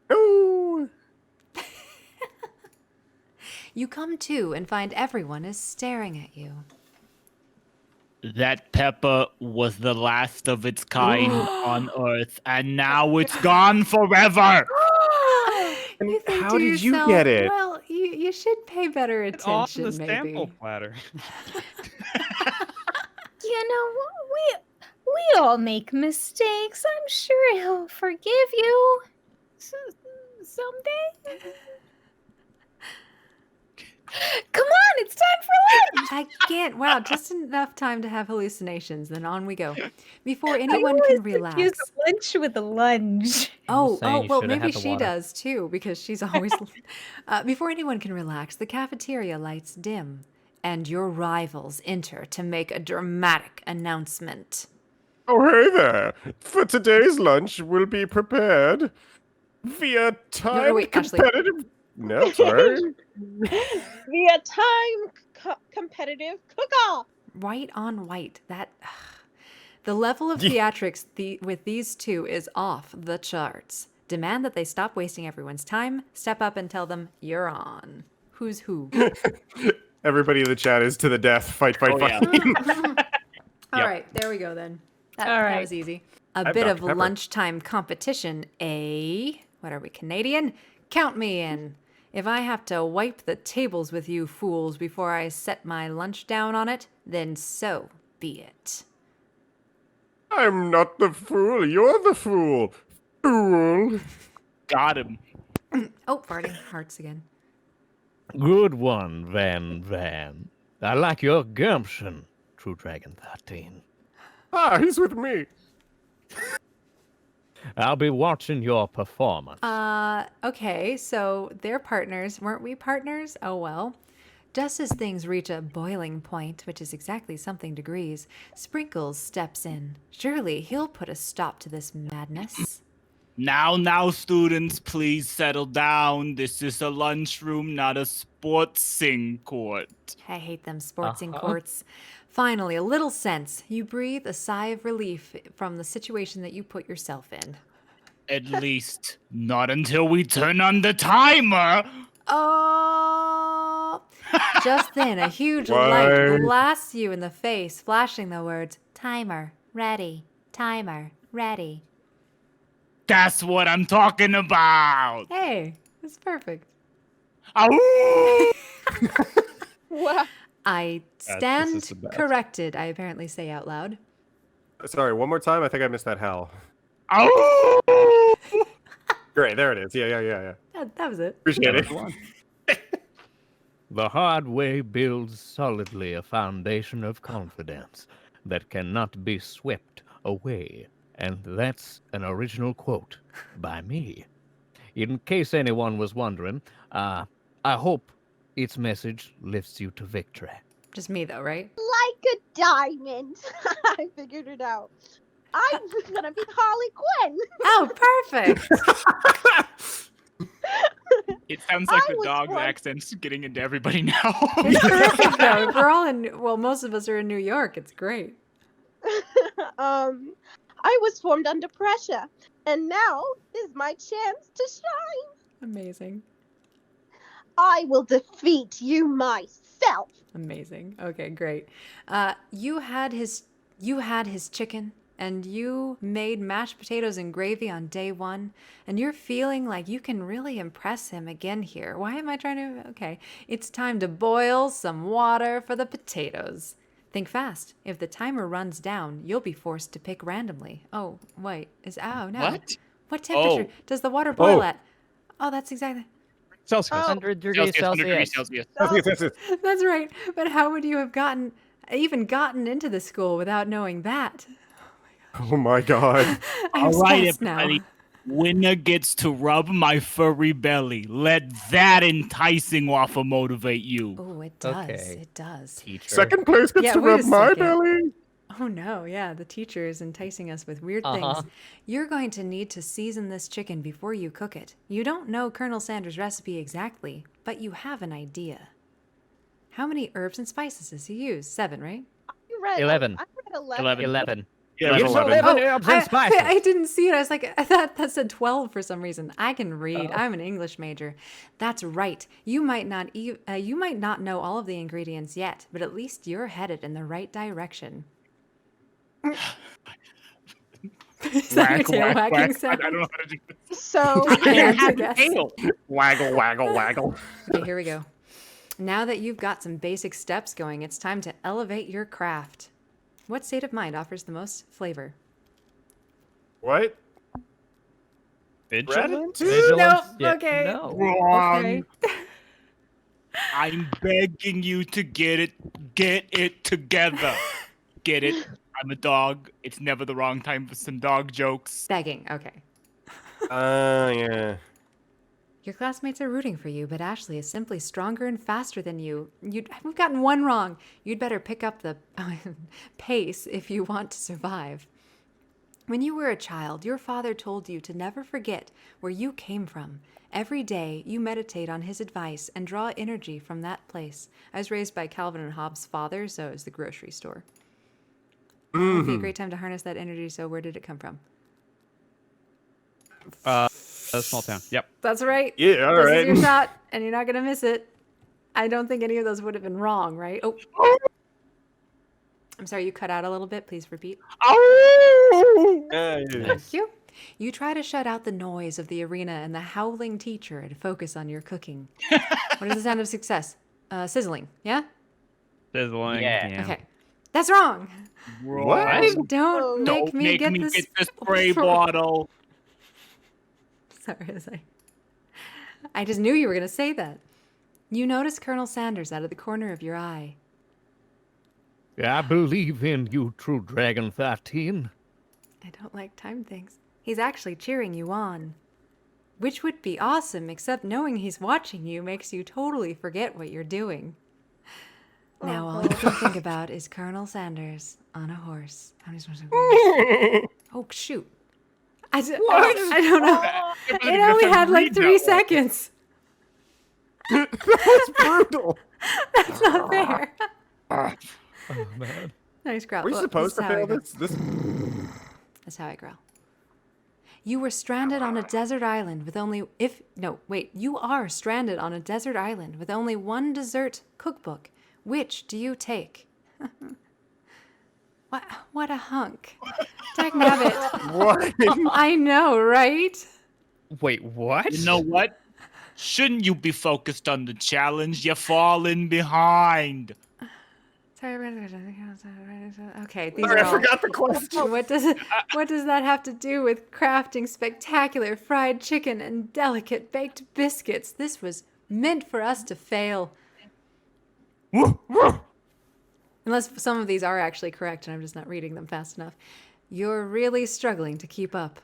Oh. You come to and find everyone is staring at you. That pepper was the last of its kind on Earth, and now it's gone forever. And You think how to did you yourself, get it? Well, you should pay better On attention, the maybe. sample platter. You know, we all make mistakes. I'm sure he'll forgive you someday. Come on, it's time for lunch. I can't. Wow, just enough time to have hallucinations. Then on we go. Before anyone I can always relax. confuse lunch with a lunge. Oh, saying you well, shoulda maybe had the she water. does too, because she's always. Before anyone can relax, the cafeteria lights dim, and your rivals enter to make a dramatic announcement. Oh, hey there. For today's lunch, we'll be prepared via time wait, Ashleigh. competitive. No, sorry. Via time competitive cook-off. White on white. That. The level of theatrics with these two is off the charts. Demand that they stop wasting everyone's time, step up and tell them, you're on. Who's who? Everybody in the chat is to the death. Fight, fight, Oh, fight. All right, there we go then. That right. was easy. A I'm bit Dr. of Pepper. lunchtime competition, eh? What are we, Canadian? Count me in. If I have to wipe the tables with you fools before I set my lunch down on it, then so be it. I'm not the fool. You're the fool. Fool. Got him. Oh, farting. Hearts again. Good one, Van. I like your gumption, True Dragon 13. Ah, he's with me. I'll be watching your performance. Okay, so they're partners. Weren't we partners? Oh well. Just as things reach a boiling point, which is exactly something degrees, Sprinkles steps in. Surely he'll put a stop to this madness. Now, students, please settle down. This is a lunchroom, not a sportsing court. I hate them sportsing courts. Finally, a little sense. You breathe a sigh of relief from the situation that you put yourself in. At least, not until we turn on the timer. Oh! Just then, a huge Why? light blasts you in the face, flashing the words, timer, ready, timer, ready. That's what I'm talking about. Hey, that's perfect. Ow! Wow. I this is stand the best. corrected, I apparently say out loud. Sorry, one more time. I think I missed that howl. Ow! Great, there it is. Yeah. That was it. Appreciate it. The hard way builds solidly a foundation of confidence that cannot be swept away. And that's an original quote by me. In case anyone was wondering, I hope its message lifts you to victory. Just me, though, right? Like a diamond. I figured it out. I'm gonna be Harley Quinn. Oh, perfect. It sounds like I the was dog's born- accent's getting into everybody now. It's terrific, though. We're all in, well, most of us are in New York. It's great. I was formed under pressure, and now is my chance to shine. Amazing. I will defeat you myself. Amazing. Okay, great. You had his chicken, and you made mashed potatoes and gravy on day 1, and you're feeling like you can really impress him again here. Why am I trying to? Okay, it's time to boil some water for the potatoes. Think fast. If the timer runs down, you'll be forced to pick randomly. Oh, wait. Oh, no. What temperature does the water boil at? Oh, that's exactly. Celsius. 100 degrees Celsius. That's right. But how would you have even gotten into the school without knowing that? Oh my god. I'm All right, stressed now. everybody. Winner gets to rub my furry belly. Let that enticing waffle motivate you. Oh, it does. Okay. It does. Teacher. Second place gets Yeah, to wait a rub my second. belly. Oh no, yeah, the teacher is enticing us with weird Uh-huh. things. You're going to need to season this chicken before you cook it. You don't know Colonel Sanders' recipe exactly, but you have an idea. How many herbs and spices does he use? 7, right? You read 11. I read 11. 11. Yeah, Use 11 herbs and spices. I didn't see it. I was like, I thought that said 12 for some reason. I can read. I'm an English major. That's right. You might not know all of the ingredients yet, but at least you're headed in the right direction. Is that your tail wagging sound? I don't know how to do this. So Yeah, I guess. Waggle, waggle, waggle. Okay, here we go. Now that you've got some basic steps going, it's time to elevate your craft. What state of mind offers the most flavor? What? Vigilance? Nope. Yeah, Okay. No. Okay. I'm begging you to get it together. Get it? I'm a dog. It's never the wrong time for some dog jokes. Begging. Okay. Yeah. Your classmates are rooting for you, but Ashleigh is simply stronger and faster than you. We've gotten one wrong. You'd better pick up the pace if you want to survive. When you were a child, your father told you to never forget where you came from. Every day, you meditate on his advice and draw energy from that place. I was raised by Calvin and Hobbes' father, so it was the grocery store. It would be a great time to harness that energy, so where did it come from? A small town. Yep. That's right. Yeah, all This right. is your shot, and you're not going to miss it. I don't think any of those would have been wrong, right? Oh. I'm sorry, you cut out a little bit. Please repeat. Yeah. Thank you. You try to shut out the noise of the arena and the howling teacher and focus on your cooking. What is the sound of success? Sizzling, yeah? Sizzling. Yeah. Okay. That's wrong. What? Don't make me get this. the spray bottle. Sorry, I just knew you were going to say that. You notice Colonel Sanders out of the corner of your eye. I believe in you, True Dragon 13. I don't like time things. He's actually cheering you on. Which would be awesome, except knowing he's watching you makes you totally forget what you're doing. Now all you can think about is Colonel Sanders on a horse. Oh, shoot. I don't know. It only had like 3 seconds. That was brutal. That's not fair. Oh, man. Nice growl. Are we Look, supposed to this is how I fail go. this? That's how I growl. You were stranded on a desert island with only you are stranded on a desert island with only one dessert cookbook. Which do you take? What a hunk. Dagnabbit. What? I know, right? Wait, what? You know what? Shouldn't you be focused on the challenge? You're falling behind. Okay, these Sorry, are I all. forgot the question. What does that have to do with crafting spectacular fried chicken and delicate baked biscuits? This was meant for us to fail. Unless some of these are actually correct and I'm just not reading them fast enough. You're really struggling to keep up.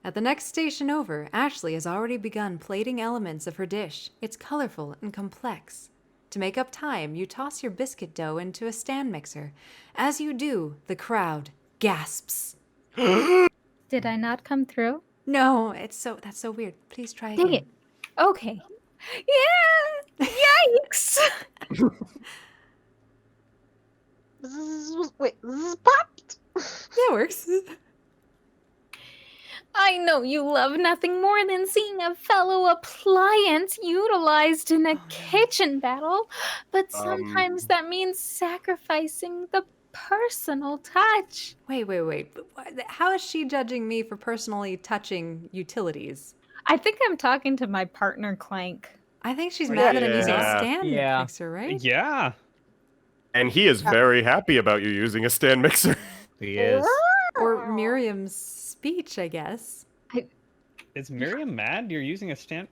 At the next station over, Ashleigh has already begun plating elements of her dish. It's colorful and complex. To make up time, you toss your biscuit dough into a stand mixer. As you do, the crowd gasps. Did I not come through? No, that's so weird. Please try again. Dang it. Okay. Yeah. Yikes. Wait, popped. That works. I I know you love nothing more than seeing a fellow appliance utilized in a kitchen battle, but sometimes that means sacrificing the personal touch. Wait. But how is she judging me for personally touching utilities? I think I'm talking to my partner Clank. I think she's mad that I'm using a Yeah. stand Yeah. mixer, right? Yeah. And he is very happy about you using a stand mixer. Yes. Or Miriam's speech, I guess. Is Miriam mad you're using a stand?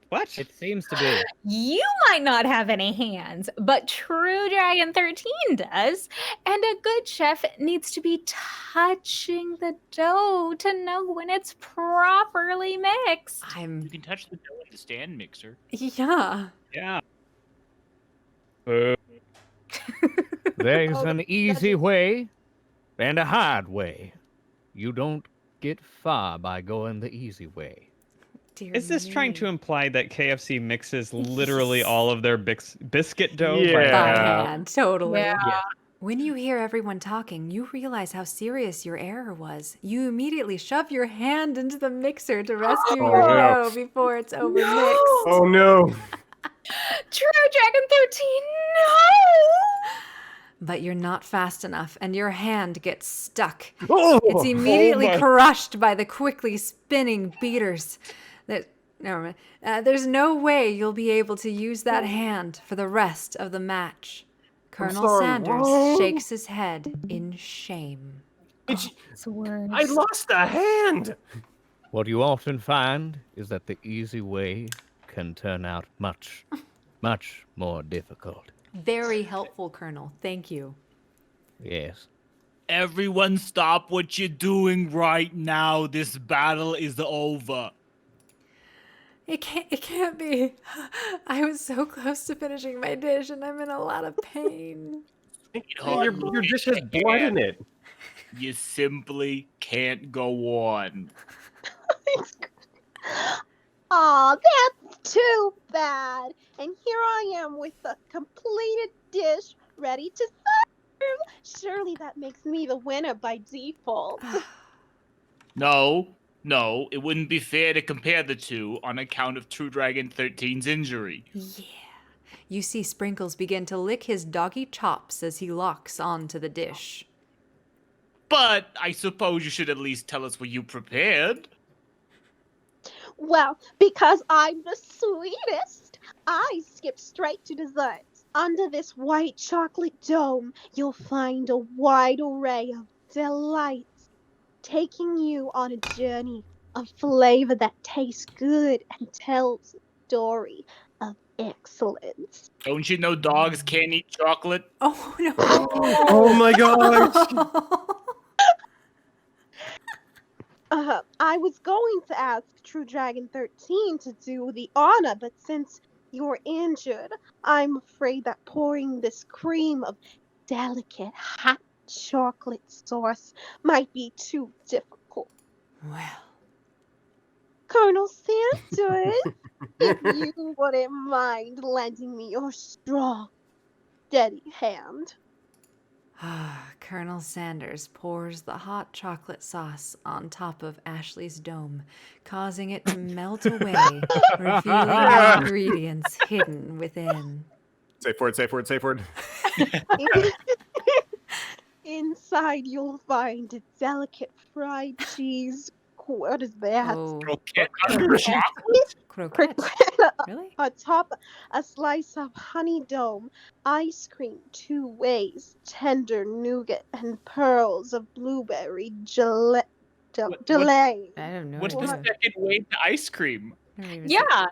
What? It seems to be. You might not have any hands, but True Dragon 13 does. And a good chef needs to be touching the dough to know when it's properly mixed. You can touch the dough in the stand mixer. Yeah. Yeah. There's an easy way and a hard way. You don't get far by going the easy way. Dear Is this trying me. to imply that KFC mixes literally all of their biscuit dough? By Yeah. hand, totally. Yeah. When you hear everyone talking, you realize how serious your error was. You immediately shove your hand into the mixer to rescue Oh, your no. dough before it's overmixed. Oh no. True Dragon 13, no! But you're not fast enough, and your hand gets stuck. Oh, It's immediately my- crushed by the quickly spinning beaters. Never mind. There's no way you'll be able to use that hand for the rest of the match. Colonel sorry, Sanders what? shakes his head in shame. It's worse. I lost a hand. What you often find is that the easy way can turn out much, much more difficult. Very helpful, Colonel. Thank you. Yes. Everyone stop what you're doing right now. This battle is over. It can't be. I was so close to finishing my dish and I'm in a lot of pain. Your dish has blood in it. You simply can't go on. Aw, that's too bad. And here I am with the completed dish ready to serve. Surely that makes me the winner by default. No, it wouldn't be fair to compare the two on account of True Dragon 13's injury. Yeah. You see Sprinkles begin to lick his doggy chops as he locks onto the dish. But I suppose you should at least tell us what you prepared. Well, because I'm the sweetest, I skip straight to desserts. Under this white chocolate dome, you'll find a wide array of delights, taking you on a journey of flavor that tastes good and tells a story of excellence. Don't you know dogs can't eat chocolate? Oh no. Oh my gosh. I was going to ask True Dragon 13 to do the honor, but since you're injured, I'm afraid that pouring this cream of delicate hot chocolate sauce might be too difficult. Well, Colonel Sanders, if you wouldn't mind lending me your strong, steady hand. Colonel Sanders pours the hot chocolate sauce on top of Ashleigh's dome, causing it to melt away, revealing the ingredients hidden within. Safe word. Inside, you'll find a delicate fried cheese. What is that? Oh, Croquette. croquette. Really? Atop a slice of honey dome, ice cream 2 ways, tender nougat, and pearls of blueberry gelée. I have no What's the idea. second way to ice cream? I don't even Yeah.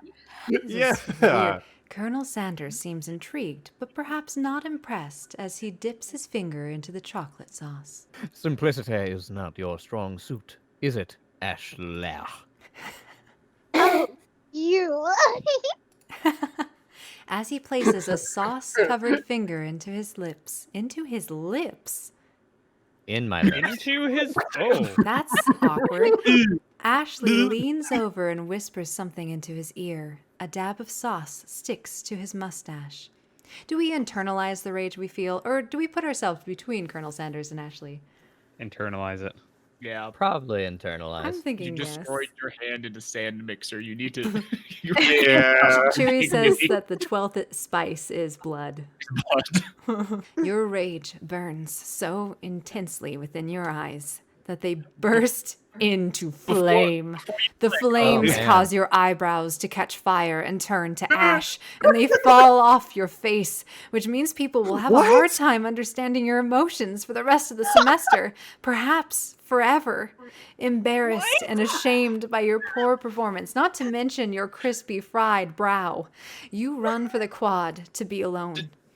This is Yeah. weird. Colonel Sanders seems intrigued, but perhaps not impressed as he dips his finger into the chocolate sauce. Simplicity is not your strong suit, is it, Ashleigh? You. As he places a sauce-covered finger into his lips. Into his lips? In my lips. Into his. Oh. That's awkward. Ashleigh leans over and whispers something into his ear. A dab of sauce sticks to his mustache. Do we internalize the rage we feel, or do we put ourselves between Colonel Sanders and Ashleigh? Internalize it. Yeah. Probably I'm internalized. You thinking yes. destroyed your hand in a sand mixer. You need to. Yeah. Chewie says that the 12th spice is blood. Your rage burns so intensely within your eyes that they burst into flame. The flames man. cause your eyebrows to catch fire and turn to ash, and they fall off your face, which means people will have a hard time understanding your emotions for the rest of the semester, perhaps forever. Embarrassed and ashamed by your poor performance, not to mention your crispy fried brow, you run for the quad to be alone.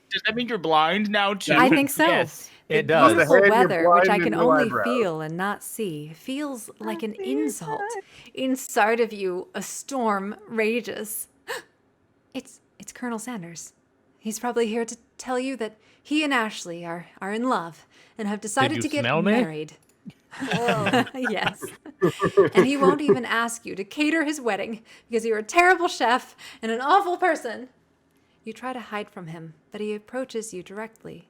Does that mean you're blind now too? I think so. Yes, The it does. beautiful The hand, you're weather, which I blind, can and no only eyebrows. feel and not see, feels like an insult. Inside of you, a storm rages. It's Colonel Sanders. He's probably here to tell you that he and Ashleigh are in love and have decided you to get smell me? married. Yes. And he won't even ask you to cater his wedding because you're a terrible chef and an awful person. You try to hide from him, but he approaches you directly.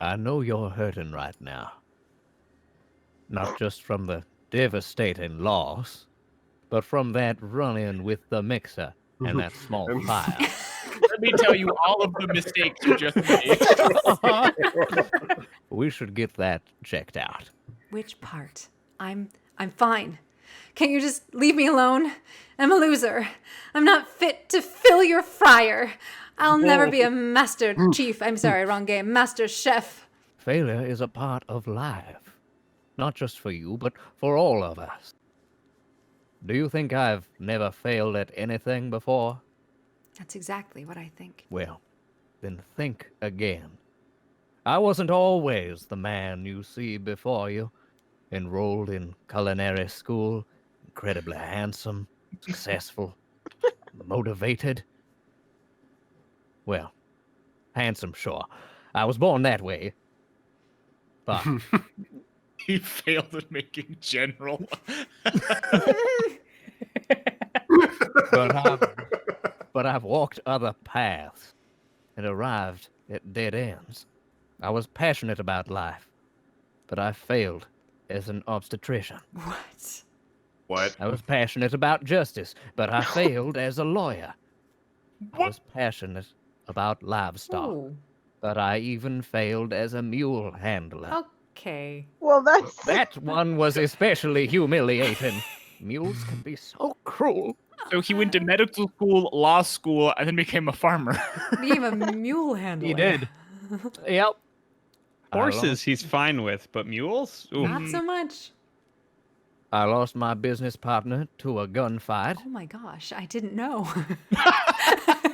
I know you're hurting right now. Not just from the devastating loss, but from that run-in with the mixer and that small fire. Let me tell you all of the mistakes you just made. We should get that checked out. Which part? I'm fine. Can't you just leave me alone? I'm a loser. I'm not fit to fill your fryer. I'll never be a master chief. I'm sorry, wrong game. Master chef. Failure is a part of life. Not just for you, but for all of us. Do you think I've never failed at anything before? That's exactly what I think. Well, then think again. I wasn't always the man you see before you. Enrolled in culinary school, incredibly handsome, successful, motivated. Well, handsome, sure. I was born that way. But He failed at making general. but I've walked other paths and arrived at dead ends. I was passionate about life, but I failed as an obstetrician. What? What? I was passionate about justice, but I failed as a lawyer. I was passionate about livestock, Ooh. but I even failed as a mule handler. Okay. Well, that's That one was especially humiliating. Mules can be so cruel. So he went to medical school, law school, and then became a farmer. Became a mule handler. He did. Yep. Horses he's fine with, but mules? Ooh. Not so much. I lost my business partner to a gunfight. Oh my gosh, I didn't know.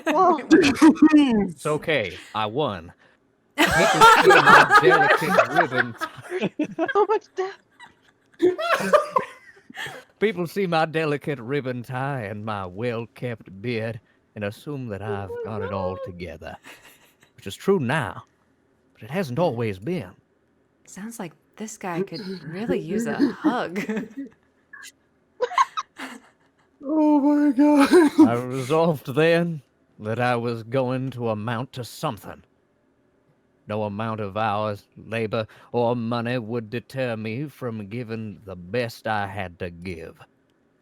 well, It's okay. I won. People see my delicate ribbon. so much death. People see my delicate ribbon tie and my well-kept beard and assume that I've got it all together, which is true now, but it hasn't always been. Sounds like this guy could really use a hug. Oh my god. I resolved then that I was going to amount to something. No amount of hours, labor, or money would deter me from giving the best I had to give.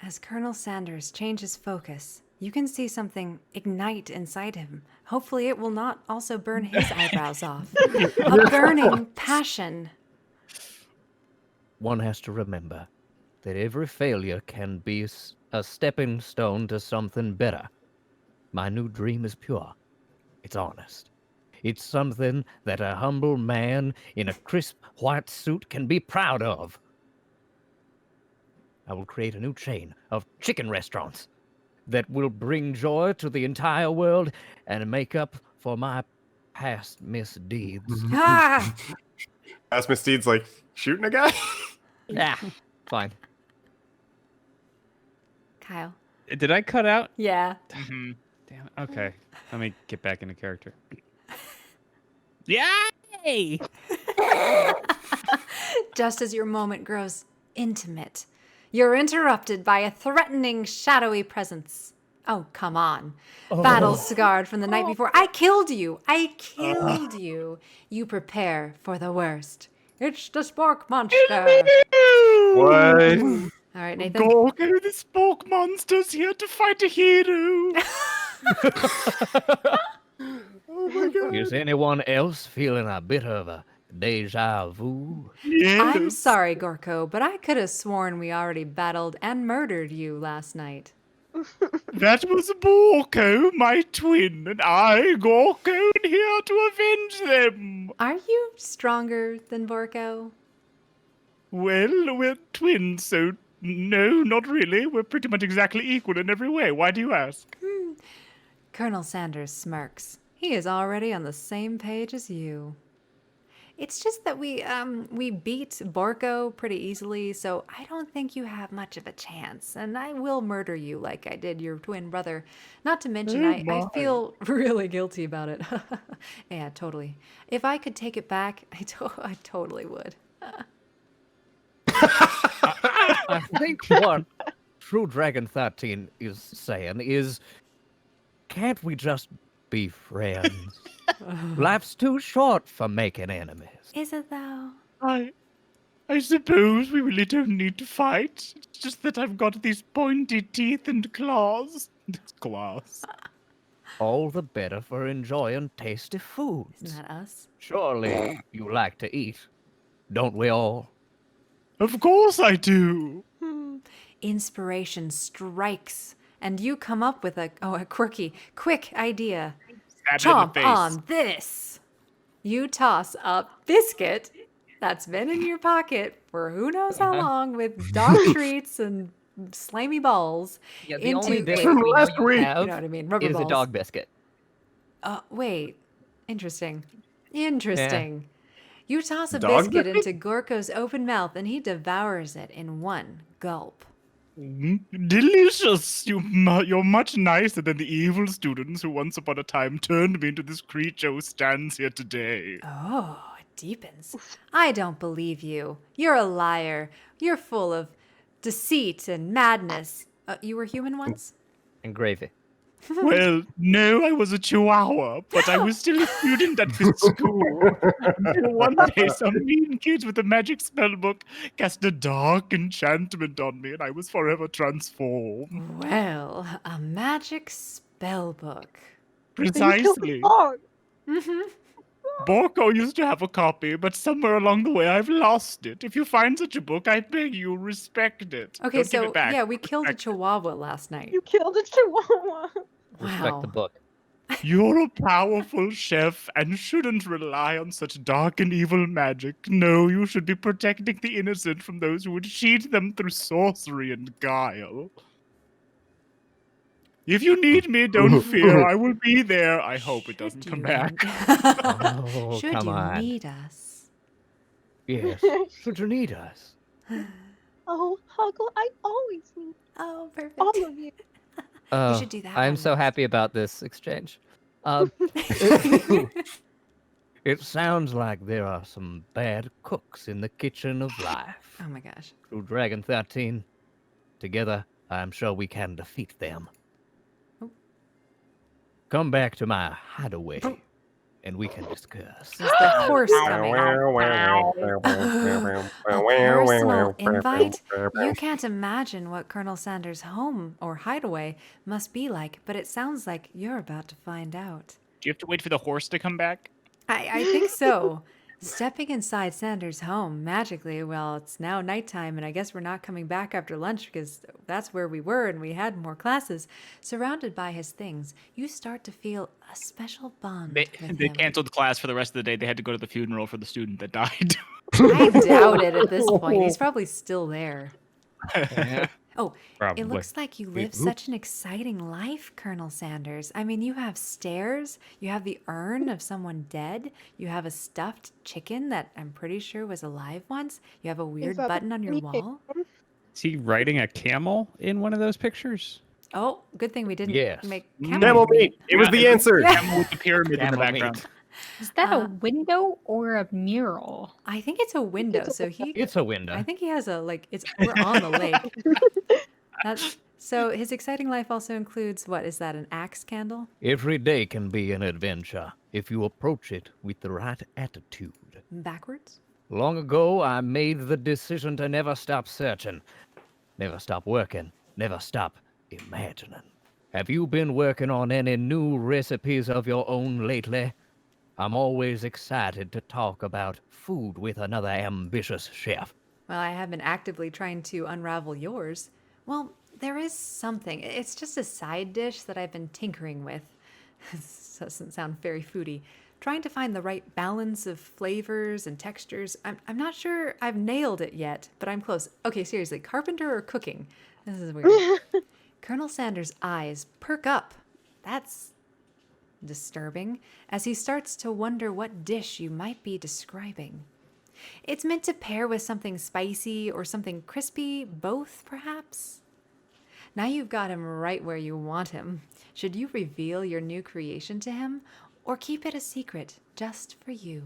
As Colonel Sanders changes focus, you can see something ignite inside him. Hopefully it will not also burn his eyebrows off. A burning passion. One has to remember that every failure can be a stepping stone to something better. My new dream is pure. It's honest. It's something that a humble man in a crisp white suit can be proud of. I will create a new chain of chicken restaurants that will bring joy to the entire world and make up for my past misdeeds. Ah! Ask Misdeed's like shooting a guy? Yeah, fine. Kyle. Did I cut out? Yeah. Mhm. Damn. Okay. Let me get back into character. Yay! Just as your moment grows intimate, you're interrupted by a threatening, shadowy presence. Oh, come on. Battle scarred from the night before. I killed you. I killed you. You prepare for the worst. It's the Spork monster. What? All right, Nathan. Gorko, the Spork monster's here to fight a hero. Oh my god. Is anyone else feeling a bit of a deja vu? Yes. I'm sorry, Gorko, but I could have sworn we already battled and murdered you last night. That was Borko, my twin, and I, Gorko, here to avenge them. Are you stronger than Borko? Well, we're twins, so no, not really. We're pretty much exactly equal in every way. Why do you ask? Colonel Sanders smirks. He is already on the same page as you. It's just that we beat Borko pretty easily, so I don't think you have much of a chance, and I will murder you like I did your twin brother. Not to mention, I feel really guilty about it. Yeah, totally. If I could take it back, I totally would. I think what True Dragon 13 is saying is, can't we just be friends? Life's too short for making enemies. Is it though? I suppose we really don't need to fight. It's just that I've got these pointy teeth and claws. Claws. All the better for enjoying tasty foods. Isn't that us? Surely you like to eat, don't we all? Of course I do. Inspiration strikes, and you come up with a quick idea. Stab it in the Chomp face. on this. You toss a biscuit that's been in your pocket for who knows how long with dog treats and slimy balls. Yeah, the into only a- biscuit From we know last you week. You have know what I mean? Rubber is balls. a dog biscuit. Wait. Interesting. Interesting. You toss a Dog biscuit into Gorko's open mouth and he devours it in one gulp. Delicious! You're much nicer than the evil students who once upon a time turned me into this creature who stands here today. Oh, it deepens. I don't believe you. You're a liar. You're full of deceit and madness. You were human once? And gravy. Well, no, I was a chihuahua, but I was still a student at this school. Until one day, some mean kids with a magic spell book cast a dark enchantment on me, and I was forever transformed. Well, a magic spell book. Precisely. Mm-hmm. Borko used to have a copy, but somewhere along the way I've lost it. If you find such a book, I beg you, respect it. Okay, Don't give so it back. yeah, we killed a Respect it. chihuahua last night. You killed a chihuahua. Respect the Wow. book. You're a powerful chef and shouldn't rely on such dark and evil magic. No, you should be protecting the innocent from those who would cheat them through sorcery and guile. If you need me, don't fear. I will be there. I hope it doesn't come back. Oh, Should come you on. need us? Yes. Should you need us? Oh, Huggle, I always need Oh, perfect. all of you. Oh, should do that I'm one so next. happy about this exchange. It sounds like there are some bad cooks in the kitchen of life. Oh my gosh. True Dragon 13. Together, I'm sure we can defeat them. Oh. Come back to my hideaway, and we can discuss. Is the horse coming? A personal invite? You can't imagine what Colonel Sanders' home or hideaway must be like, but it sounds like you're about to find out. Do you have to wait for the horse to come back? I think so. Stepping inside Sanders' home magically, well, it's now nighttime, and I guess we're not coming back after lunch because that's where we were and we had more classes. Surrounded by his things, you start to feel a special bond They with they him. canceled class for the rest of the day. They had to go to the funeral for the student that died. I doubt it at this point. He's probably still there. Oh, Probably. it looks like you live such an exciting life, Colonel Sanders. I mean, you have stairs, you have the urn of someone dead, you have a stuffed chicken that I'm pretty sure was alive once, you have a weird that button on your me? wall. Is he riding a camel in one of those pictures? Oh, good thing we didn't Yes. make Camel meat. It was the answer. Camel with the pyramid in the Camel meat. background. Is that a Uh, window or a mural? I think it's a window, so he. It's a window. I think he has we're on the lake. So his exciting life also includes, what is that, an axe candle? Every day can be an adventure if you approach it with the right attitude. Backwards? Long ago, I made the decision to never stop searching, never stop working, never stop imagining. Have you been working on any new recipes of your own lately? I'm always excited to talk about food with another ambitious chef. Well, I have been actively trying to unravel yours. Well, there is something. It's just a side dish that I've been tinkering with. This doesn't sound very foodie. Trying to find the right balance of flavors and textures. I'm not sure I've nailed it yet, but I'm close. Okay, seriously, carpenter or cooking? This is weird. Colonel Sanders' eyes perk up. That's disturbing, as he starts to wonder what dish you might be describing. It's meant to pair with something spicy or something crispy, both perhaps? Now you've got him right where you want him. Should you reveal your new creation to him, or keep it a secret just for you?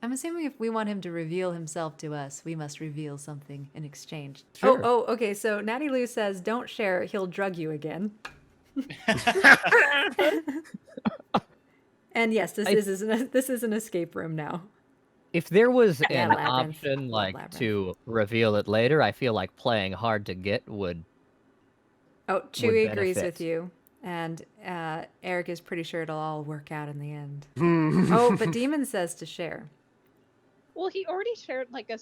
I'm assuming if we want him to reveal himself to us, we must reveal something in exchange. Sure. Oh, okay, so Natty Lou says, don't share, he'll drug you again. And yes, this is an escape room now. If there was Yeah, an labyrinth. option like Labyrinth. to reveal it later, I feel like playing hard to get would. Oh, Chewie agrees benefit. with you. And Eric is pretty sure it'll all work out in the end. Oh, but Demon says to share. Well, he already shared like a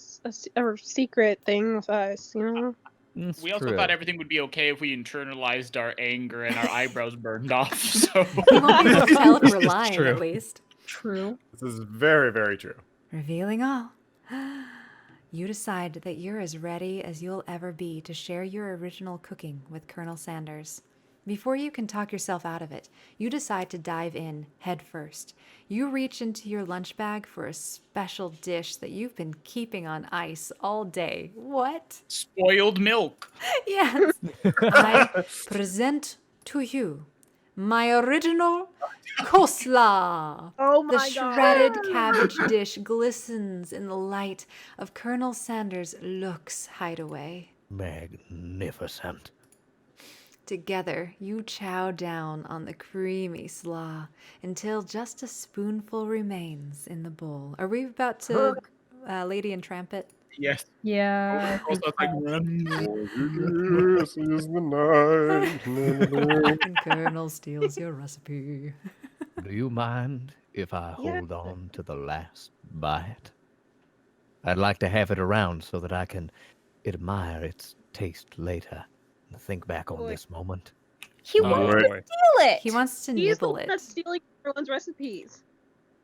secret thing with us, you know? It's We also true. thought everything would be okay if we internalized our anger and our eyebrows burned off. So He won't be able to tell if we're It's lying, true. at least. True. This is very, very true. Revealing all. You decide that you're as ready as you'll ever be to share your original cooking with Colonel Sanders. Before you can talk yourself out of it, you decide to dive in head first. You reach into your lunch bag for a special dish that you've been keeping on ice all day. What? spoiled milk. Yes. I present to you my original coleslaw. Oh The my god. shredded cabbage dish glistens in the light of Colonel Sanders' Look's hideaway. Magnificent. Together, you chow down on the creamy slaw until just a spoonful remains in the bowl. Are we about to Lady and Trampet? Yes. Yeah. I Also, think it's like, This is the night. And Colonel steals your recipe. Do you mind if I Yeah. hold on to the last bite? I'd like to have it around so that I can admire its taste later and think back on Boy. this moment. He Oh, wants boy. to steal it. He wants to He's the nibble one it. that's stealing everyone's recipes.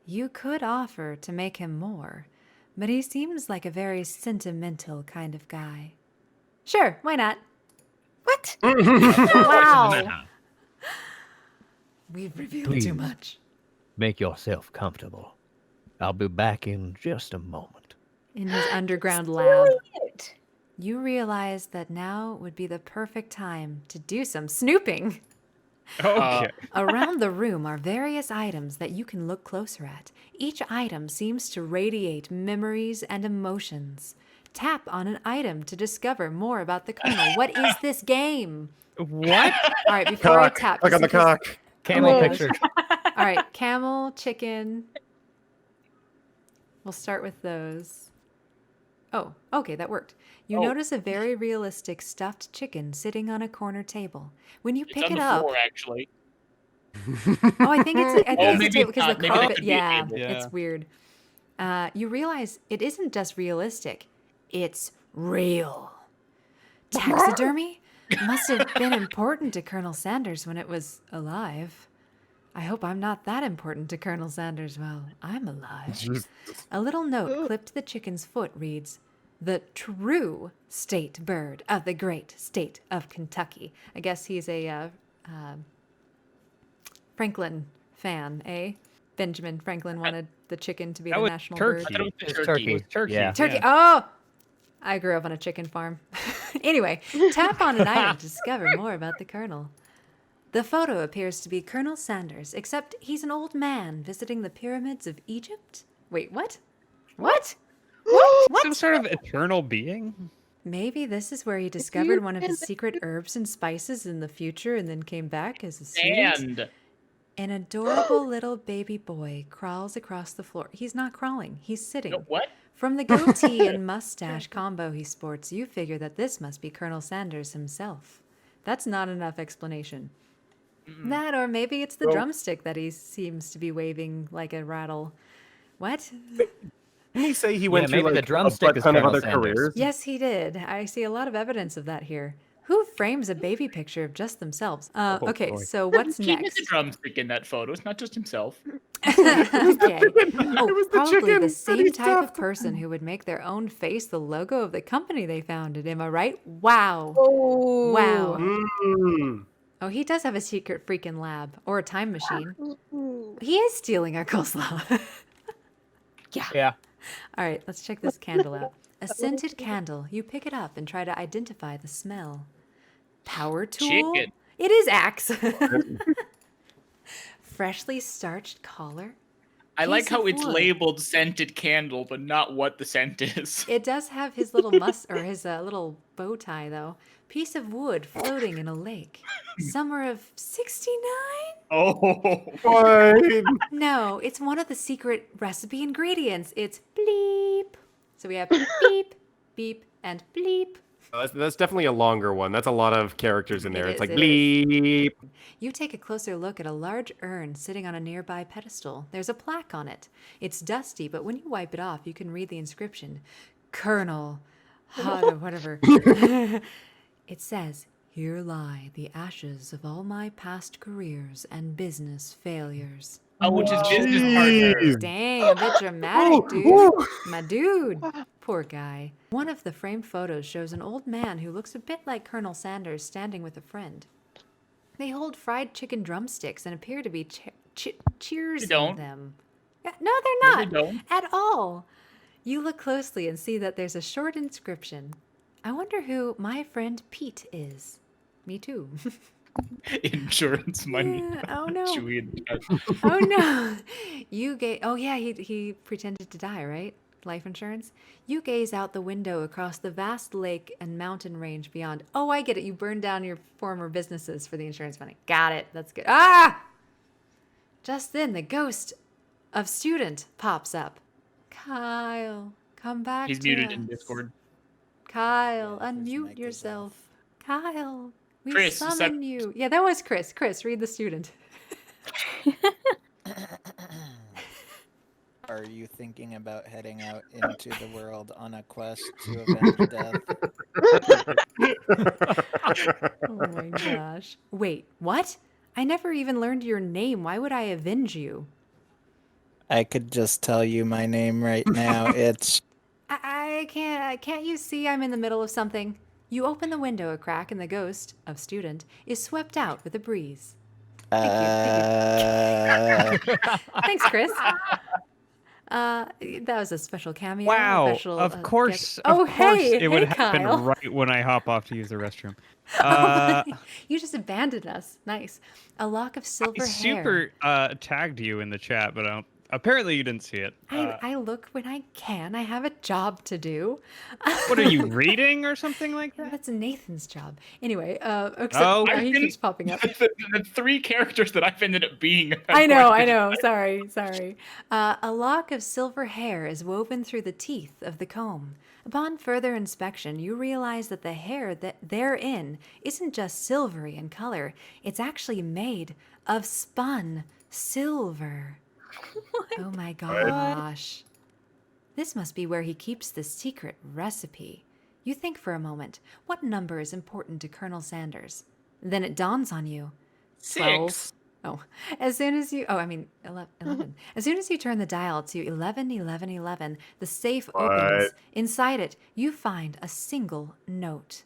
You could offer to make him more, but he seems like a very sentimental kind of guy. Sure, why not? What? Wow. We've revealed Please. too much. Make yourself comfortable. I'll be back in just a moment. In his underground lab, It. you realize that now would be the perfect time to do some snooping. Okay. Around the room are various items that you can look closer at. Each item seems to radiate memories and emotions. Tap on an item to discover more about the Colonel. What is this game? What? All right, before I Cock. tap. Click on the just in case- cock. Camel Oh. picture. All right, camel, chicken. We'll start with those. Oh, okay, that worked. You Oh. notice a very realistic stuffed chicken sitting on a corner table. When you It's pick on it the up, floor, actually. oh, I think it's a maybe table it's because not. the Maybe that carpet. could be a Yeah, table. Yeah. it's weird. You realize it isn't just realistic; it's real. Taxidermy must have been important to Colonel Sanders when it was alive. I hope I'm not that important to Colonel Sanders while I'm alive. Jesus. A little note clipped to the chicken's foot reads, "The true state bird of the great state of Kentucky." I guess he's a Franklin fan, eh? Benjamin Franklin wanted the chicken to be That the was national turkey. bird. I thought it was It's turkey. turkey. It was turkey. Yeah. Turkey. Yeah. Oh, I grew up on a chicken farm. Anyway, tap on an item to discover more about the Colonel. The photo appears to be Colonel Sanders, except he's an old man visiting the pyramids of Egypt. Wait, what? What? Some sort of eternal being? Maybe this is where he discovered one of his and- secret herbs and spices in the future and then came back as a student. And An adorable little baby boy crawls across the floor. He's not crawling, he's sitting. no, what? From the goatee and mustache combo he sports, you figure that this must be Colonel Sanders himself. That's not enough explanation. That, or maybe it's the drumstick that he seems to be waving like a rattle. What? Didn't he say he went through maybe like the drumstick a is ton of Colonel other Sanders. careers? Yes, he did. I see a lot of evidence of that here. Who frames a baby picture of just themselves? Okay, boy. so what's He had next? a drumstick in that photo. It's not just himself. Okay. Oh, was the probably chicken the that same he type of stuffed. person who would make their own face the logo of the company they founded. Am I right? Wow. Oh. Wow. Mm. Oh, he does have a secret freaking lab or a time machine. Ooh. He is stealing our coleslaw. Yeah. All right, let's check this candle out. A scented candle. You pick it up and try to identify the smell. Power tool? Chicken. It is axe. Freshly starched collar? I like Piece how of it's wood. labeled scented candle, but not what the scent is. It does have his little his little bow tie though. Piece of wood floating in a lake. Summer of 69? Oh. What? No, it's one of the secret recipe ingredients. It's bleep. So we have beep, beep, and bleep. That's definitely a longer one. That's a lot of characters in there. It It's is, like it is. bleep. You take a closer look at a large urn sitting on a nearby pedestal. There's a plaque on it. It's dusty, but when you wipe it off, you can read the inscription. Colonel, Hot or whatever. It says, "Here lie the ashes of all my past careers and business failures." Oh, which is business partner. Dang, a bit dramatic, dude. My dude. Poor guy. One of the framed photos shows an old man who looks a bit like Colonel Sanders standing with a friend. They hold fried chicken drumsticks and appear to be cheersing don't. them. Yeah, no, they're No, not. they don't. At all. You look closely and see that there's a short inscription. I wonder who my friend Pete is. Me too. Insurance money. Yeah, oh no. Chewy in the chat. Oh no. Oh yeah, he pretended to die, right? Life insurance. You gaze out the window across the vast lake and mountain range beyond. Oh, I get it. You burned down your former businesses for the insurance money. Got it. That's good. Ah! Just then, the ghost of student pops up. Kyle, come back He's to muted in us. Discord. Kyle, Yeah, his unmute mic is yourself. Kyle, we Chris, summon you. Yeah, that was Chris. Chris, read the student. Are you thinking about heading out into the world on a quest to avenge death? Oh my gosh. Wait, what? I never even learned your name. Why would I avenge you? I could just tell you my name right now. It's I can't. Can't you see I'm in the middle of something? You open the window a crack and the ghost of student is swept out with a breeze. Thank you. Thanks, Chris. That was a special cameo. Wow. Special, Of course. guest- Of Oh, course hey, it would hey, happen Kyle. right when I hop off to use the restroom. You just abandoned us. Nice. A lock of silver I hair. super tagged you in the chat, but apparently you didn't see it. I look when I can. I have a job to do. What are you reading or something like that? That's Nathan's job. Anyway, except Oh. now he I've been- keeps popping up. The three characters that I've ended up being. I know. Sorry. A lock of silver hair is woven through the teeth of the comb. Upon further inspection, you realize that the hair that therein isn't just silvery in color. It's actually made of spun silver. Oh my gosh. This must be where he keeps the secret recipe. You think for a moment, what number is important to Colonel Sanders? Then it dawns on you. 6. Oh, as soon as you, 11. As soon as you turn the dial to 111111, the safe opens. Inside it, you find a single note.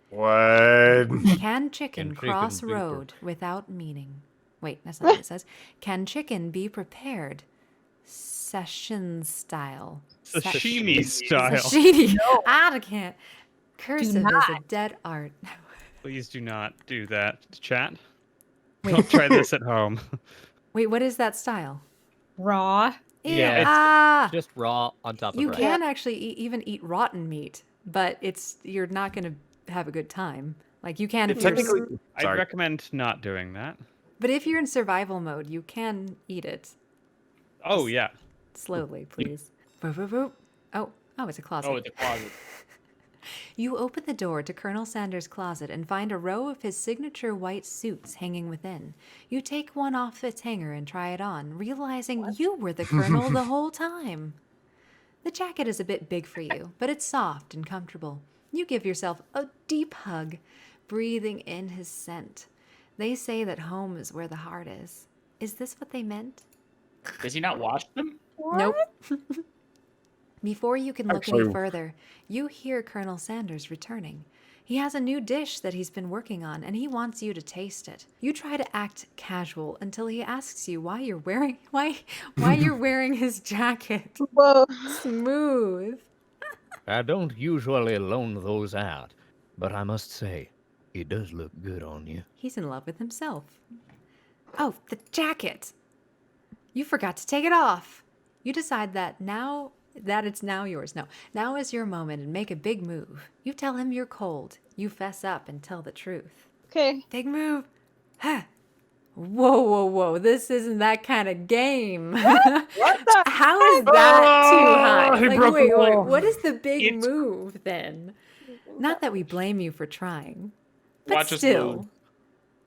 What? Can chicken Can cross chicken be road without meaning? Wait, that's not what it says. Can chicken be prepared session style? Sashimi style. Sashimi. I can't. Cursive is a not. dead art. Please do not do that, chat. Don't try this at home. Wait, what is that style? Raw. Yeah, Ew, it's just raw on top of you rice. can actually even eat rotten meat, but you're not going to have a good time. Like you can if you're, Technically, I'd sorry. recommend not doing that. but if you're in survival mode, you can eat it. Oh, yeah. Slowly, please. Boop, boop, boop. Oh, it's a closet. Oh, it's a closet. You open the door to Colonel Sanders' closet and find a row of his signature white suits hanging within. You take one off its hanger and try it on, realizing you were the Colonel the whole time. The jacket is a bit big for you, but it's soft and comfortable. You give yourself a deep hug, breathing in his scent. They say that home is where the heart is. Is this what they meant? Does he not wash them? Nope. Before you can look any Actually- further, you hear Colonel Sanders returning. He has a new dish that he's been working on, and he wants you to taste it. You try to act casual until he asks you why you're wearing his jacket. Whoa. Smooth. I don't usually loan those out, but I must say, it does look good on you. He's in love with himself. Oh, the jacket! You forgot to take it off. You decide that it's now yours. No, now is your moment and make a big move. You tell him you're cold. You fess up and tell the truth. Okay. Big move. Huh. Whoa. This isn't that kind of game. What the? How is that too high? he Like, broke the wait, wall. what is the big It's- move then? Not that we blame you for trying, but Watch us still. move.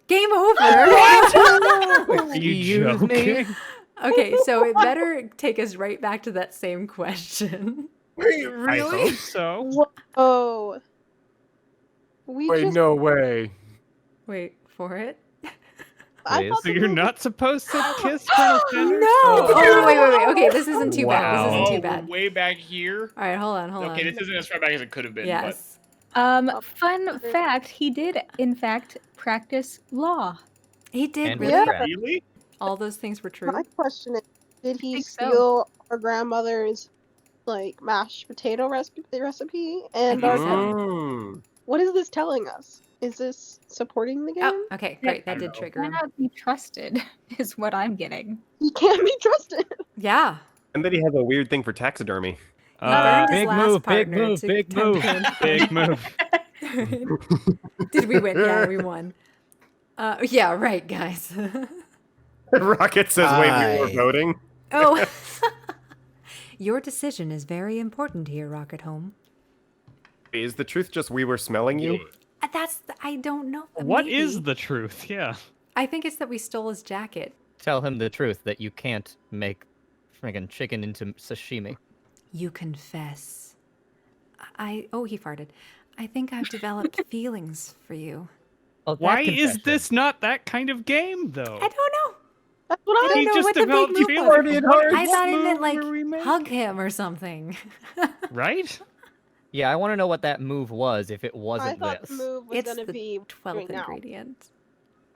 Game over. Are you Excuse me? joking? Okay, so it better take us right back to that same question. Wait, I really? hope so. Whoa. We Wait, just. no way. Wait for it. I Wait, thought So the you're move- not supposed to kiss Colonel No! Sanders? Oh, wait. Okay, this isn't too bad. Wow. This isn't Oh, too bad. we're way back here. All right, hold on. Okay, this isn't as far back as it could have been. Yes. Fun fact, he did, in fact, practice law. He did And really. Yeah. But witchcraft. really? All those things were true. My question is, did he think so. steal our grandmother's like mashed potato recipe? And think our so. Mm. what is this telling us? Is this supporting the game? Oh, okay, great. That I did don't know. trigger him. Cannot be trusted, is what I'm getting. He can't be trusted. Yeah. And then he has a weird thing for taxidermy. burned his Big last move, big partner move, to big tempt move. him. Big move. Did we win? Yeah, we won. Yeah, right, guys. Rocket says, wait, we were Hi. voting? Oh. Your decision is very important here, Rocket Home. Is the truth just we were smelling you? I don't know. What is Maybe. the truth? Yeah. I think it's that we stole his jacket. Tell him the truth that you can't make friggin' chicken into sashimi. You confess. Oh, he farted. I think I've developed feelings for you. Oh, that Why is confession. this not that kind of game, though? I don't know. That's what I I don't He know just what the big developed move feelings. was. What I thought it move meant like were we making? hug him or something. Right? Yeah, I want to know what that move was if it I wasn't thought this. the move was It's gonna the be 12th right now. ingredient.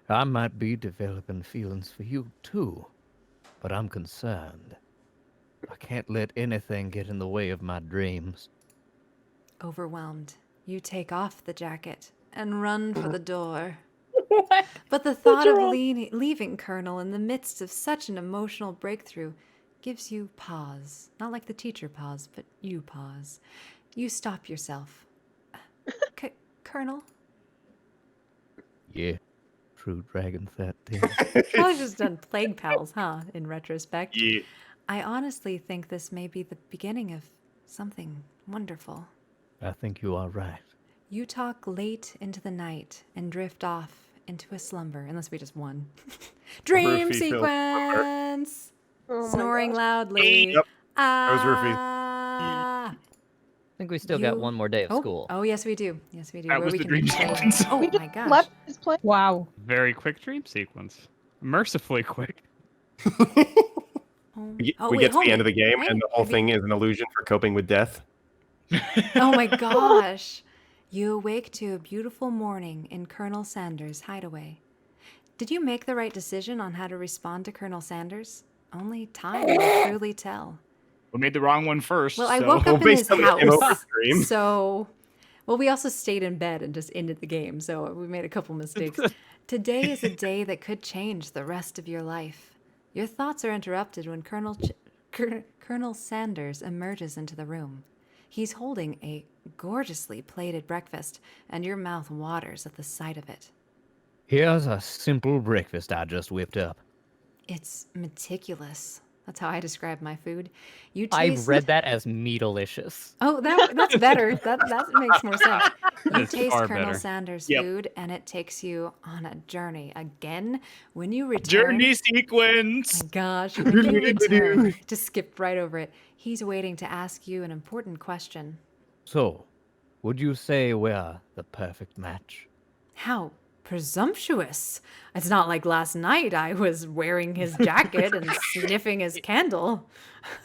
I might be developing feelings for you too, but I'm concerned. I can't let anything get in the way of my dreams. Overwhelmed, you take off the jacket and run for the door. What? But the thought of leaving Colonel in the midst of such an emotional breakthrough gives you pause. Not like the teacher pause, but you pause. You stop yourself. Colonel? Yeah, true dragon fat thing. Probably just done Playguepals, huh, in retrospect. Yeah. I honestly think this may be the beginning of something wonderful. I think you are right. You talk late into the night and drift off into a slumber, unless we just won. Dream Roofie filled sequence! Oh my Snoring gosh. loudly. Yep. was Roofie. Ah. I think we still got You- one more day of Oh, school. oh, yes, we do. Yes, we do. That where was we the can dream play. sequence. Oh, We just my gosh. left his place. Wow. Very quick dream sequence. Mercifully quick. Home- We get, oh, we wait, get to the homie. end of the game, Right? and the whole Maybe- thing is an illusion for coping with death. Oh my gosh. You awake to a beautiful morning in Colonel Sanders' hideaway. Did you make the right decision on how to respond to Colonel Sanders? Only time will truly tell. We made the wrong one first. Well, I so- woke Well, up in his based on the game over house. stream. So, well, we also stayed in bed and just ended the game. So we made a couple mistakes. Today is a day that could change the rest of your life. Your thoughts are interrupted when Colonel Sanders emerges into the room. He's holding a gorgeously plated breakfast, and your mouth waters at the sight of it. Here's a simple breakfast I just whipped up. It's meticulous. That's how I describe my food. You I taste. read that as meatalicious. Oh, that's better. That makes more sense. You That's taste far Colonel better. Sanders' Yep. food, and it takes you on a journey again. When you return, Journey sequence. my gosh, when you return, just skipped right over it. He's waiting to ask you an important question. So, would you say we're the perfect match? How presumptuous! It's not like last night I was wearing his jacket and sniffing his candle.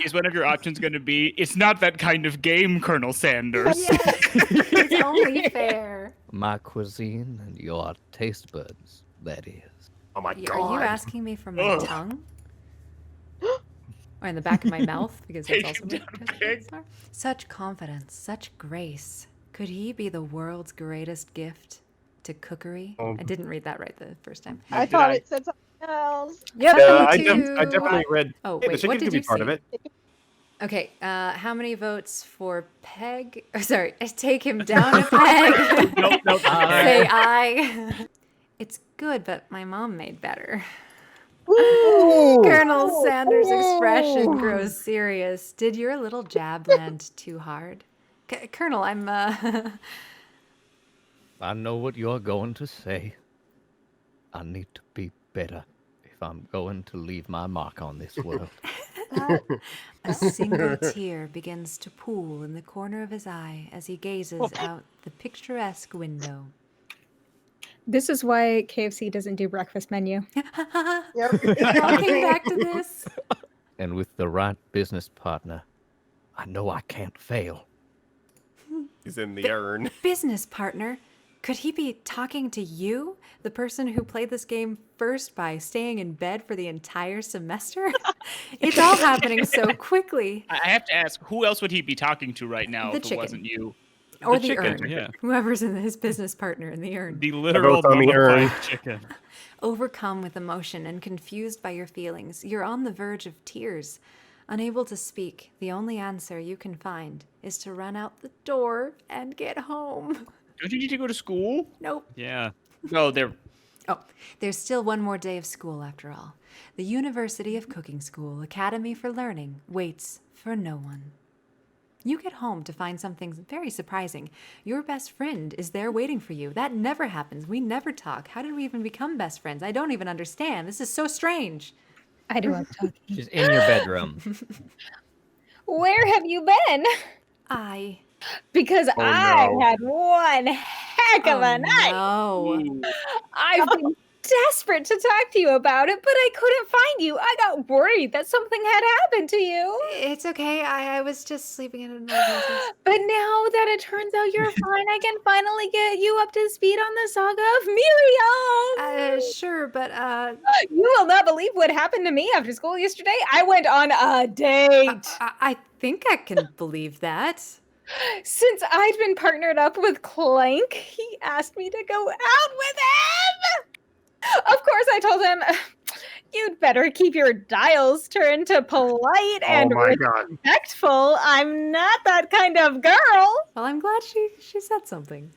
Is one of your options going to be, it's not that kind of game, Colonel Sanders? It's only fair. My cuisine and your taste buds, that is. Oh my Are you god. asking me for my Ugh. tongue? Or in the back of my mouth? Because that's Take also him what down, customs pig. are. Such confidence, such grace. Could he be the world's greatest gift to cookery? I didn't read that right the first time. I Did thought I? it said something else. Yep, I me too. definitely read. Oh, Hey, wait, the what chicken did could be you part see? of it. Okay, how many votes for Peg? Oh, sorry, take him down a peg. Nope. Say aye. It's good, but my mom made better. Colonel Sanders' expression grows serious. Did your little jab land too hard? Colonel, I'm I know what you're going to say. I need to be better if I'm going to leave my mark on this world. A single tear begins to pool in the corner of his eye as he gazes out the picturesque window. This is why KFC doesn't do breakfast menu. It all came back to this. And with the right business partner, I know I can't fail. He's in the urn. Business partner? Could he be talking to you, the person who played this game first by staying in bed for the entire semester? It's all happening so quickly. I have to ask, who else would he be talking to right now The if chicken. it wasn't you? Or the chicken, urn. yeah. Whoever's in his business partner in the urn. The literal vote on the urn. mummified chicken. Overcome with emotion and confused by your feelings, you're on the verge of tears. Unable to speak, the only answer you can find is to run out the door and get home. Don't you need to go to school? Nope. Yeah. No, they're... Oh, there's still one more day of school after all. The University of Cooking School Academy for Learning waits for no one. You get home to find something very surprising. Your best friend is there waiting for you. That never happens. We never talk. How did we even become best friends? I don't even understand. This is so strange. I do love talking. She's in your bedroom. Where have you been? Because Oh, I no. had one heck of a night. No. Ooh. I've been desperate to talk to you about it, but I couldn't find you. I got worried that something had happened to you. It's okay. I was just sleeping in an emergency. But now that it turns out you're fine, I can finally get you up to speed on the saga of Miriam. Sure, but You will not believe what happened to me after school yesterday. I went on a date. I think I can believe that. Since I'd been partnered up with Clank, he asked me to go out with him. Of course, I told him, you'd better keep your dials turned to polite and my god. respectful. I'm not that kind of girl. Well, I'm glad she said something.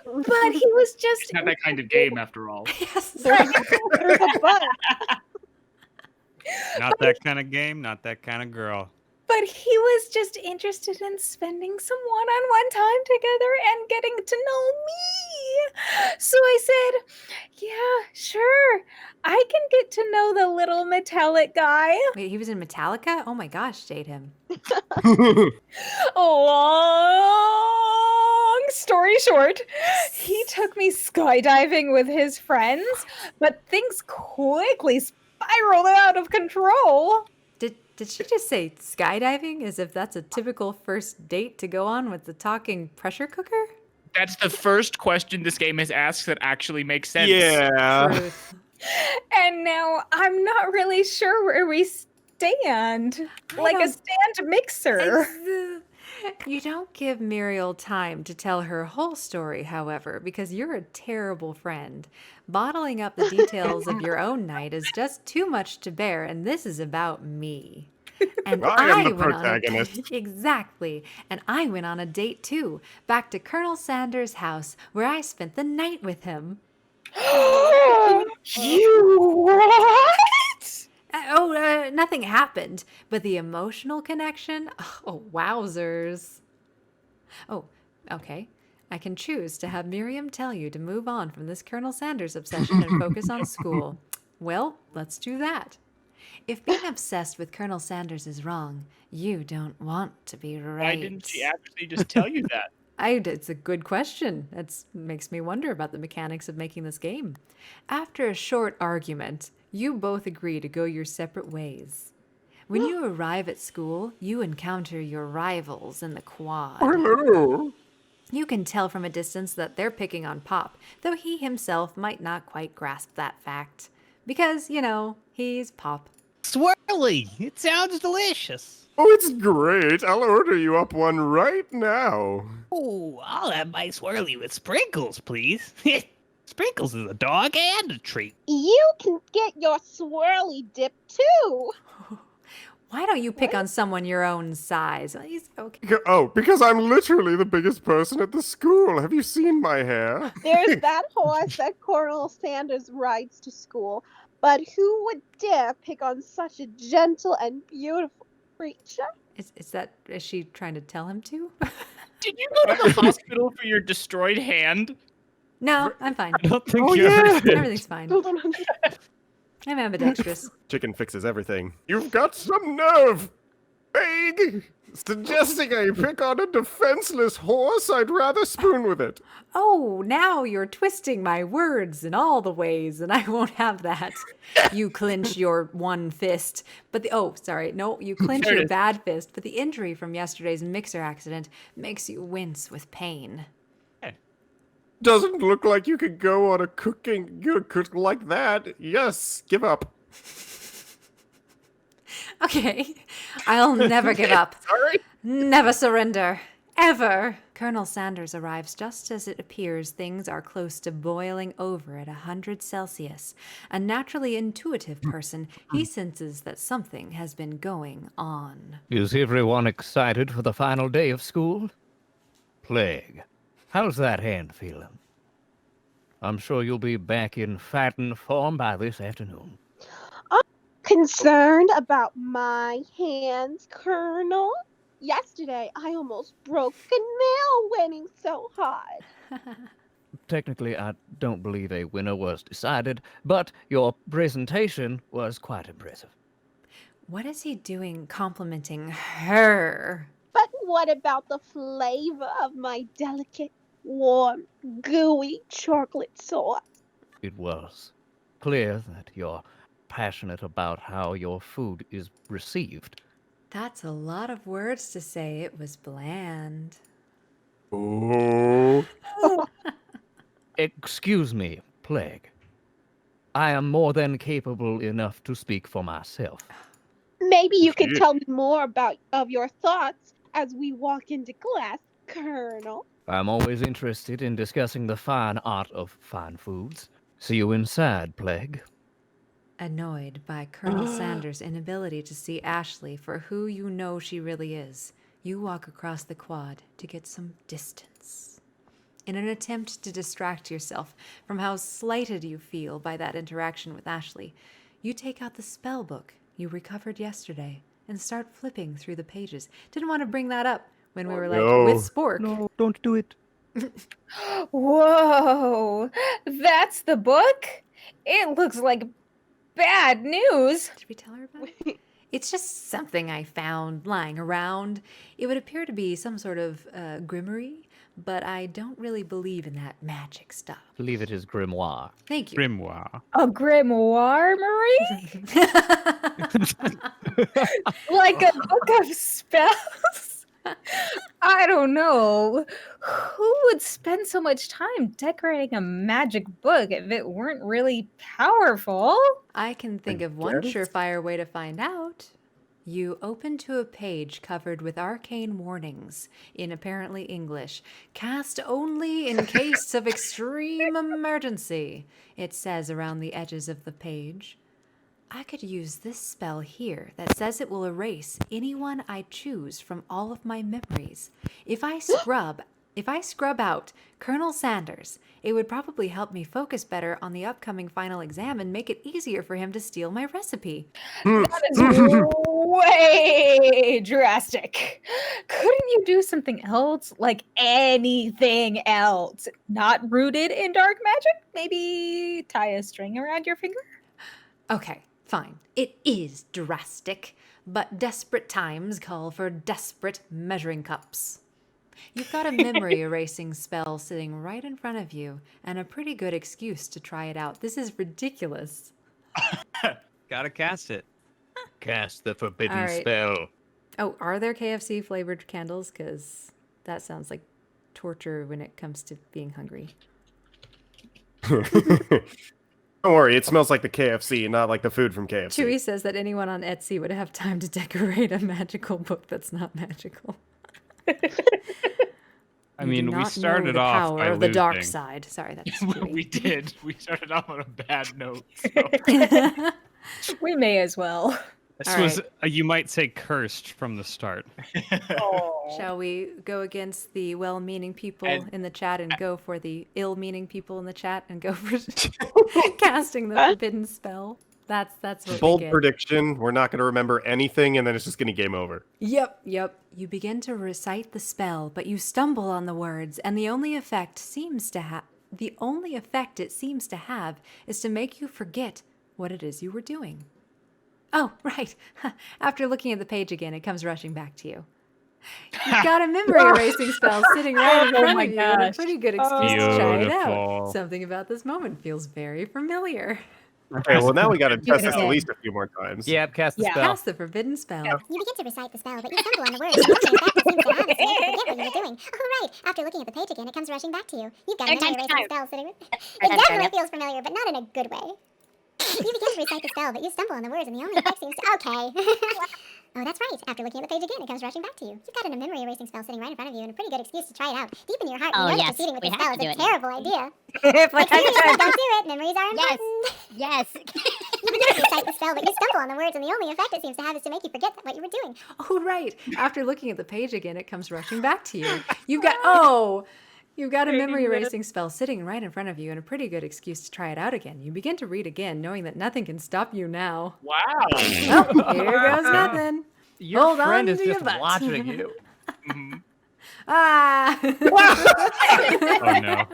But he was just It's not that kind of game, after all. Yes. There's a but. Not that kind of game, not that kind of girl. But he was just interested in spending some one-on-one time together and getting to know me. So I said, yeah, sure. I can get to know the little metallic guy. Wait, he was in Metallica? Oh my gosh, date him. Long story short, he took me skydiving with his friends, but things quickly spiraled out of control. Did she just say skydiving as if that's a typical first date to go on with the talking pressure cooker? That's the first question this game has asked that actually makes sense. Yeah. Truth. And now I'm not really sure where we stand. Like a don't- stand mixer. You don't give Muriel time to tell her whole story, however, because you're a terrible friend. Bottling up the details of your own night is just too much to bear, and this is about me. And I am the went on a protagonist. exactly. And I went on a date too, back to Colonel Sanders' house, where I spent the night with him. You what? nothing happened, but the emotional connection, oh, wowzers. Oh, okay. I can choose to have Miriam tell you to move on from this Colonel Sanders obsession and focus on school. Well, let's do that. If being obsessed with Colonel Sanders is wrong, you don't want to be right. Why didn't she actually just tell you that? It's a good question. That makes me wonder about the mechanics of making this game. After a short argument, you both agree to go your separate ways. When you arrive at school, you encounter your rivals in the quad. Hello. You can tell from a distance that they're picking on Pop, though he himself might not quite grasp that fact. Because, he's Pop. Swirly! It sounds delicious. Oh, it's great. I'll order you up one right now. Oh, I'll have my swirly with sprinkles, please. Sprinkles is a dog and a treat. You can get your swirly dip too. Why don't you pick on someone your own size? He's okay. Oh, because I'm literally the biggest person at the school. Have you seen my hair? There's that horse that Colonel Sanders rides to school. But who would dare pick on such a gentle and beautiful creature? Is she trying to tell him to? Did you go to the hospital for your destroyed hand? No, I'm fine. I don't think Oh, you ever yeah. did. Everything's fine. I'm ambidextrous. Chicken fixes everything. You've got some nerve, Big! Suggesting I pick on a defenseless horse? I'd rather spoon with it. Oh, now you're twisting my words in all the ways, and I won't have that. You clench your one fist, but you clench There it your is. bad fist, but the injury from yesterday's mixer accident makes you wince with pain. Doesn't look like you could go on a cook like that. Yes, give up. Okay, I'll never give up. Sorry. Never surrender. Ever. Colonel Sanders arrives just as it appears things are close to boiling over at 100 Celsius. A naturally intuitive person, he senses that something has been going on. Is everyone excited for the final day of school? Plague, how's that hand feeling? I'm sure you'll be back in fighting form by this afternoon. Concerned about my hands, Colonel? Yesterday, I almost broke a nail winning so hard. Technically, I don't believe a winner was decided, but your presentation was quite impressive. What is he doing complimenting her? But what about the flavor of my delicate, warm, gooey chocolate sauce? It was clear that you're passionate about how your food is received. That's a lot of words to say it was bland. Oh. Excuse me, Plague. I am more than capable enough to speak for myself. Maybe you could tell me more of your thoughts as we walk into class, Colonel. I'm always interested in discussing the fine art of fine foods. See you inside, Plague. Annoyed by Colonel Sanders' inability to see Ashleigh for who you know she really is, you walk across the quad to get some distance. In an attempt to distract yourself from how slighted you feel by that interaction with Ashleigh, you take out the spell book you recovered yesterday and start flipping through the pages. Didn't want to bring that up when we were with Spork. No, don't do it. Whoa, that's the book? It looks like bad news. Did we tell her about it? It's just something I found lying around. It would appear to be some sort of grimoire, but I don't really believe in that magic stuff. Believe it is grimoire. Thank you. Grimoire. A grimoire, Marie? Like a book of spells? I don't know. Who would spend so much time decorating a magic book if it weren't really powerful? I can think of one surefire way to find out. You open to a page covered with arcane warnings in apparently English. Cast only in case of extreme emergency, it says around the edges of the page. I could use this spell here that says it will erase anyone I choose from all of my memories. If I scrub If I scrub out Colonel Sanders, it would probably help me focus better on the upcoming final exam and make it easier for him to steal my recipe. That is way drastic. Couldn't you do something else? Like anything else? Not rooted in dark magic? Maybe tie a string around your finger? Okay, fine. It is drastic, but desperate times call for desperate measuring cups. You've got a memory erasing spell sitting right in front of you, and a pretty good excuse to try it out. This is ridiculous. Gotta cast it. Cast the forbidden All right. spell. Oh, are there KFC flavored candles? Because that sounds like torture when it comes to being hungry. Don't worry, it smells like the KFC, not like the food from KFC. Chewy says that anyone on Etsy would have time to decorate a magical book that's not magical. I You do mean, we not know started the off power by of the dark losing. side. Sorry, that's we Chewy. did. We started off on a bad note. So. We may as well. This All was, you might say, cursed from the start. Shall we go against the well-meaning people in the chat and go for the ill-meaning people in the chat and go for casting the forbidden spell? That's what Bold we get. prediction. We're not going to remember anything, and then it's just going to game over. Yep. You begin to recite the spell, but you stumble on the words, and the only effect it seems to have is to make you forget what it is you were doing. Oh, right. After looking at the page again, it comes rushing back to you. You've got a memory erasing spell sitting right in front my of you, and a gosh. pretty good excuse to try it out. Beautiful. Something about this moment feels very familiar. Okay, well, now we got to Do it test this at again. least a few more times. Yep, cast the Yeah. spell. Cast the forbidden spell. You begin to recite the spell, but you stumble on the words. And the only effect it seems to have is to make you forget what you were doing. Oh, right. After looking at the page again, it comes rushing back to you. You've got a memory erasing spell sitting. It definitely feels familiar, but not in a good way. You begin to recite the spell, but you stumble on the words, and the only effect seems to. Okay. Oh, that's right. After looking at the page again, it comes rushing back to you. You've got a memory erasing spell sitting right in front of you, and a pretty good excuse to try it out. Deep in your heart, you know that proceeding with the spell is a terrible idea. But seriously, don't do it. Memories are important. Yes. You begin to recite the spell, but you stumble on the words, and the only effect it seems to have is to make you forget what you were doing. Oh, right. After looking at the page again, it comes rushing back to you. You've got a memory erasing spell sitting right in front of you and a pretty good excuse to try it out again. You begin to read again, knowing that nothing can stop you now. Wow. Oh, here goes nothing. Your Hold friend on is to your just butts. watching you. Ah! Oh no.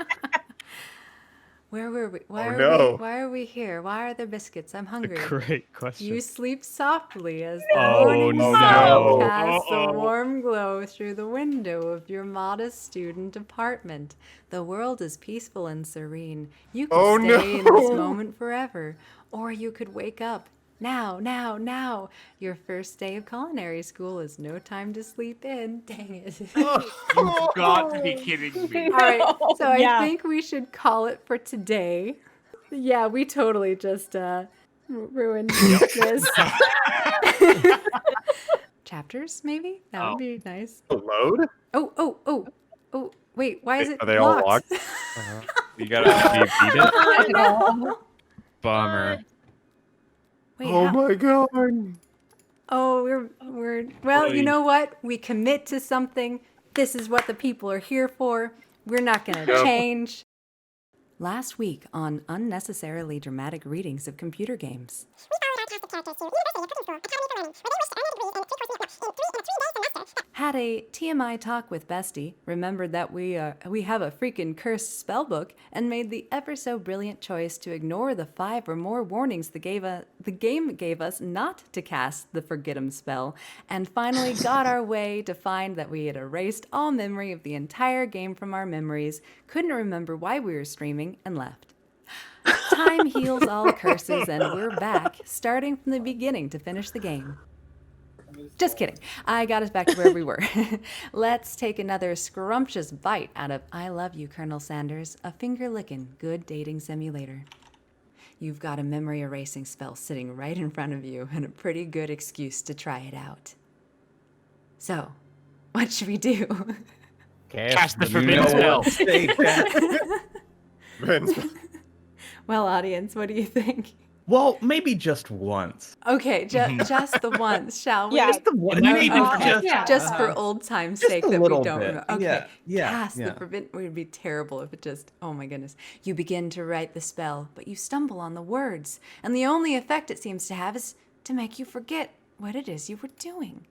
Where were we? Why Oh, are no. we? Why are we here? Why are there biscuits? I'm hungry. Great question. You sleep softly as the Oh, morning no. sun casts a Uh-oh. warm glow through the window of your modest student apartment. The world is peaceful and serene. You could Oh, stay in this no. moment forever, or you could wake up. Now. Your first day of culinary school is no time to sleep in. Dang it. You've got to be kidding me. All right, so Yeah. I think we should call it for today. Yeah, we totally just ruined this. Chapters, maybe? That would be nice. Load? Oh, wait, why is it Are they all locked? You gotta beat it. Bummer. Wait, Oh how- my god. Oh, we're well, you know what? We commit to something. This is what the people are here for. We're not going to Yep. change. Last week on unnecessarily dramatic readings of computer games. Had a TMI talk with Bestie, remembered that we have a freaking cursed spellbook, and made the ever so brilliant choice to ignore the 5 or more warnings the game gave us not to cast the Forget 'em spell, and finally got our way to find that we had erased all memory of the entire game from our memories, couldn't remember why we were streaming, and left. Time heals all curses, and we're back, starting from the beginning to finish the game. Just kidding. I got us back to where we were. Let's take another scrumptious bite out of I Love You, Colonel Sanders, a finger-licking good dating simulator. You've got a memory erasing spell sitting right in front of you and a pretty good excuse to try it out. So, what should we do? Cast the forbidden spell. Man, Well, audience, what do you think? Well, maybe just once. Okay, just the once, shall we? Yeah. Just the one. Maybe Just for old time's just sake a that we little don't bit. remember. Okay, Yeah, cast the yeah. forbidden. It would be terrible if it just. Oh my goodness! You begin to write the spell, but you stumble on the words, and the only effect it seems to have is to make you forget what it is you were doing.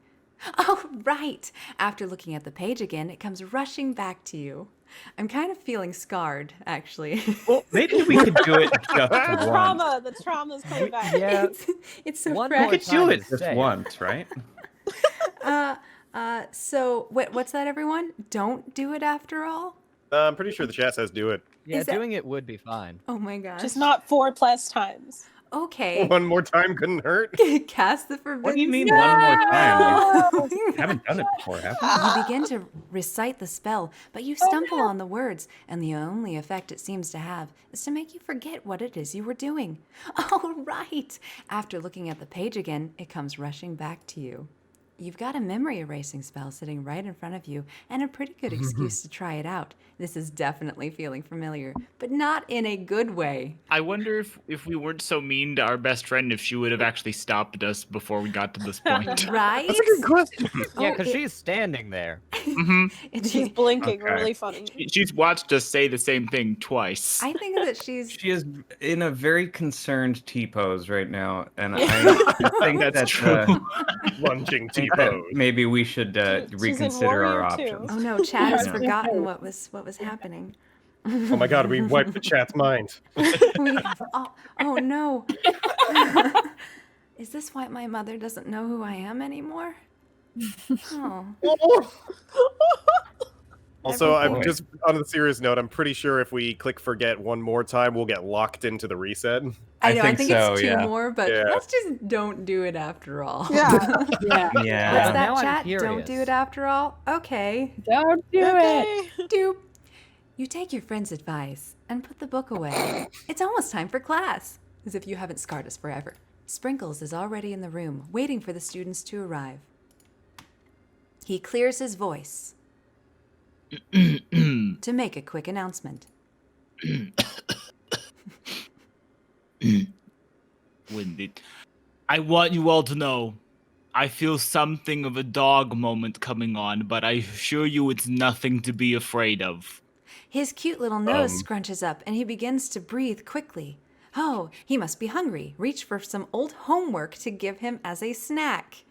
Oh, right! After looking at the page again, it comes rushing back to you. I'm kind of feeling scarred, actually. Well, maybe we could do it just once. The trauma's coming back. Yeah. It's so One fresh. more We could do time it to just say it. once, right? So, what's that, everyone? Don't do it after all? I'm pretty sure the chat says do it. Yeah, Is that- doing it would be fine. Oh my gosh. Just not 4+ times. Okay. One more time couldn't hurt. Cast the forbidden. What do you mean spell. one more time? No! You haven't done it before, have you? You begin to recite the spell, but you stumble on the words, and the only effect it seems to have is to make you forget what it is you were doing. Oh, right! After looking at the page again, it comes rushing back to you. You've got a memory erasing spell sitting right in front of you, and a pretty good excuse to try it out. This is definitely feeling familiar, but not in a good way. I wonder if we weren't so mean to our best friend, if she would have actually stopped us before we got to this point. Right? That's a good question. Yeah, Oh, because it- she's standing there. She's blinking, Okay. really funny. She's watched us say the same thing twice. I think that she's. She is in a very concerned T-pose right now, and I think That's that true. Lunging that T-pose. maybe we should She's in reconsider our Warrior too. options. Oh no, Chad has Yeah. forgotten what was happening. Oh my god, we wiped the chat's mind. Oh no. Is this why my mother doesn't know who I am anymore? Oh. Also, I'm Everything- just on a serious note, I'm pretty sure if we click forget one more time, we'll get locked into the reset. I know, I think think so, it's two yeah. more, but Yeah. let's just don't do it after all. Yeah. Yeah. What's Yeah. that, Now I'm chat? Don't do curious. it after all? Okay. Don't do it. Doop. You take your friend's advice and put the book away. It's almost time for class. As if you haven't scarred us forever. Sprinkles is already in the room, waiting for the students to arrive. He clears his voice to make a quick announcement. Winded. I want you all to know, I feel something of a dog moment coming on, but I assure you it's nothing to be afraid of. His cute little nose scrunches up and he begins to breathe quickly. Oh, he must be hungry. Reach for some old homework to give him as a snack.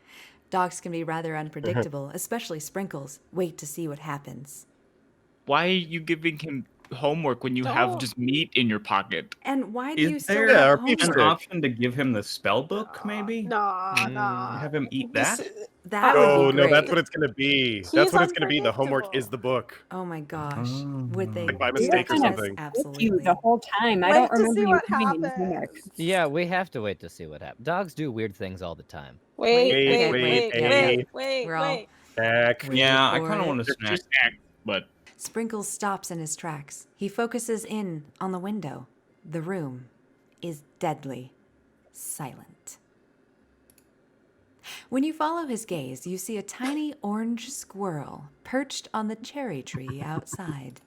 Dogs can be rather unpredictable, especially Sprinkles. Wait to see what happens. Why are you giving him homework when you have Don't. just meat in your pocket? And why do you Is still there Yeah, have our homework? pizza an option to give him the spell book, maybe? Nah. Have him eat that? That would Oh, be no, great. that's what it's going to be. That's He's what it's going to be. The homework unpredictable. is the book. Oh my gosh. Would they Like by do mistake that? or Yes, something. With absolutely. you the whole time. I Wait don't to see remember you what giving him happens. homework. Yeah, we have to wait to see what happens. Dogs do weird things all the time. Wait, Wait, wait. We're all- Back. Yeah, I for kind of it. want to They're snack. just act, but Sprinkles stops in his tracks. He focuses in on the window. The room is deadly silent. When you follow his gaze, you see a tiny orange squirrel perched on the cherry tree outside.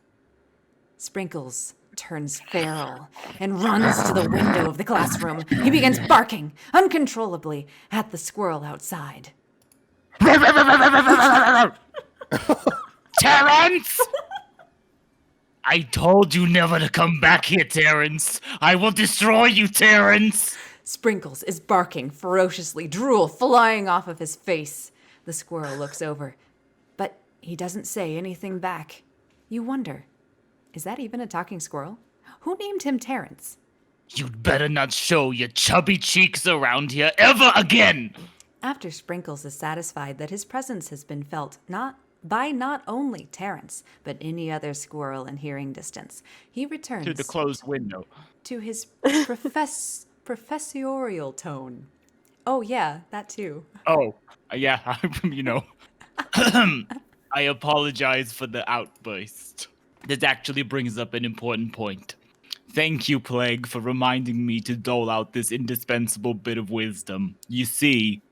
Sprinkles turns feral and runs to the window of the classroom. He begins barking uncontrollably at the squirrel outside. Terrence! I told you never to come back here, Terrence. I will destroy you, Terrence. Sprinkles is barking ferociously, drool flying off of his face. The squirrel looks over, but he doesn't say anything back. You wonder, is that even a talking squirrel? Who named him Terrence? You'd better not show your chubby cheeks around here ever again. After Sprinkles is satisfied that his presence has been felt not only Terrence, but any other squirrel in hearing distance, he returns To the closed window. to his professorial tone. Oh yeah, that too. Oh, yeah, you know. I apologize for the outburst. This actually brings up an important point. Thank you, Plague, for reminding me to dole out this indispensable bit of wisdom. You see,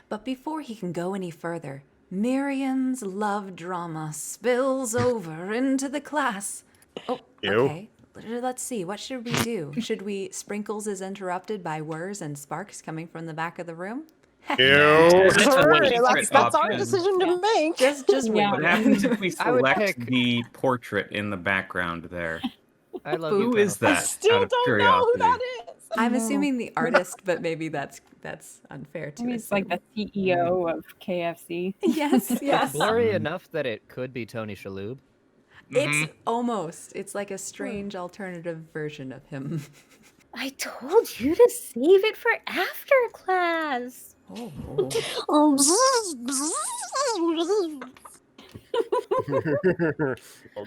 But before he can go any further, Miriam's love drama spills over into the class. Oh, Ew. okay. let's see. What should we do? Should we Sprinkles is interrupted by whirs and sparks coming from the back of the room? Ew. That's our decision to make. Just wait. What happens if we I would select pick- the portrait in the background there? I love you. Who is Penelope. I that? still out of don't know curiosity? who that is. I'm assuming the artist, but maybe that's unfair to I mean, it's like assume. the CEO of KFC. Yes, yes. Blurry enough that it could be Tony Shalhoub. It's almost. It's like a strange alternative version of him. I told you to save it for after class. Oh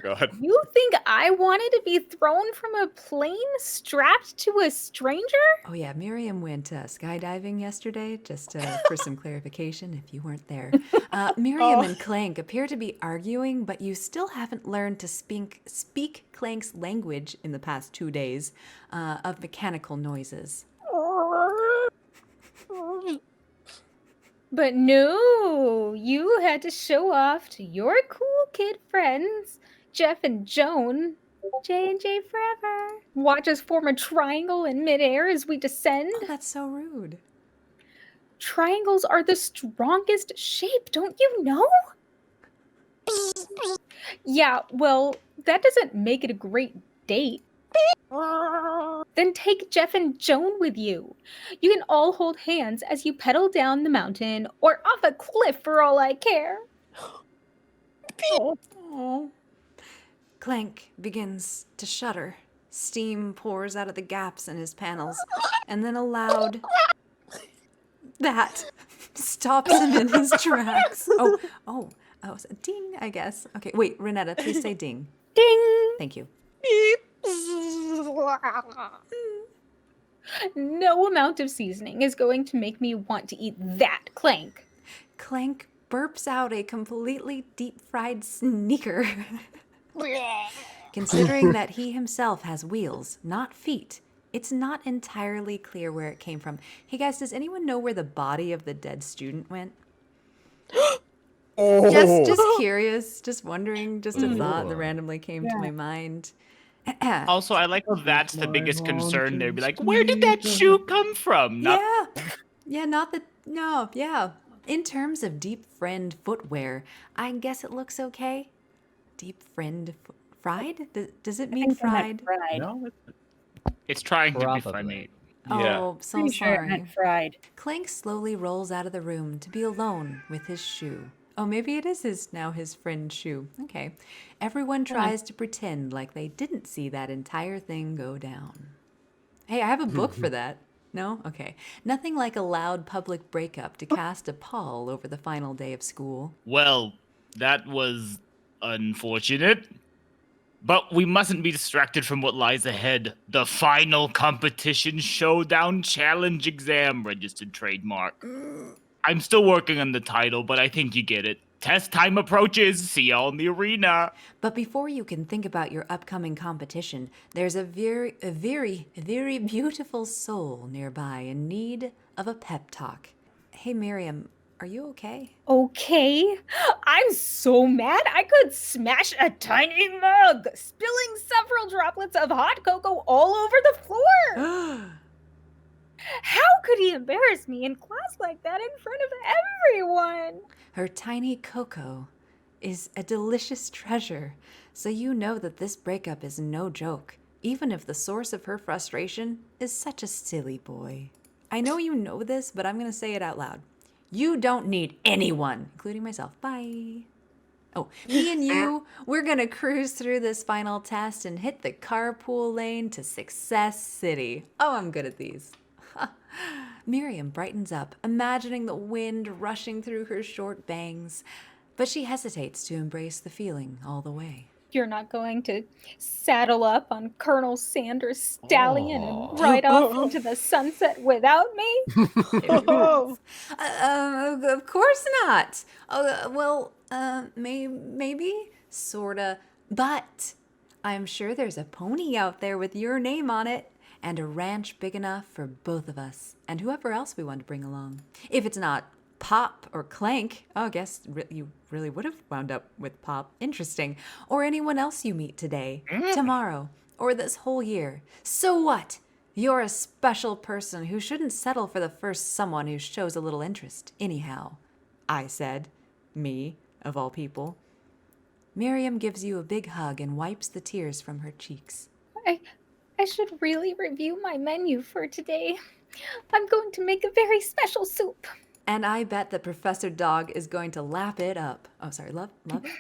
God. You think I wanted to be thrown from a plane strapped to a stranger? Oh yeah, Miriam went skydiving yesterday, just for some clarification if you weren't there. Miriam and Clank appear to be arguing, but you still haven't learned to speak Clank's language in the past 2 days of mechanical noises. But no, you had to show off to your cool kid friends, Jeff and Joan. J&J forever. Watch us form a triangle in midair as we descend. Oh, that's so rude. Triangles are the strongest shape, don't you know? Yeah, well, that doesn't make it a great date. Then take Jeff and Joan with you. You can all hold hands as you pedal down the mountain or off a cliff for all I care. Oh. Clank begins to shudder. Steam pours out of the gaps in his panels, and then a loud that stops him in his tracks. Oh, so ding, I guess. Okay, wait, Renetta, please say ding. Ding! Thank you. No amount of seasoning is going to make me want to eat that, Clank. Clank burps out a completely deep-fried sneaker. Considering that he himself has wheels, not feet, it's not entirely clear where it came from. Hey guys, does anyone know where the body of the dead student went? Just curious, just wondering, just a thought that randomly came to my mind. Also, I like how that's the biggest concern. They'd be like, where did that shoe come from? Yeah. In terms of deep friend footwear, I guess it looks okay. Deep friend fried? Does it mean fried? No, it's trying to be Probably. funny. Oh, so Pretty sure it sorry. meant fried. Clank slowly rolls out of the room to be alone with his shoe. Oh, maybe it is his friend's shoe. Okay. Everyone tries to pretend like they didn't see that entire thing go down. Hey, I have a book for that. No? Okay. Nothing like a loud public breakup to cast a pall over the final day of school. Well, that was unfortunate. But we mustn't be distracted from what lies ahead. The final competition showdown challenge exam registered trademark. I'm still working on the title, but I think you get it. Test time approaches. See y'all in the arena. But before you can think about your upcoming competition, there's a very, very beautiful soul nearby in need of a pep talk. Hey, Miriam, are you okay? Okay. I'm so mad I could smash a tiny mug, spilling several droplets of hot cocoa all over the floor. How could he embarrass me in class like that in front of everyone? Her tiny cocoa is a delicious treasure, so you know that this breakup is no joke, even if the source of her frustration is such a silly boy. I know you know this, but I'm going to say it out loud. You don't need anyone, including myself. Bye. Oh, me and you, we're going to cruise through this final test and hit the carpool lane to Success City. Oh, I'm good at these. Miriam brightens up, imagining the wind rushing through her short bangs, but she hesitates to embrace the feeling all the way. You're not going to saddle up on Colonel Sanders' stallion and ride off into the sunset without me? Of course not. Maybe, sorta, but I'm sure there's a pony out there with your name on it. And a ranch big enough for both of us, and whoever else we want to bring along. If it's not Pop or Clank, oh, I guess you really would have wound up with Pop. Interesting. Or anyone else you meet today, tomorrow, or this whole year. So what? You're a special person who shouldn't settle for the first someone who shows a little interest, anyhow. I said. Me, of all people. Miriam gives you a big hug and wipes the tears from her cheeks. I should really review my menu for today. I'm going to make a very special soup. And I bet that Professor Dog is going to lap it up. Oh, sorry, love it?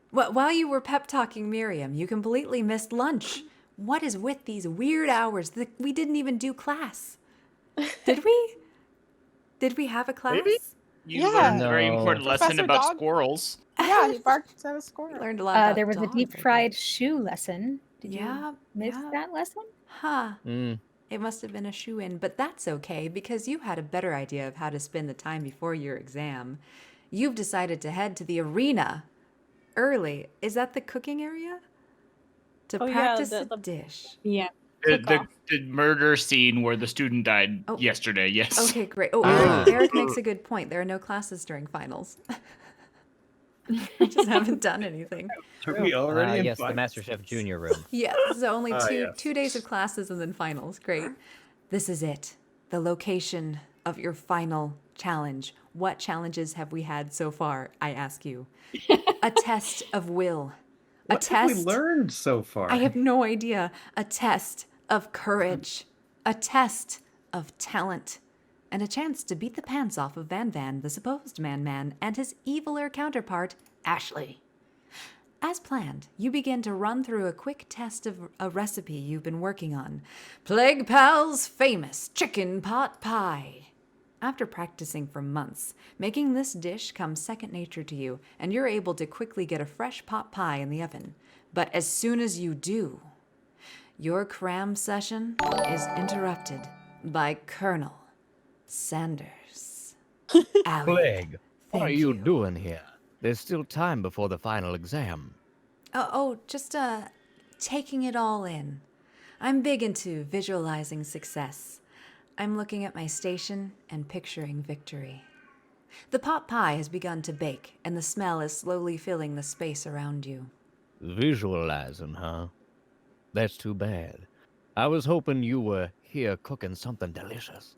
While you were pep-talking Miriam, you completely missed lunch. What is with these weird hours that we didn't even do class? Did we? Did we have a class? Maybe? You learned a very important lesson about squirrels. Yeah, he barked at a squirrel. Learned a lot about There was a dogs, deep I fried shoe lesson. Did Yeah, you miss yeah. that lesson? Huh. It must have been a shoe-in, but that's okay because you had a better idea of how to spend the time before your exam. You've decided to head to the arena early. Is that the cooking area? To practice a dish. Yeah. The murder scene where the student died yesterday, yes. Okay, great. Oh, Eric makes a good point. There are no classes during finals. I just haven't done anything. Are we already in yes, the finals? MasterChef Junior room. Yes, so only yes. 2 days of classes and then finals. Great. This is it. The location of your final challenge. What challenges have we had so far, I ask you? A test of will. What have we learned so far? I have no idea. A test of courage. A test of talent. And a chance to beat the pants off of Van Van, the supposed Man, and his eviler counterpart, Ashleigh. As planned, you begin to run through a quick test of a recipe you've been working on. Playguepals' famous chicken pot pie. After practicing for months, making this dish comes second nature to you, and you're able to quickly get a fresh pot pie in the oven. But as soon as you do, your cram session is interrupted by Colonel Sanders. Plague, what are you doing here? There's still time before the final exam. Just taking it all in. I'm big into visualizing success. I'm looking at my station and picturing victory. The pot pie has begun to bake, and the smell is slowly filling the space around you. Visualizing, huh? That's too bad. I was hoping you were here cooking something delicious.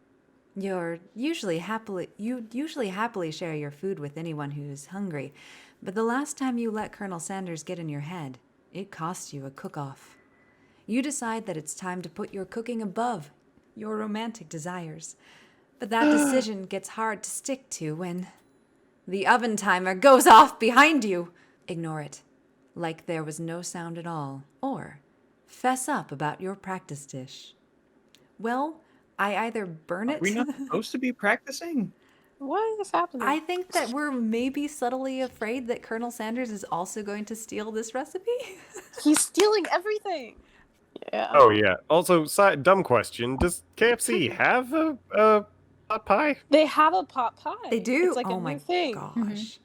You usually happily share your food with anyone who's hungry, but the last time you let Colonel Sanders get in your head, it cost you a cook-off. You decide that it's time to put your cooking above your romantic desires, but that decision gets hard to stick to when the oven timer goes off behind you. Ignore it, like there was no sound at all, or fess up about your practice dish. Well, I either burn it... Are we not supposed to be practicing? What is happening? I think that we're maybe subtly afraid that Colonel Sanders is also going to steal this recipe. He's stealing everything. Yeah. Oh, yeah. Also, dumb question. Does KFC have a pot pie? They have a pot pie. They do? It's like Oh a my new thing. gosh.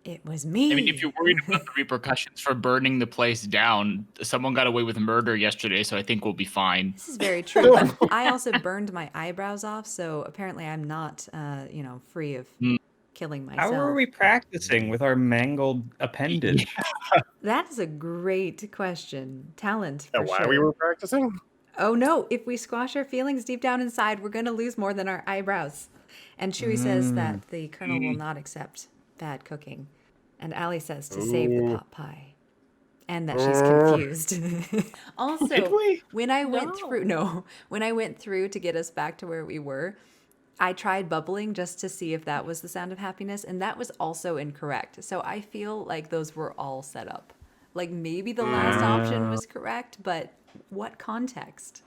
It was me. I mean, if you're worried about the repercussions for burning the place down, someone got away with murder yesterday, so I think we'll be fine. This is very true. But I also burned my eyebrows off, so apparently I'm not, free of killing myself. How are we practicing with our mangled appendage? That is a great question. Talent, for Why sure. we were practicing? Oh no, if we squash our feelings deep down inside, we're going to lose more than our eyebrows. And Chewie says that the Colonel will not accept bad cooking. And Allie says to save the pot pie. And that she's confused. Also, Did we? when I went through to get us back to where we were, I tried bubbling just to see if that was the sound of happiness, and that was also incorrect. So I feel like those were all set up. Like maybe the last option was correct, but what context?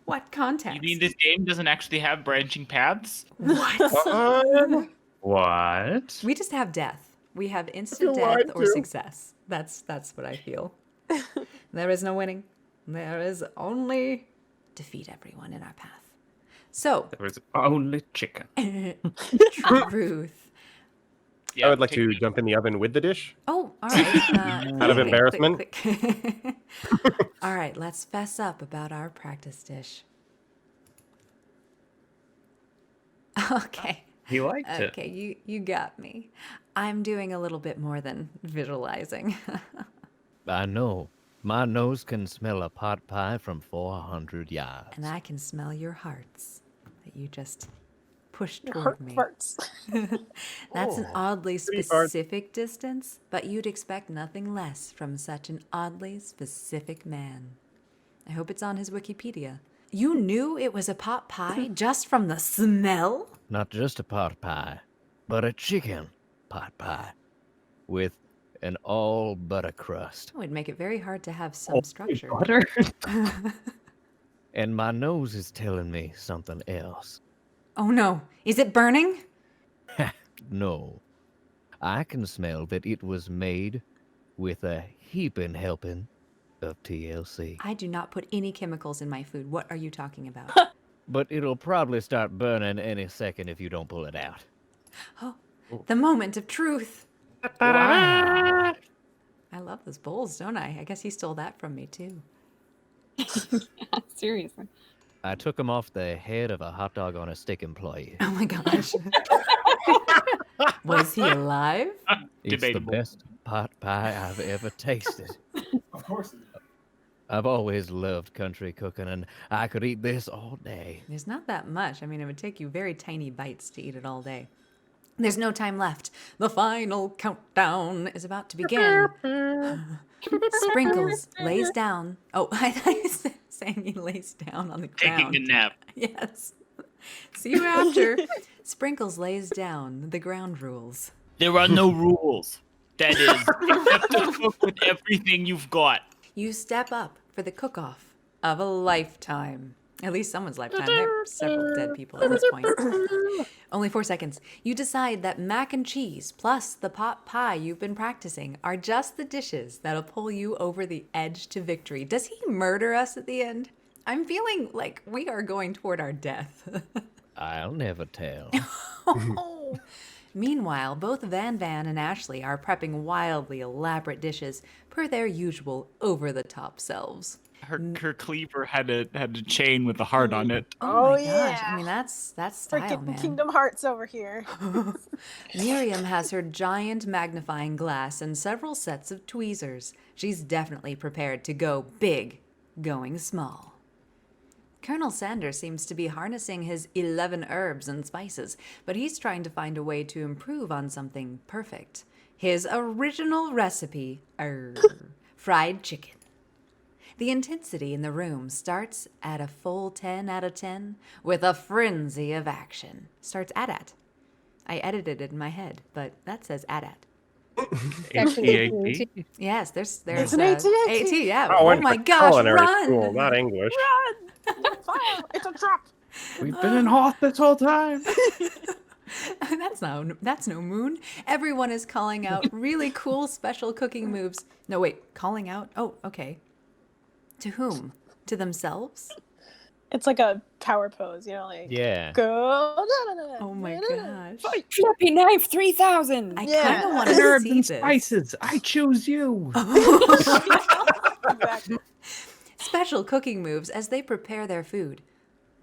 What context? You mean this game doesn't actually have branching paths? What? What? We just have death. We have instant feel lied death or to. success. That's what I feel. There is no winning. There is only defeat everyone in our path. So, There was only chicken. Truth. Yeah, I would like to jump in the oven with the dish. Oh, all right. Out of quick, embarrassment? quick. All right, let's fess up about our practice dish. Okay. He liked it. Okay, you got me. I'm doing a little bit more than visualizing. I know. My nose can smell a pot pie from 400 yards. And I can smell your hearts that you just pushed Your toward heart me. farts. That's an oddly pretty hard. specific distance, but you'd expect nothing less from such an oddly specific man. I hope it's on his Wikipedia. You knew it was a pot pie just from the smell? Not just a pot pie, but a chicken pot pie with an all butter crust. It would make it very hard to have some structure. Butter? And my nose is telling me something else. Oh no, is it burning? No. I can smell that it was made with a heaping helping of TLC. I do not put any chemicals in my food. What are you talking about? But it'll probably start burning any second if you don't pull it out. Oh, the moment of truth. I love those bowls, don't I? I guess he stole that from me too. Seriously. I took him off the head of a hot dog on a stick employee. Oh my gosh. Was he alive? It's Debatable. the best pot pie I've ever tasted. Of course. I've always loved country cooking, and I could eat this all day. There's not that much. I mean, it would take you very tiny bites to eat it all day. There's no time left. The final countdown is about to begin. Sprinkles lays down. Oh, I thought you were saying he lays down on the ground. Taking a nap. Yes. See you after. Sprinkles lays down the ground rules. There are no rules. That is, you have to cook with everything you've got. You step up for the cook-off of a lifetime. At least someone's lifetime. There are several dead people at this point. Only 4 seconds. You decide that mac and cheese plus the pot pie you've been practicing are just the dishes that'll pull you over the edge to victory. Does he murder us at the end? I'm feeling like we are going toward our death. I'll never tell. Oh. Meanwhile, both Van and Ashleigh are prepping wildly elaborate dishes per their usual over-the-top selves. Her cleaver had a chain with a heart on it. Oh my yeah. gosh. I mean, that's style, Freaking man. Kingdom Hearts over here. Miriam has her giant magnifying glass and several sets of tweezers. She's definitely prepared to go big, going small. Colonel Sanders seems to be harnessing his 11 herbs and spices, but he's trying to find a way to improve on something perfect. His original recipe, fried chicken. The intensity in the room starts at a full 10 out of 10 with a frenzy of action. Starts at. I edited it in my head, but that says at. AT. Yes, there's It's an AT. yeah. I Oh went my to gosh, culinary run! school, not English. Fire! It's a trap! We've been in Hoth this whole time. That's no moon. Everyone is calling out really cool special cooking moves. No, wait, calling out? Oh, okay. To whom? To themselves? It's like a power pose, you know, like Yeah. go. Oh my gosh. Flippy knife 3000. I Yeah. kind of want to Herbs see and this. spices. I choose you. Exactly. Special cooking moves as they prepare their food.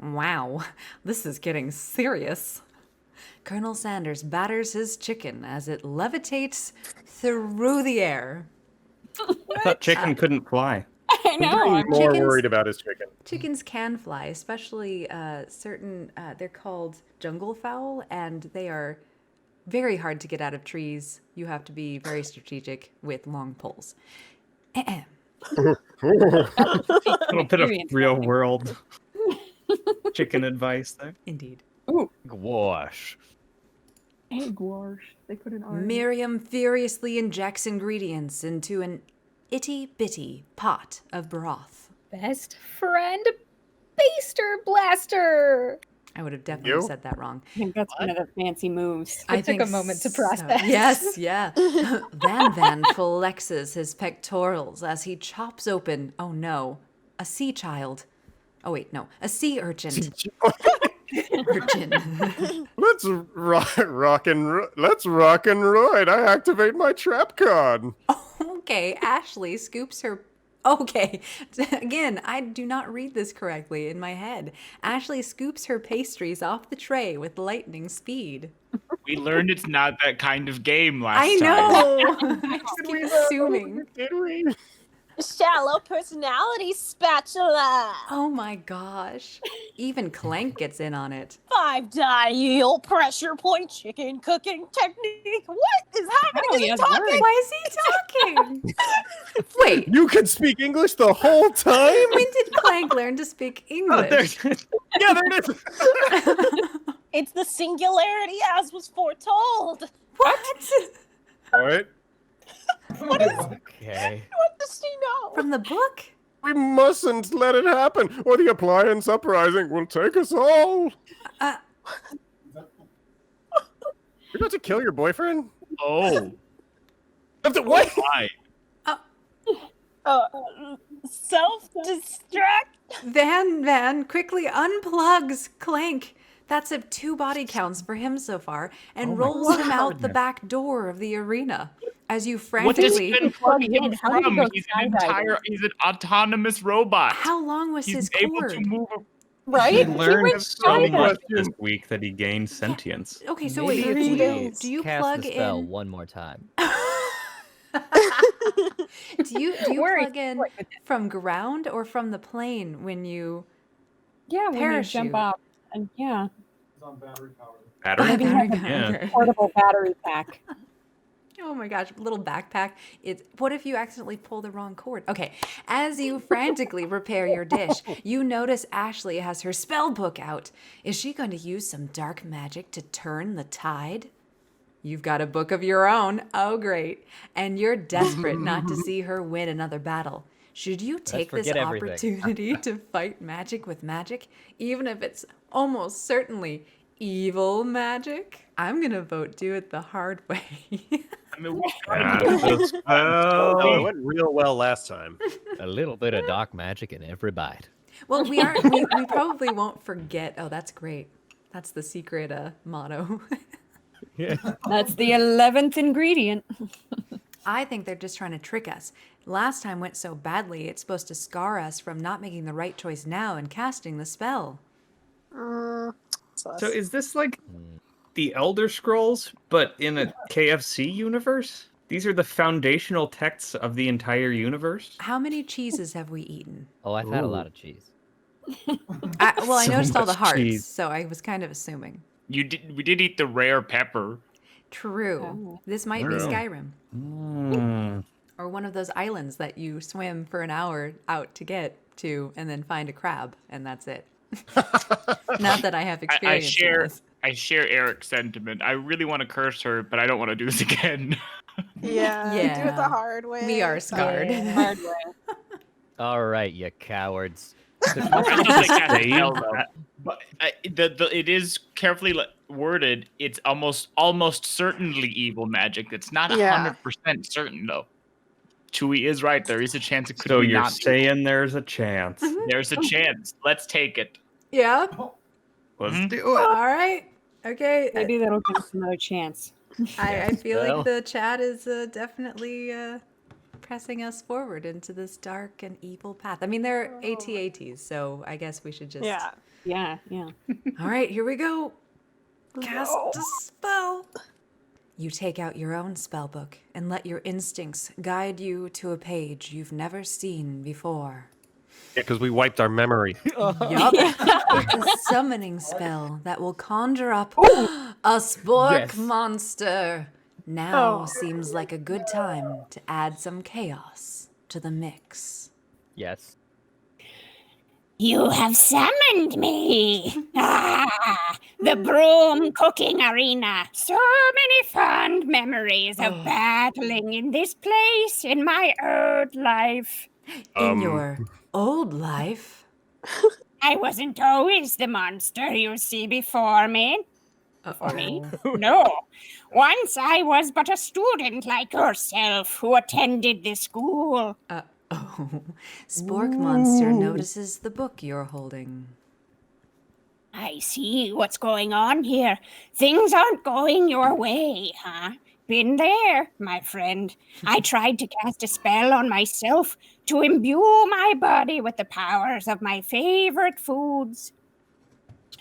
Wow, this is getting serious. Colonel Sanders batters his chicken as it levitates through the air. I thought chicken couldn't fly. I know. I'm more Chickens- worried about his chicken. Chickens can fly, especially certain, they're called jungle fowl, and they are very hard to get out of trees. You have to be very strategic with long poles. A little bit of real world chicken advice there. Indeed. Wash. Egg wash. They put an R. Miriam furiously injects ingredients into an itty-bitty pot of broth. Best friend Baster Blaster. I would have definitely You? said that wrong. I think that's one of the fancy moves. I It took think a moment to so. process. Yes, yeah. Van flexes his pectorals as he chops open, oh no, a sea child. Oh wait, no, a sea urchin. Let's rock and roid. I activate my trap card. Okay, Ashleigh scoops her. Okay, again, I do not read this correctly in my head. Ashleigh scoops her pastries off the tray with lightning speed. We learned it's not that kind of game last I time. know. I just keep assuming. Shallow personality spatula. Oh my gosh. Even Clank gets in on it. 5-dial pressure point chicken cooking technique. What is happening? Is he talking? Why is he talking? Wait. You could speak English the whole time? When did Clank learn to speak English? Yeah, there it is. It's the singularity as was foretold. What? All right. What is? Okay. What does she know? From the book? We mustn't let it happen, or the appliance uprising will take us all. You're about to kill your boyfriend? Oh. What? Why? Self-destruct. Van quickly unplugs Clank. That's at 2 body counts for him so far, and rolls him out the back door of the arena. As you What does frantically... he unplug him from? He's an autonomous robot. How long was He's his able cord? to move. He learned went so much skydiving. this week that he gained sentience. Okay, so Maybe wait, it's do you cast plug the spell in... one more time. do you Worry. plug in from ground or from the plane when you Yeah, when you parachute? jump off. And yeah, Battery? maybe have a Yeah. portable battery pack. Oh my gosh, little backpack. What if you accidentally pull the wrong cord? Okay, as you frantically prepare your dish, you notice Ashleigh has her spell book out. Is she going to use some dark magic to turn the tide? You've got a book of your own. Oh, great. And you're desperate not to see her win another battle. Should you take this forget everything. opportunity to fight magic with magic, even if it's almost certainly evil magic? I'm going to vote do it the hard way. I mean, Oh, it went real well last time. A little bit of dark magic in every bite. Well, we probably won't forget. Oh, that's great. That's the secret motto. Yeah. That's the 11th ingredient. I think they're just trying to trick us. Last time went so badly, it's supposed to scar us from not making the right choice now and casting the spell. So is this like the Elder Scrolls, but in a KFC universe? These are the foundational texts of the entire universe? How many cheeses have we eaten? Oh, I've had a lot of cheese. I So noticed all the much hearts, cheese. so I was kind of assuming. We did eat the rare pepper. True. This might be True. Skyrim. Or one of those islands that you swim for an hour out to get to and then find a crab, and that's it. Not that I have experience in this. I share Eric's sentiment. I really want to curse her, but I don't want to do this again. Yeah, do it the hard way. We are scarred. Hard way. All right, you cowards. I just like that spell, though. But it is carefully worded. It's almost certainly evil magic. It's not 100% certain though. Chewie is right. There is a chance it could So be you're not. saying there's a chance. There's a chance. Let's take it. Yeah. Let's do it. All right. Okay. Maybe that'll give us another chance. I feel Well. like the chat is definitely pressing us forward into this dark and evil path. I mean, they're AT-ATs, so I guess we should just... Yeah. All right, here we go. Cast a spell. You take out your own spell book and let your instincts guide you to a page you've never seen before. Yeah, because we wiped our memory. Yup. A summoning spell that will conjure up a Spork Yes. monster. Now seems like a good time to add some chaos to the mix. Yes. You have summoned me. The broom cooking arena. So many fond memories of battling in this place in my old life. In your old life? I wasn't always the monster you see before me. For me? No. Once I was but a student like yourself who attended this school. Spork monster notices the book you're holding. I see what's going on here. Things aren't going your way, huh? Been there, my friend. I tried to cast a spell on myself to imbue my body with the powers of my favorite foods.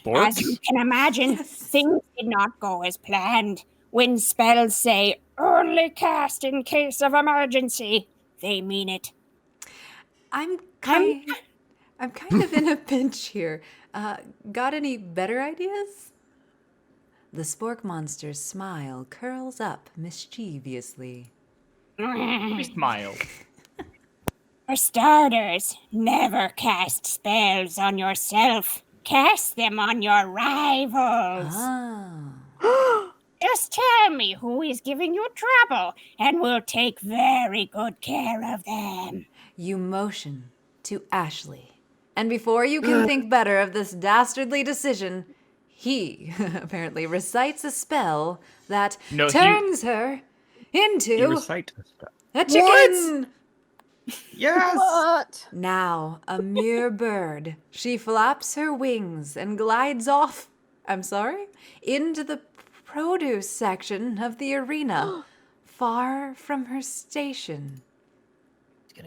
Spork? As you can imagine, things did not go as planned. When spells say only cast in case of emergency, they mean it. I'm kind of in a pinch here. Got any better ideas? The Spork monster's smile curls up mischievously. Smile. For starters, never cast spells on yourself. Cast them on your rivals. Just tell me who is giving you trouble, and we'll take very good care of them. You motion to Ashleigh. And before you can think better of this dastardly decision, he apparently recites a spell that turns her into recite a spell. a chicken. Yes! What? Now, a mere bird, she flaps her wings and glides off, into the produce section of the arena, far from her station.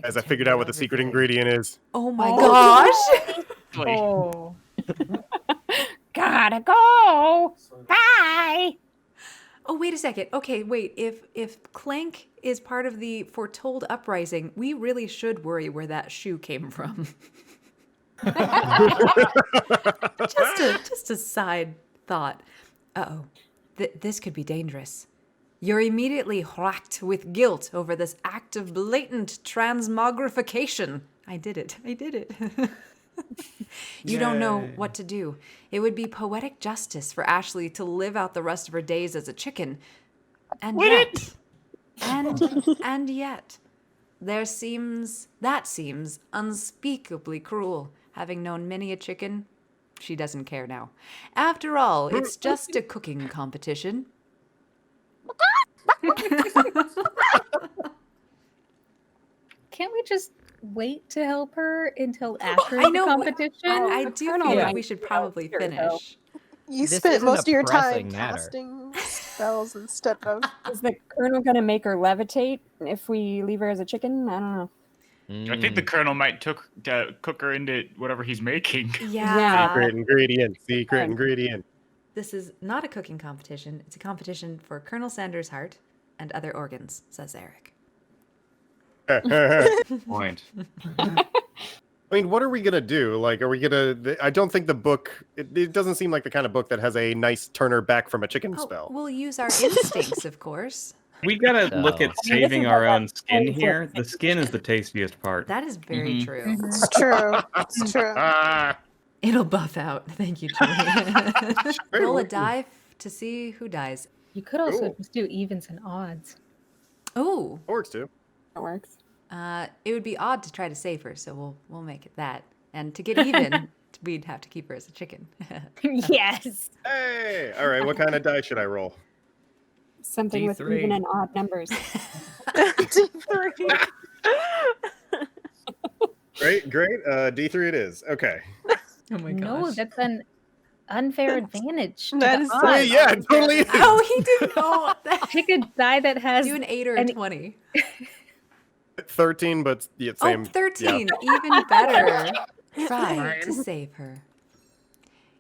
As I figured out what the secret ingredient is. Oh my gosh! Oh. Gotta go. Bye. Oh, wait a second. Okay, wait. If Clank is part of the foretold uprising, we really should worry where that shoe came from. just a side thought. Uh-oh. This could be dangerous. You're immediately whacked with guilt over this act of blatant transmogrification. I did it. You don't know what to do. It would be poetic justice for Ashleigh to live out the rest of her days as a chicken. And yet, that seems unspeakably cruel. Having known many a chicken, she doesn't care now. After all, it's just a cooking competition. Can't we just wait to help her until after I know, the competition? I do feel like we should probably finish. You This spent isn't most of a your time pressing matter. casting spells instead of. Is the colonel gonna make her levitate if we leave her as a chicken? I don't know. I think the colonel might cook her into whatever he's making. Yeah. Secret ingredient. This is not a cooking competition. It's a competition for Colonel Sanders' heart and other organs, says Eric. Point. I mean, what are we gonna do? Like, are we gonna? I don't think the book. It doesn't seem like the kind of book that has a nice turner back from a chicken spell. We'll use our instincts, of course. We gotta look at So- saving our own skin here. The skin is the tastiest part. That is very true. It's true. It's true. It'll buff out. Thank you, Julie. Roll a die to see who dies. You could also Cool. just do evens and odds. Oh, Works too. That works. it would be odd to try to save her, so we'll make it that. And to get even, we'd have to keep her as a chicken. Yes. Hey, all right. What kind of die should I roll? Something with D3. even and odd numbers. D3. Great. D3 it is. Okay. Oh my gosh. No, that's an unfair advantage. to That the is odds. so Yeah, it totally is. Oh, he didn't know that. Pick a die that has Do an 8 or a 20. 13, but yeah, same. Oh, 13. Even better. Try to save her.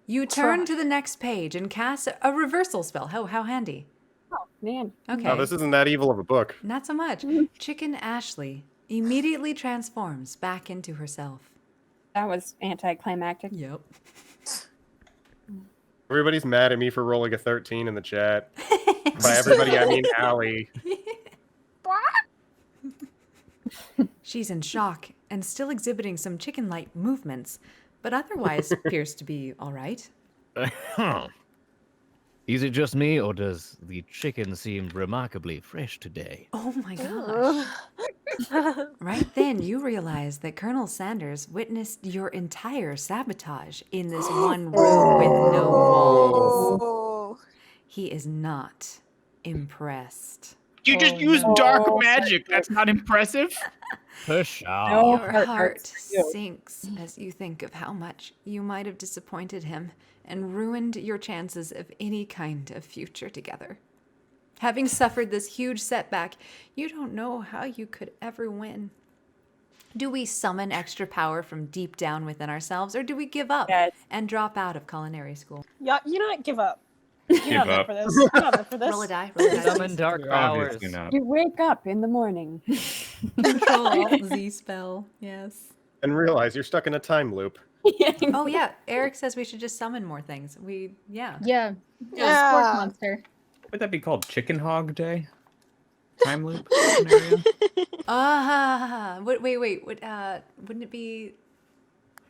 You turn to the next page and cast a reversal spell. How handy. Oh man. Okay. Oh, this isn't that evil of a book. Not so much. Chicken Ashleigh immediately transforms back into herself. That was anticlimactic. Yep. Everybody's mad at me for rolling a 13 in the chat. By everybody, I mean Allie. She's in shock and still exhibiting some chicken-like movements, but otherwise appears to be all right. Is it just me, or does the chicken seem remarkably fresh today? Oh my gosh. Right then, you realize that Colonel Sanders witnessed your entire sabotage in this one room with no walls. Oh. He is not impressed. You just used dark magic. That's not impressive. Push Your heart heart hurts too. sinks as you think of how much you might have disappointed him and ruined your chances of any kind of future together. Having suffered this huge setback, you don't know how you could ever win. Do we summon extra power from deep down within ourselves, or do we give up Yes. and drop out of culinary school? Yeah, you not give up. You're not there for this. You're not there for this. Roll a die. Roll a die. Summon dark powers. Obviously not. You wake up in the morning. Control Z spell. Yes. and realize you're stuck in a time loop. Oh yeah, Eric says we should just summon more things. Yeah. Yeah. Spork monster. Would that be called Chicken Hog Day? Time loop scenario? Wait. Wouldn't it be?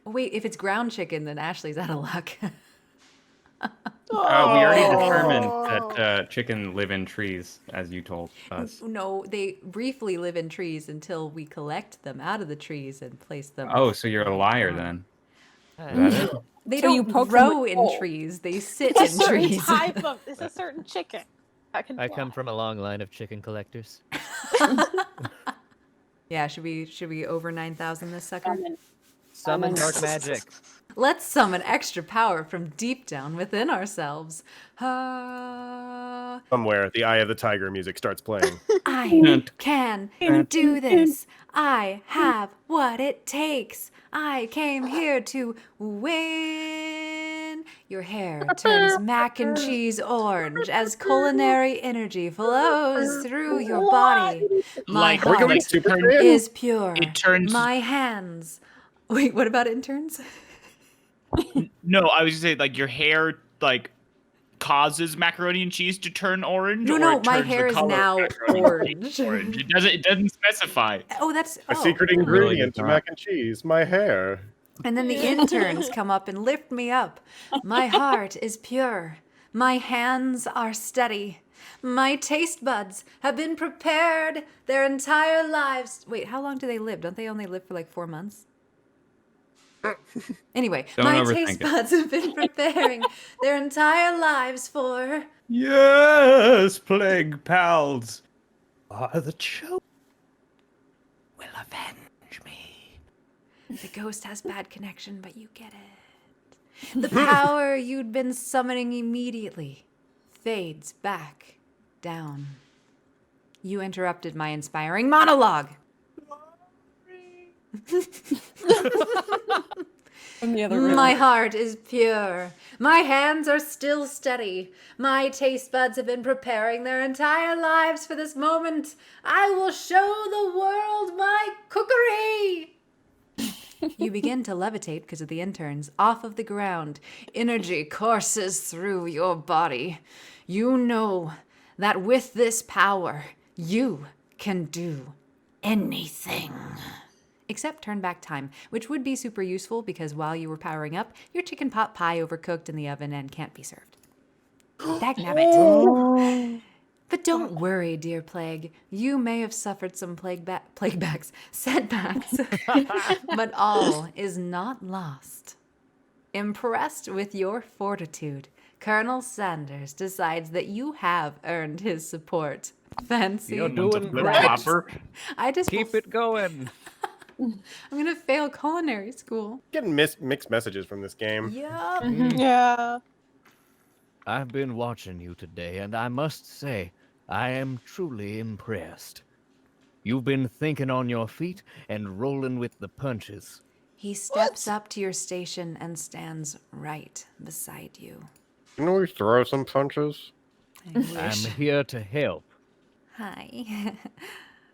Wait, if it's ground chicken, then Ashleigh's out of luck. We already determined that chicken live in trees, as you told us. No, they briefly live in trees until we collect them out of the trees and place them. Oh, so you're a liar then. Is that it? They So you don't poke them grow with in coal. trees. They sit It's in a certain trees. type of. It's a certain chicken. I come from a long line of chicken collectors. Yeah, should we over 9,000 this sucker? Summon dark magic. Let's summon extra power from deep down within ourselves. Somewhere, the Eye of the Tiger music starts playing. I can do this. I have what it takes. I came here to win. Your hair turns mac and cheese orange as culinary energy flows through your body. My Like, heart like Super turn- Saiyan? is pure. It turns. My hands. Wait, what about interns? No, I was gonna say like your hair like causes macaroni and cheese to turn orange. No, or no, it my turns the hair is color of now macaroni and cheese orange. It doesn't specify. Oh, that's A secret cool. ingredient to mac and cheese, my hair. And then the interns come up and lift me up. My heart is pure. My hands are steady. My taste buds have been prepared their entire lives. Wait, how long do they live? Don't they only live for like 4 months? Anyway, Don't my overthink taste it. buds have been preparing their entire lives for. Yes, Playguepals are the chosen. Will avenge me. The ghost has bad connection, but you get it. The power you'd been summoning immediately fades back down. You interrupted my inspiring monologue. From the other room. My heart is pure. My hands are still steady. My taste buds have been preparing their entire lives for this moment. I will show the world my cookery. You begin to levitate because of the interns off of the ground. Energy courses through your body. You know that with this power, you can do anything. Except turn back time, which would be super useful because while you were powering up, your chicken pot pie overcooked in the oven and can't be served. Dagnabbit. But don't worry, dear Plague. You may have suffered some setbacks, but all is not lost. Impressed with your fortitude, Colonel Sanders decides that you have earned his support. Fancy. You're doing great. I just Keep it going. I'm gonna fail culinary school. Getting mixed messages from this game. Yup. Yeah. I've been watching you today, and I must say, I am truly impressed. You've been thinking on your feet and rolling with the punches. He steps up to your station and stands right beside you. Can we throw some punches? I wish. I'm here to help. Hi.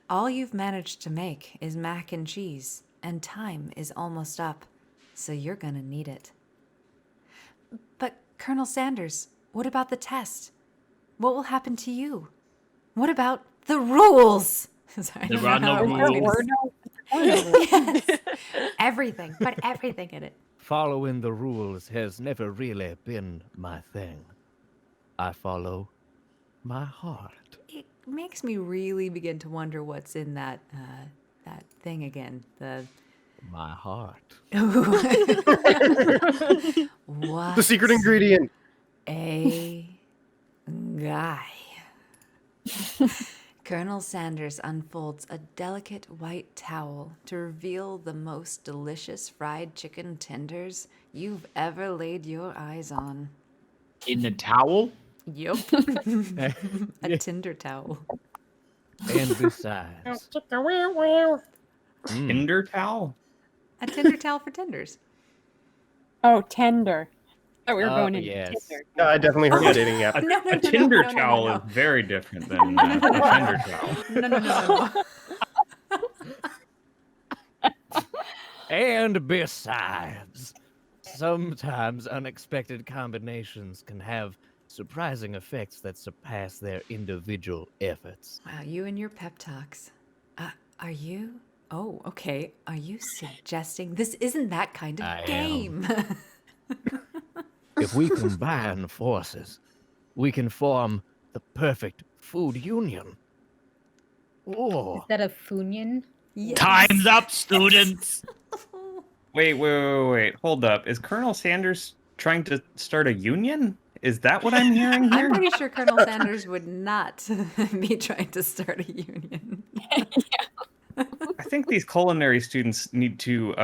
All you've managed to make is mac and cheese, and time is almost up, so you're gonna need it. But, Colonel Sanders, what about the test? What will happen to you? What about the rules? Sorry, There are no rules. Yes. Everything. Put everything in it. Following the rules has never really been my thing. I follow my heart. It makes me really begin to wonder what's in that thing again. My heart. What? The secret ingredient. A guy. Colonel Sanders unfolds a delicate white towel to reveal the most delicious fried chicken tenders you've ever laid your eyes on. In the towel? Yup. A tinder towel. And besides, Tinder towel? A tinder towel for tenders. Oh, tender. Oh, we were Oh, going into yes. Tinder. Yeah, I definitely heard the dating app. A Tinder towel is very different than a Tinder towel. No. And besides, sometimes unexpected combinations can have surprising effects that surpass their individual efforts. Wow, you and your pep talks. Are you? Oh, okay. Are you suggesting this isn't that kind of I am. game? If we combine forces, we can form the perfect food union. Oh. Is that a Funyun? Yes. Time's up, students. Wait. Hold up. Is Colonel Sanders trying to start a union? Is that what I'm hearing here? I'm pretty sure Colonel Sanders would not be trying to start a union. I think these culinary students need to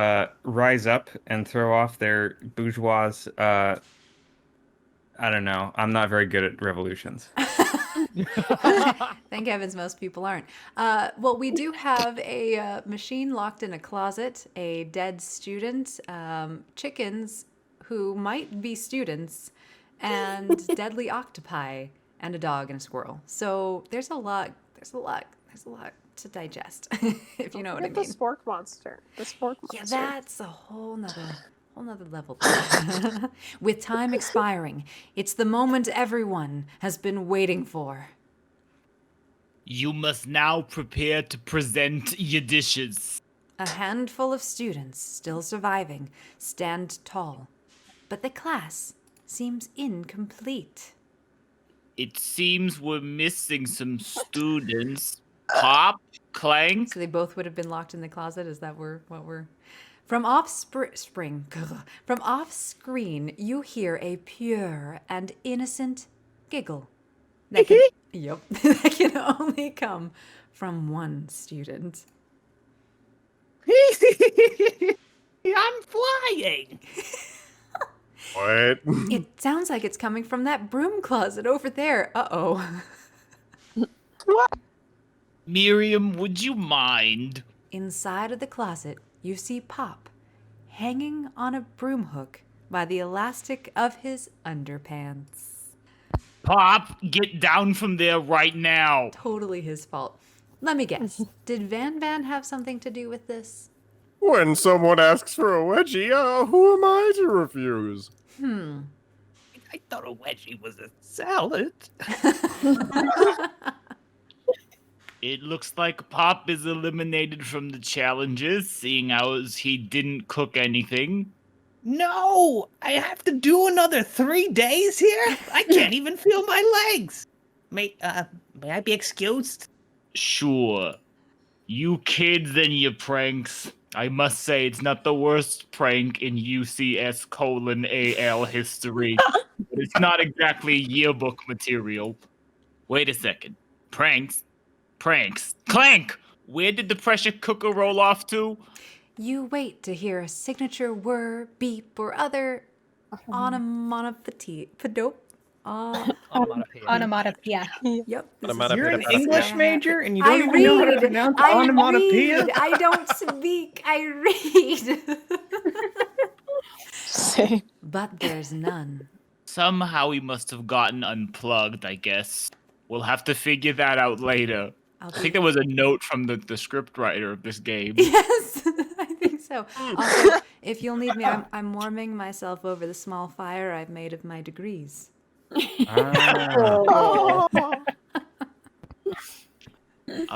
rise up and throw off their bourgeois. I don't know. I'm not very good at revolutions. Thank heavens most people aren't. Well, we do have a machine locked in a closet, a dead student, chickens who might be students, and deadly octopi, and a dog and a squirrel. So there's a lot to digest, if you know what I mean. The Spork monster. The Spork monster. Yeah, that's a whole nother level. With time expiring, it's the moment everyone has been waiting for. You must now prepare to present your dishes. A handful of students still surviving stand tall, but the class seems incomplete. It seems we're missing some students. Pop, Clank. So they both would have been locked in the closet. Is that what we're? From off screen, you hear a pure and innocent giggle. That can only come from one student. I'm flying. What? It sounds like it's coming from that broom closet over there. Uh-oh. Miriam, would you mind? Inside of the closet, you see Pop hanging on a broom hook by the elastic of his underpants. Pop, get down from there right now. Totally his fault. Let me guess. Did Van have something to do with this? When someone asks for a wedgie, who am I to refuse? I thought a wedgie was a salad. It looks like Pop is eliminated from the challenges, seeing as he didn't cook anything. No! I have to do another 3 days here? I can't even feel my legs! May I be excused? Sure. You kids and your pranks. I must say it's not the worst prank in UCS:AL history. But it's not exactly yearbook material. Wait a second. Pranks? Clank! Where did the pressure cooker roll off to? You wait to hear a signature whir, beep, or other onomatopoeia. Onomatopoeia. Yep. You're an English major and you don't even know how to pronounce onomatopoeia? I don't speak. I read. Same. But there's none. Somehow he must have gotten unplugged, I guess. We'll have to figure that out later. I think there was a note from the script writer of this game. Yes, I think so. Also, if you'll need me, I'm warming myself over the small fire I've made of my degrees. All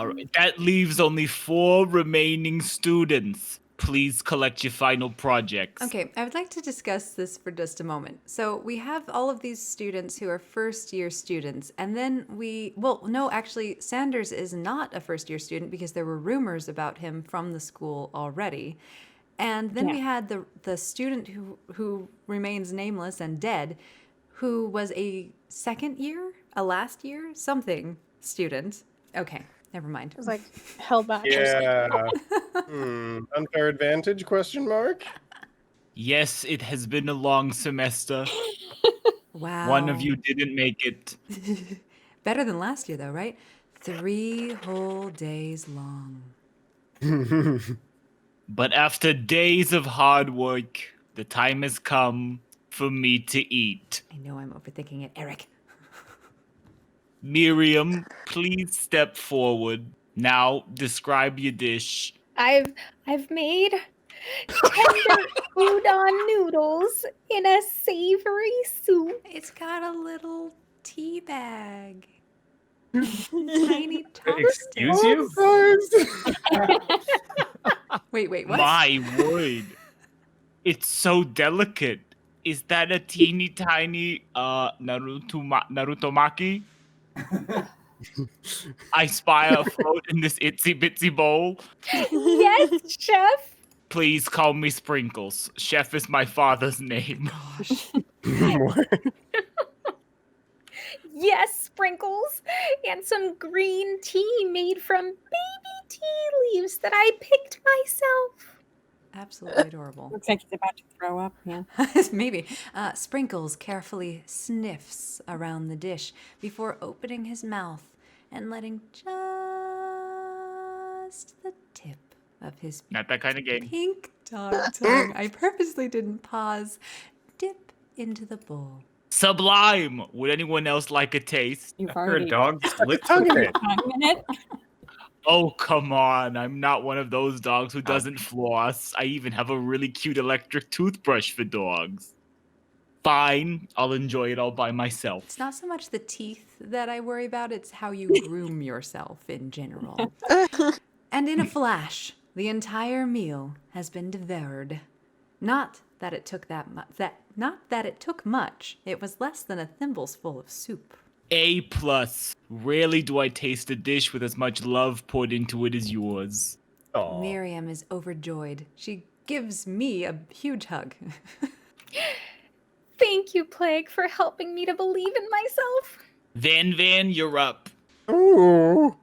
right, that leaves only 4 remaining students. Please collect your final projects. Okay, I would like to discuss this for just a moment. So we have all of these students who are first-year students, and then actually, Sanders is not a first-year student because there were rumors about him from the school already. And then we had the student who remains nameless and dead, who was a last year something student. Okay, never mind. It was like held back. Yeah. Unfair advantage? ? Yes, it has been a long semester. Wow. One of you didn't make it. Better than last year, though, right? 3 whole days long. But after days of hard work, the time has come for me to eat. I know I'm overthinking it, Eric. Miriam, please step forward. Now, describe your dish. I've made Tender udon noodles in a savory soup. It's got a little tea bag. Tiny Excuse chopsticks. you? Wait, what? My word. It's so delicate. Is that a teeny tiny Naruto Maki? I spy a float in this itsy bitsy bowl. Yes, chef. Please call me Sprinkles. Chef is my father's name. Yes, Sprinkles. And some green tea made from baby tea leaves that I picked myself. Absolutely adorable. Looks like he's about to throw up. Yeah. Maybe. Sprinkles carefully sniffs around the dish before opening his mouth and letting just the tip of his Not that kind of game. pink dog tongue, I purposely didn't pause, dip into the bowl. Sublime. Would anyone else like a taste? You've After a already dog licks tongue in the it. tongue in it. Oh, come on. I'm not one of those dogs who doesn't floss. I even have a really cute electric toothbrush for dogs. Fine. I'll enjoy it all by myself. It's not so much the teeth that I worry about, it's how you groom yourself in general. And in a flash, the entire meal has been devoured. Not that it took much. It was less than a thimbleful of soup. A+. Rarely do I taste a dish with as much love poured into it as yours. Miriam is overjoyed. She gives me a huge hug. Thank you, Plague, for helping me to believe in myself. Van, you're up. Ooh,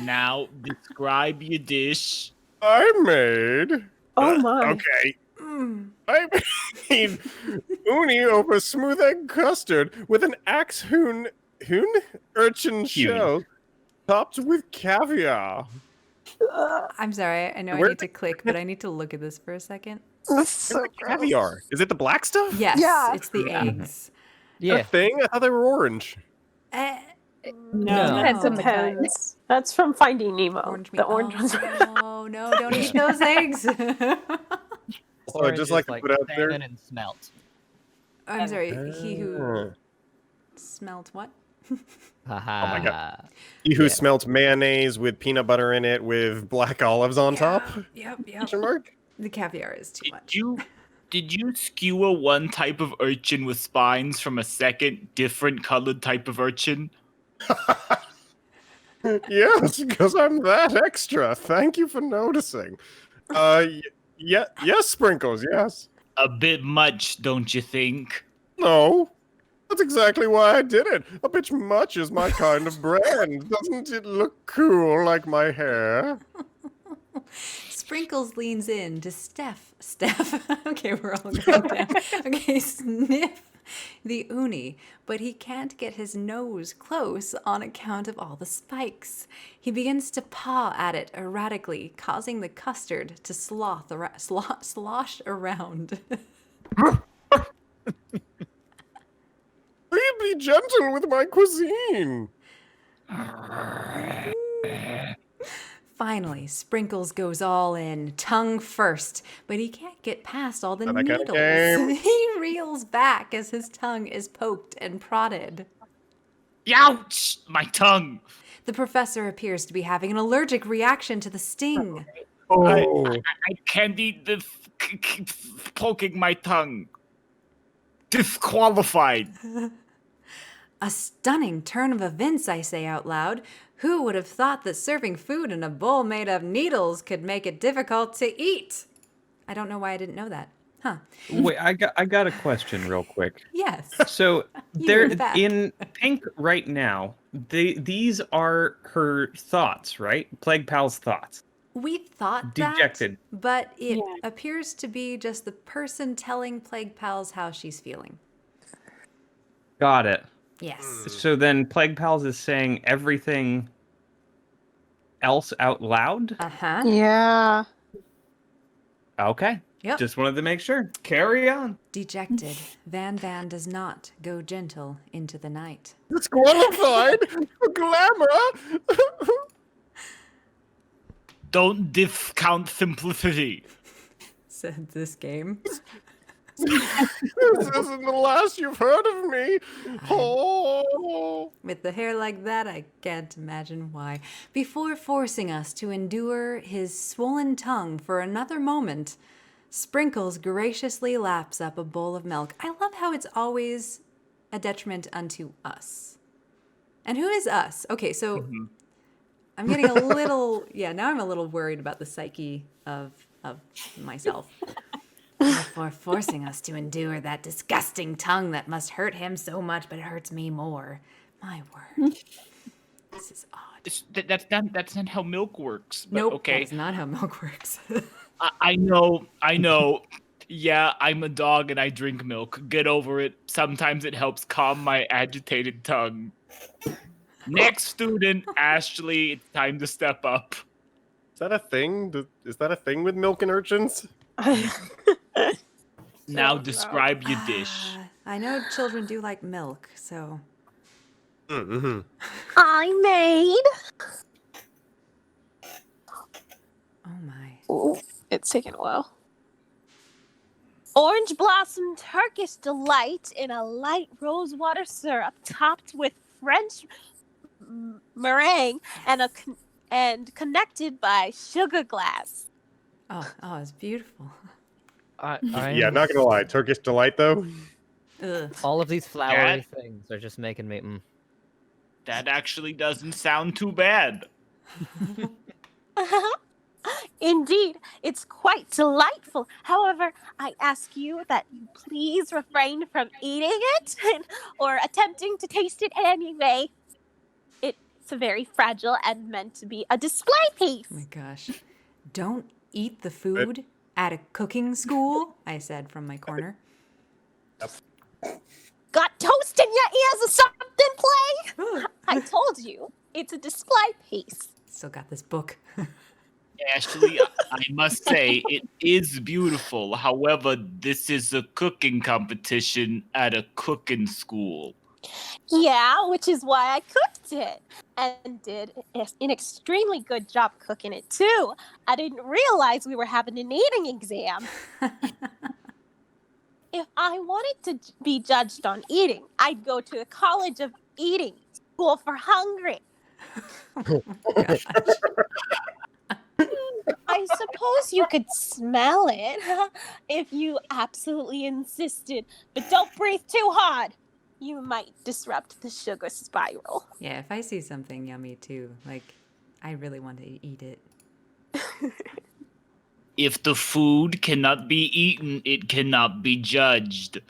Now, describe your dish. I made. Oh my. Okay. I made uni over smooth egg custard with an axe urchin shell topped with caviar. I'm sorry, I know I Where need to click, but I need to look at this for a second. That's so Caviar. Is it the black stuff? Yes, Yeah. it's the eggs. Yeah. That thing? I thought they were orange. Eh, No, Depends on the kind. Depends. That's from Finding Nemo. Orange meat. The orange ones. Oh, no, don't eat those eggs. So I just like to put out there. salmon and smelt. I'm sorry, he who Oh smelt what? Haha. my god. He who smelt mayonnaise with peanut butter in it with black olives on top? Yep. Question mark? The caviar is too much. Did you skewer one type of urchin with spines from a second, different colored type of urchin? Yes, because I'm that extra. Thank you for noticing. Yes, Sprinkles, yes. A bit much, don't you think? No. That's exactly why I did it. A bitch much is my kind of brand. Doesn't it look cool like my hair? Sprinkles leans in to Steph. Okay, we're all going down. Okay, sniff the uni, but he can't get his nose close on account of all the spikes. He begins to paw at it erratically, causing the custard to slosh around. Please be gentle with my cuisine. Finally, Sprinkles goes all in, tongue first, but he can't get past all the Not that kind of needles. game. He reels back as his tongue is poked and prodded. Ouch! My tongue! The professor appears to be having an allergic reaction to the sting. Oh. I can't eat the poking my tongue. Disqualified. A stunning turn of events, I say out loud. Who would have thought that serving food in a bowl made of needles could make it difficult to eat? I don't know why I didn't know that. Huh. Wait, I got a question real quick. Yes. So You're they're back. in pink right now. These are her thoughts, right? Playguepals' thoughts. We thought Dejected. that, but it appears to be just the person telling Playguepals how she's feeling. Got it. Yes. So then Playguepals is saying everything else out loud? Uh-huh. Yeah. Okay. Yep. Just wanted to make sure. Carry on. Dejected, Van does not go gentle into the night. Disqualified for glamour. Don't discount simplicity. said this game. This isn't the last you've heard of me. Oh. With the hair like that, I can't imagine why. Before forcing us to endure his swollen tongue for another moment, Sprinkles graciously laps up a bowl of milk. I love how it's always a detriment unto us. And who is us? Okay, so I'm getting a little, now I'm a little worried about the psyche of myself. Before forcing us to endure that disgusting tongue that must hurt him so much, but it hurts me more. My word. This is odd. That's not how milk works. But Nope, okay. that's not how milk works. I know. Yeah, I'm a dog and I drink milk. Get over it. Sometimes it helps calm my agitated tongue. Next student, Ashleigh, it's time to step up. Is that a thing? Is that a thing with milk and urchins? Now describe your dish. I know children do like milk, so. Mm-hmm. I made. Oh my. Ooh, it's taking a while. Orange blossom Turkish delight in a light rose water syrup topped with French meringue and connected by sugar glass. Oh, it's beautiful. Yeah, not gonna lie. Turkish delight, though. Ugh. All of these flowery things are just making me. That actually doesn't sound too bad. Indeed, it's quite delightful. However, I ask you that you please refrain from eating it or attempting to taste it anyway. It's very fragile and meant to be a display piece. Oh my gosh. Don't eat the food at a cooking school, I said from my corner. Got toast in your ears or something, Play? I told you, it's a display piece. Still got this book. Ashleigh, I must say, it is beautiful. However, this is a cooking competition at a cooking school. Yeah, which is why I cooked it. And did an extremely good job cooking it, too. I didn't realize we were having an eating exam. If I wanted to be judged on eating, I'd go to the College of Eating, School for Hungry. I suppose you could smell it if you absolutely insisted, but don't breathe too hard. You might disrupt the sugar spiral. Yeah, if I see something yummy too, like, I really want to eat it. If the food cannot be eaten, it cannot be judged.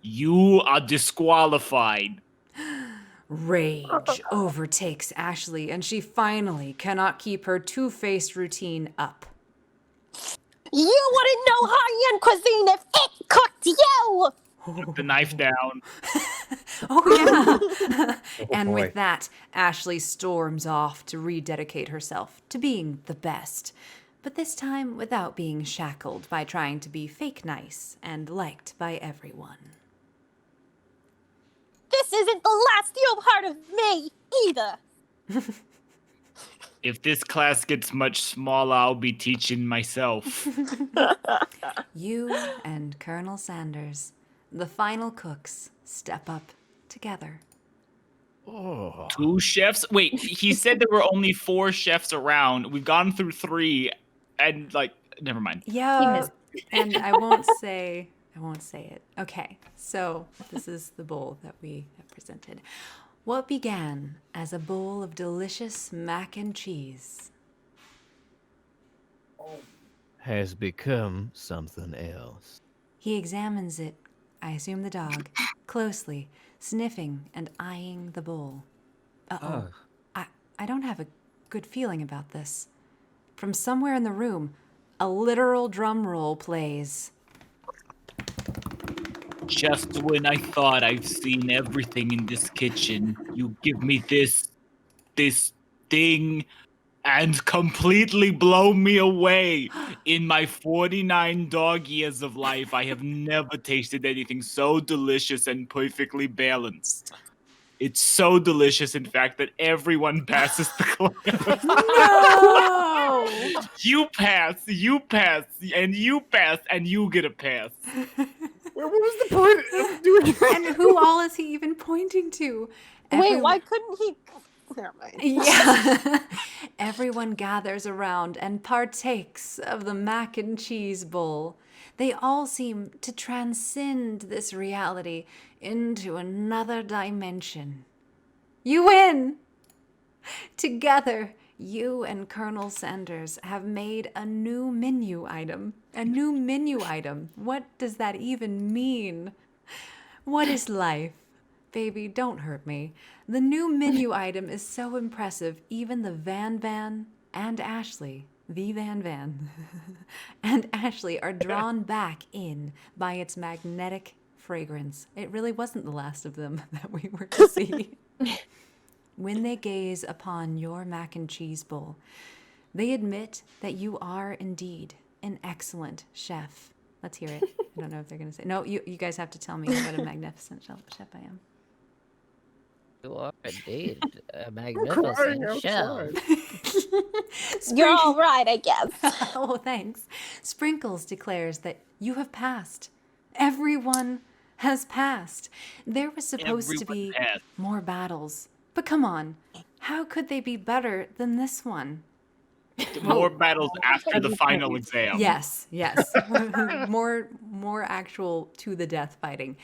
You are disqualified. Rage overtakes Ashleigh, and she finally cannot keep her two-faced routine up. You wouldn't know high-end cuisine if it cooked you! Put the knife down. Oh, yeah. And with that, Ashleigh storms off to rededicate herself to being the best. But this time without being shackled by trying to be fake nice and liked by everyone. This isn't the last you've heard of me, either. If this class gets much smaller, I'll be teaching myself. You and Colonel Sanders, the final cooks, step up together. Oh. 2 chefs? Wait, he said there were only 4 chefs around. We've gone through 3, and, never mind. Yeah, and I won't say it. Okay, so this is the bowl that we have presented. What began as a bowl of delicious mac and cheese has become something else. He examines it, I assume the dog, closely, sniffing and eyeing the bowl. Uh-oh. I don't have a good feeling about this. From somewhere in the room, a literal drum roll plays. Just when I thought I've seen everything in this kitchen, you give me this thing and completely blow me away. In my 49 dog years of life, I have never tasted anything so delicious and perfectly balanced. It's so delicious, in fact, that everyone passes the class. No! You pass, and you pass, and you get a pass. What was the point of doing that? And who all is he even pointing to? Wait, why couldn't he? Never mind. Yeah. Everyone gathers around and partakes of the mac and cheese bowl. They all seem to transcend this reality into another dimension. You win! Together, you and Colonel Sanders have made a new menu item. A new menu item. What does that even mean? What is life? Baby, don't hurt me. The new menu item is so impressive, even the Van and Ashleigh, the Van, and Ashleigh are drawn back in by its magnetic fragrance. It really wasn't the last of them that we were to see. When they gaze upon your mac and cheese bowl, they admit that you are indeed an excellent chef. Let's hear it. I don't know if they're going to say. No, you guys have to tell me what a magnificent chef I am. You are indeed a magnificent chef. You're all right, I guess. Oh, thanks. Sprinkles declares that you have passed. Everyone has passed. There was supposed to be more battles. But come on, how could they be better than this one? More battles after the final exam. Yes. more actual to the death fighting.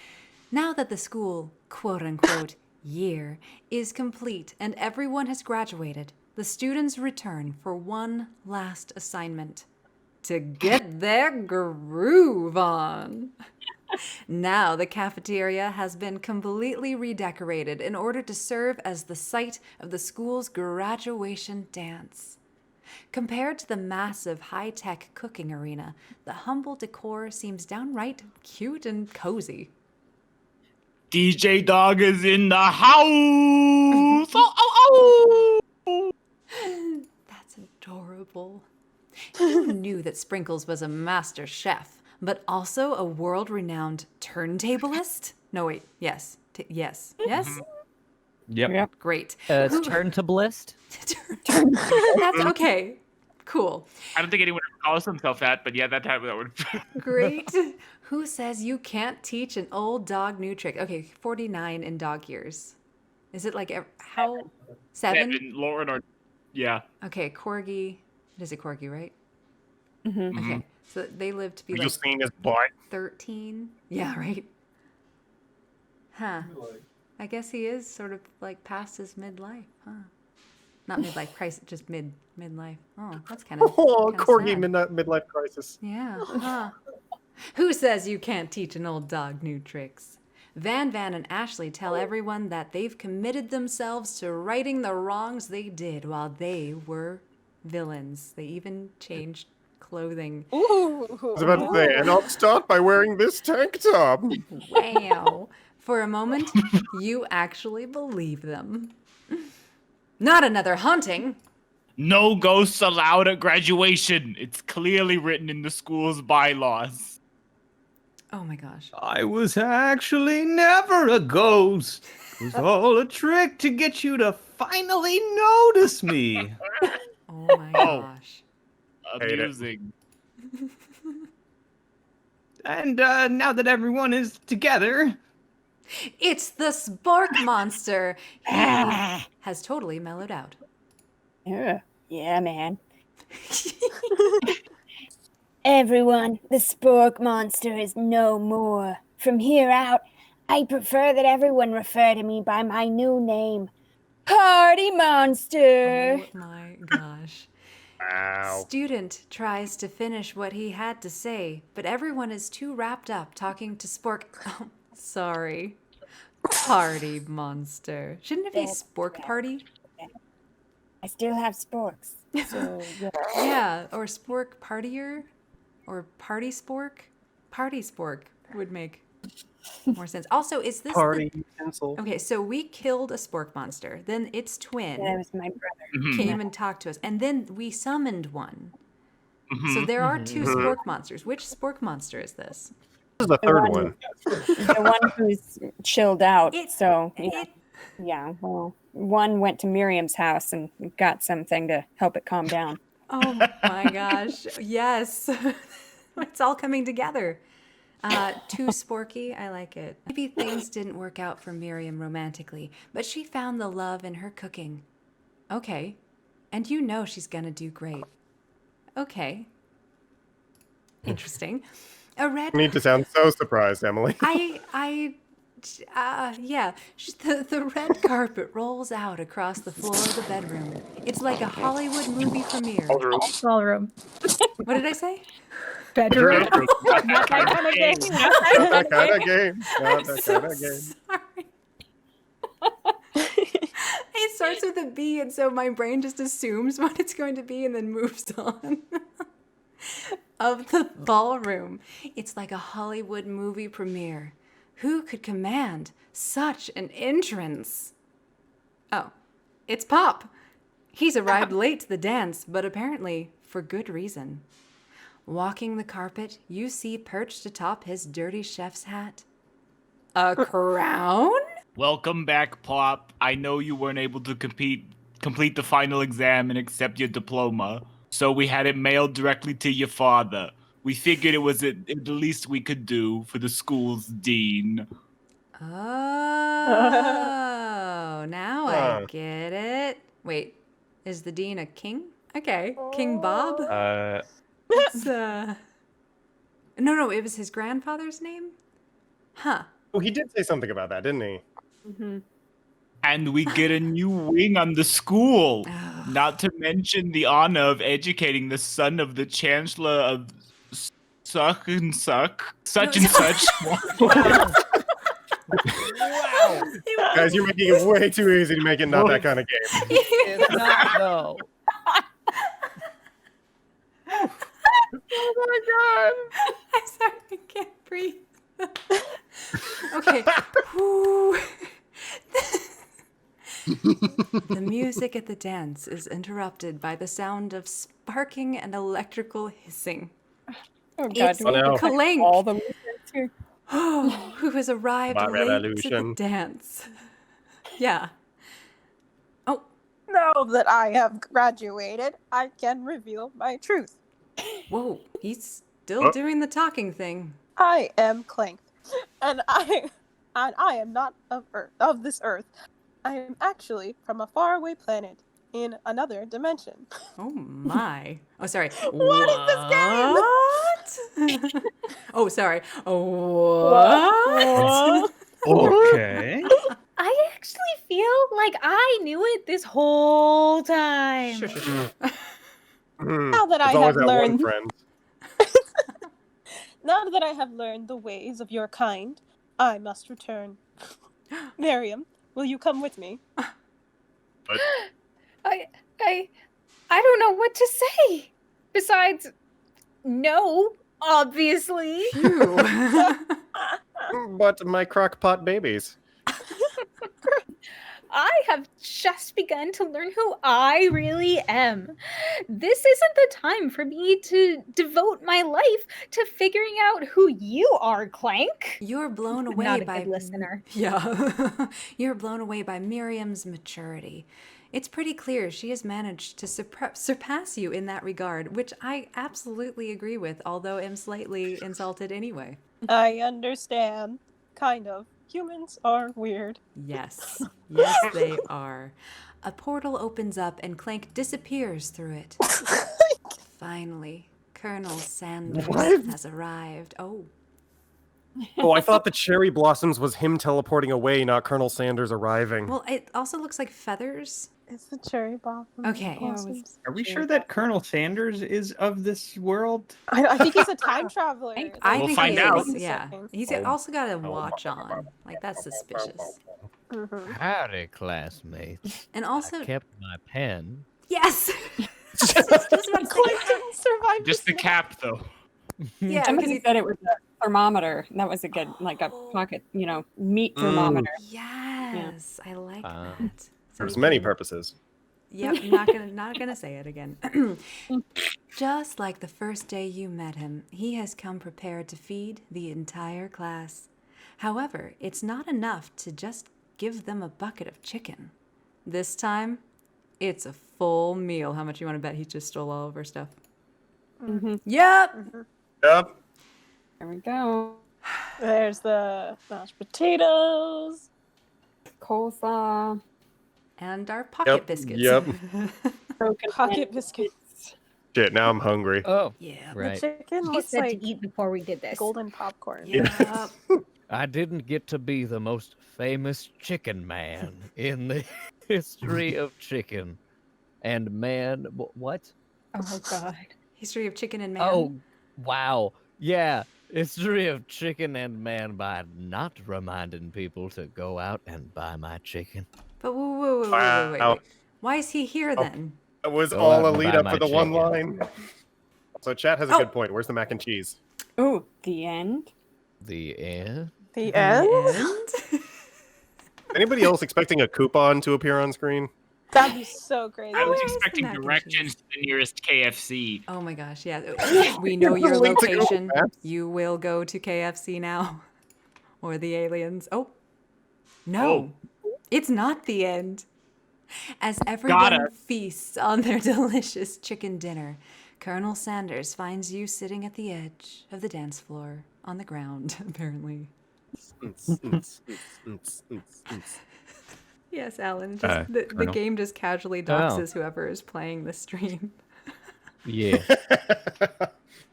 Now that the school, quote unquote, year is complete and everyone has graduated, the students return for one last assignment: to get their groove on. Now the cafeteria has been completely redecorated in order to serve as the site of the school's graduation dance. Compared to the massive high-tech cooking arena, the humble decor seems downright cute and cozy. DJ Dog is in the house! Oh. That's adorable. You knew that Sprinkles was a master chef, but also a world-renowned turntablist? No, wait. Yes. Yes. Yep. Great. It's turntablist. That's okay. Cool. I don't think anyone ever calls himself that, but yeah, that would. Great. Who says you can't teach an old dog new trick? Okay, 49 in dog years. Is it like how? 7? Lauren or yeah. Okay, corgi. It is a corgi, right? Mm-hmm. Okay, so they live to be We like just seen his butt. 13. Yeah, right. Huh. I guess he is sort of like past his midlife, huh? Not midlife crisis, just midlife. Oh, that's kind of Corgi sad. midlife crisis. Yeah. Huh. Who says you can't teach an old dog new tricks? Van and Ashleigh tell everyone that they've committed themselves to righting the wrongs they did while they were villains. They even changed clothing. Ooh. I was about to say, and I'll start by wearing this tank top. Wow. For a moment, you actually believe them. Not another haunting. No ghosts allowed at graduation. It's clearly written in the school's bylaws. Oh my gosh. I was actually never a ghost. It was all a trick to get you to finally notice me. Oh my gosh. Amusing. And now that everyone is together, It's the Spork monster. He has totally mellowed out. Yeah, man. Everyone, the Spork monster is no more. From here out, I prefer that everyone refer to me by my new name, Party Monster. Oh my gosh. Wow. Student tries to finish what he had to say, but everyone is too wrapped up talking to Spork. Oh, sorry. Party monster. Shouldn't it be Spork Party? I still have sporks. So, yeah. Yeah, or Spork Partier? Or Party Spork? Party Spork would make more sense. Also, is this Party utensil. Okay, so we killed a Spork monster. Then its twin That was my brother. came and talked to us. And then we summoned one. So there are 2 Spork monsters. Which Spork monster is this? This is the third one. The one who's chilled out. It's- So yeah. Yeah, well, one went to Miriam's house and got something to help it calm down. Oh my gosh. Yes. It's all coming together. Too sporky. I like it. Maybe things didn't work out for Miriam romantically, but she found the love in her cooking. Okay. And you know she's gonna do great. Okay. Interesting. A red. You need to sound so surprised, Emily. Yeah. The red carpet rolls out across the floor of the bedroom. It's like a Hollywood movie premiere. Ballroom. What did I say? Bedroom. Not that kind of game. Not that kind of game. Not that So kind of game. It starts with a B, and so my brain just assumes what it's going to be and then moves on. Of the ballroom. It's like a Hollywood movie premiere. Who could command such an entrance? Oh, it's Pop. He's arrived late to the dance, but apparently for good reason. Walking the carpet, you see perched atop his dirty chef's hat a crown? Welcome back, Pop. I know you weren't able to complete the final exam and accept your diploma, so we had it mailed directly to your father. We figured it was the least we could do for the school's dean. Oh, now I get it. Wait, is the dean a king? Okay, King Bob? It's, no, it was his grandfather's name? Huh. Oh, he did say something about that, didn't he? Mm-hmm. And we get a new wing on the school. Not to mention the honor of educating the son of the chancellor of such and such. Wow. Guys, you're making it way too easy to make it not that kind of game. It's not, though. Oh my god! I'm sorry, I can't breathe. Okay. Whew. The music at the dance is interrupted by the sound of sparking and electrical hissing. Oh god, It's do we have to Clank, all the music here? who has arrived My late to the revolution. dance. Yeah. Oh, Now that I have graduated, I can reveal my truth. whoa, he's still doing the talking thing. I am Clank, and I am not of this earth. I am actually from a faraway planet in another dimension. Oh my. Oh, sorry. What is this game? What? Oh, sorry. What? Okay. I actually feel like I knew it this whole time. Sure. Now that I There's always have that one learned, friend. now that I have learned the ways of your kind, I must return. Miriam, will you come with me? But I don't know what to say. Besides, no, obviously. but my crock-pot babies. I have just begun to learn who I really am. This isn't the time for me to devote my life to figuring out who you are, Clank. You're blown away Not a by good listener. Yeah. You're blown away by Miriam's maturity. It's pretty clear she has managed to surpass you in that regard, which I absolutely agree with, although am slightly insulted anyway. I understand. Kind of. Humans are weird. Yes. Yes, they are. A portal opens up and Clank disappears through it. Finally, Colonel Sanders has arrived. Oh. Oh, I thought the cherry blossoms was him teleporting away, not Colonel Sanders arriving. Well, it also looks like feathers. It's the cherry blossom. Okay. Are we sure that Colonel Sanders is of this world? I think he's a time traveler. I We'll think find he out. is, yeah. He's also got a watch on. Like, that's suspicious. Howdy, classmates. And also... I kept my pen. Yes! Clank didn't survive. Just the cap, though. Yeah, Somebody said it was a thermometer. And that was a good, like a pocket, meat thermometer. Yes, I like that. There's many purposes. Yep, not gonna say it again. Just like the first day you met him, he has come prepared to feed the entire class. However, it's not enough to just give them a bucket of chicken. This time, it's a full meal. How much you want to bet he just stole all of our stuff? Mm-hmm. Yep. Yep. There we go. There's the mashed potatoes. Coleslaw. And our pocket biscuits. Yep. Broken Pocket biscuits. Shit, now I'm hungry. Oh, Yeah. right. The chicken He looks said like to eat before we did this. golden popcorn. Yep. I didn't get to be the most famous chicken man in the history of chicken. And man, what? Oh God. History of chicken and man. Oh, wow. Yeah, history of chicken and man by not reminding people to go out and buy my chicken. But wait. Wow. Why is he here then? It was Go all out a and lead buy up my for the one chicken. line. So chat has a good point. Where's the mac and cheese? Oh, the end. The end? The end? Anybody else expecting a coupon to appear on screen? That'd be so crazy. I was Where's the expecting mac and directions to the nearest KFC. Oh my gosh, yeah. We know your Link to Google location. Maps. You will go to KFC now. Or the aliens. Oh. No. It's not the end. As everyone feasts on their delicious chicken dinner, Colonel Sanders finds you sitting at the edge of the dance floor on the ground, apparently. Yes, Alan. Just, the Colonel. game just casually doxes whoever is playing the stream. Yeah.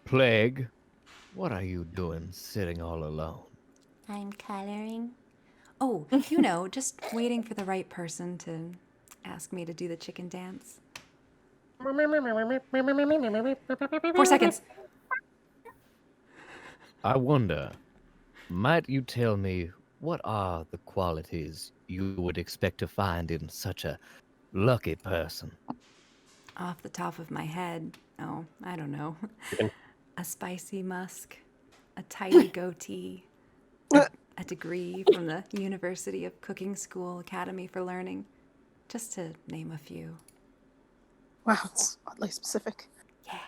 Plague, what are you doing sitting all alone? I'm coloring. Oh, just waiting for the right person to ask me to do the chicken dance. 4 seconds. I wonder, might you tell me what are the qualities you would expect to find in such a lucky person? Off the top of my head, I don't know. A spicy musk, a tidy goatee, a degree from the University of Cooking School Academy for Learning, just to name a few. Wow, it's oddly specific.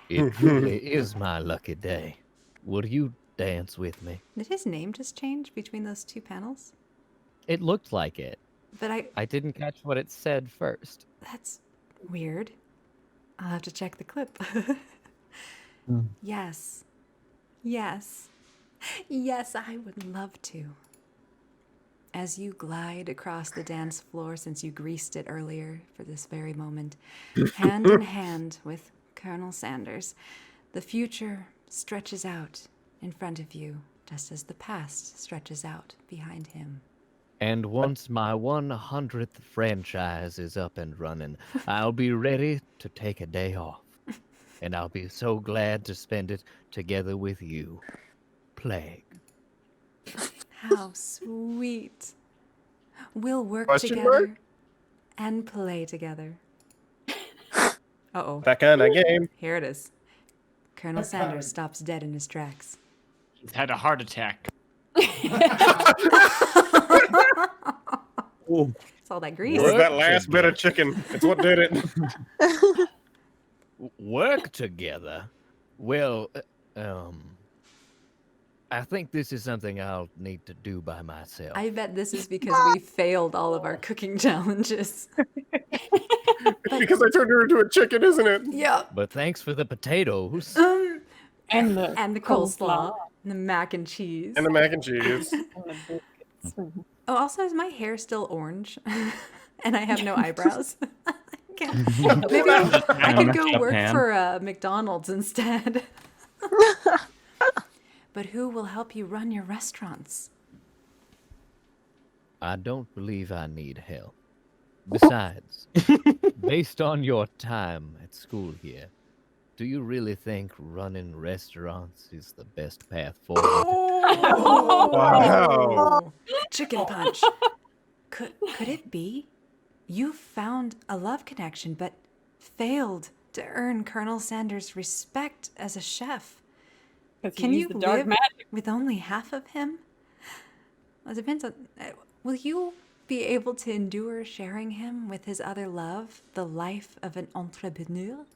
It truly is my lucky day. Would you dance with me? Did his name just change between those two panels? It looked like it. But I didn't catch what it said first. That's weird. I'll have to check the clip. Yes. Yes. Yes, I would love to. As you glide across the dance floor, since you greased it earlier for this very moment, hand in hand with Colonel Sanders, the future stretches out in front of you, just as the past stretches out behind him. And once my 100th franchise is up and running, I'll be ready to take a day off. And I'll be so glad to spend it together with you, Plague. How sweet. We'll work Question together mark? and play together. Uh-oh. That kind of game. Here it is. Colonel Sanders stops dead in his tracks. He's had a heart attack. It's all that grease. It was that last bit of chicken. It's what did it. Work together? Well, I think this is something I'll need to do by myself. I bet this is because we failed all of our cooking challenges. Because I turned her into a chicken, isn't it? Yeah. But thanks for the potatoes. And the coleslaw. And the mac and cheese. And the mac and cheese. Oh, also, is my hair still orange? And I have no eyebrows. Maybe I could go work for McDonald's instead. But who will help you run your restaurants? I don't believe I need help. Besides, based on your time at school here, do you really think running restaurants is the best path forward? Wow. Chicken punch. Could it be? You found a love connection, but failed to earn Colonel Sanders' respect as a chef. Can you live with only half of him? Well, it depends on. Will you be able to endure sharing him with his other love, the life of an entrepreneur?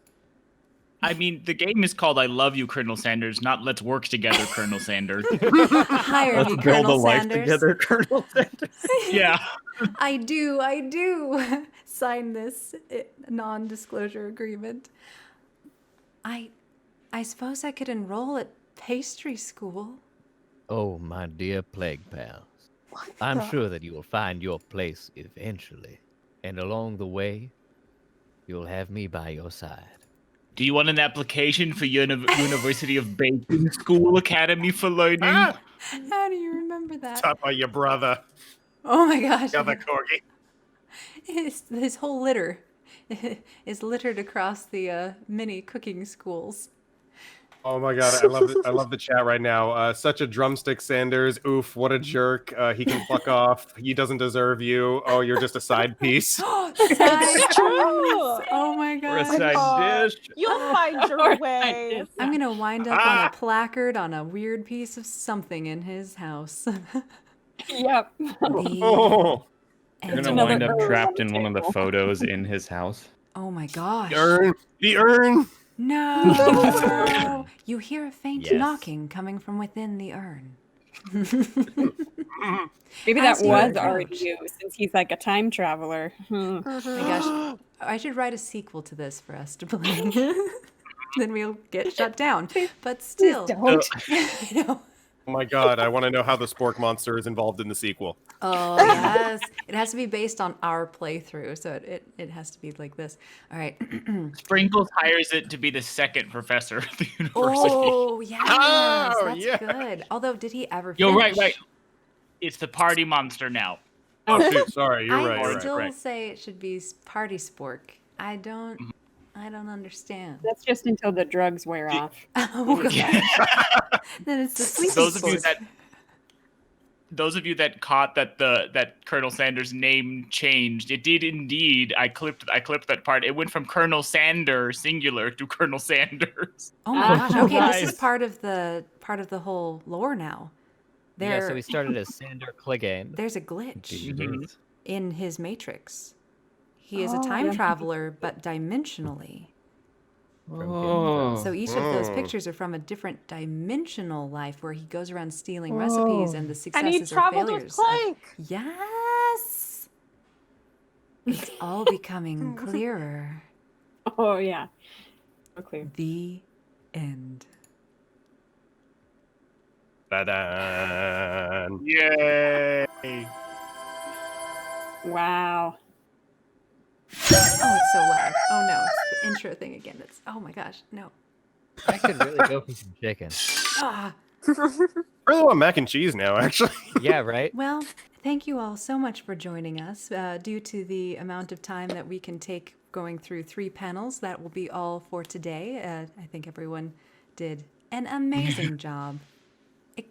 I mean, the game is called I Love You, Colonel Sanders, not Let's Work Together, Colonel Sanders. Hire Let's me, build Colonel a life Sanders. together, Colonel Sanders. Yeah. I do. Sign this non-disclosure agreement. I suppose I could enroll at pastry school. Oh, my dear Playguepals. I'm sure that you will find your place eventually. And along the way, you'll have me by your side. Do you want an application for University of Baking School Academy for Learning? How do you remember that? Taught by your brother. Oh my gosh. The other corgi. His whole litter is littered across the mini cooking schools. Oh my god, I love the chat right now. Such a drumstick, Sanders. Oof, what a jerk. He can fuck off. He doesn't deserve you. Oh, you're just a side piece. It's true. Oh my Or a god. side dish. You'll find your way. I'm gonna wind up on a placard on a weird piece of something in his house. Yep. Oh, You're gonna wind up trapped in one of the photos in his house. Oh my gosh. the urn. No. You hear a faint Yes. knocking coming from within the urn. Maybe that As you was approach. already you, since he's like a time traveler. Oh my gosh. I should write a sequel to this for us to play. Then we'll get shut down. But still. Don't. You know. Oh my god, I want to know how the Spork monster is involved in the sequel. Oh yes, it has to be based on our playthrough, so it has to be like this. All right. Sprinkles hires it to be the second professor at the university. Oh yes, Oh, that's yeah. good. Although, did he ever? Yo, finish? right. It's the party monster now. Oh, shoot, sorry, you're right. I You're still right. say it should be Party Spork. I don't understand. That's just until the drugs wear off. Oh god. Then it's the sleepy Those of you that caught that Colonel Sanders' name changed, it did indeed. I clipped that part. It went from Colonel Sander singular to Colonel Sanders. Oh my gosh. Okay, this Nice. is part of the whole lore now. Yeah, so we started as Sander Clegane. There's a glitch Mhm. in his matrix. He is a time traveler, but dimensionally. So each of those pictures are from a different dimensional life where he goes around stealing recipes and the And he successes or traveled with failures. Clank. Yes. It's all becoming clearer. Oh yeah. So clear. The end. Ta-da. Yay! Wow. Oh, it's so loud. Oh no, it's the intro thing again. It's oh my gosh, no. I could really go for some chicken. Ah. I really want mac and cheese now, actually. Yeah, right? Well, thank you all so much for joining us. Due to the amount of time that we can take going through 3 panels, that will be all for today. I think everyone did an amazing job.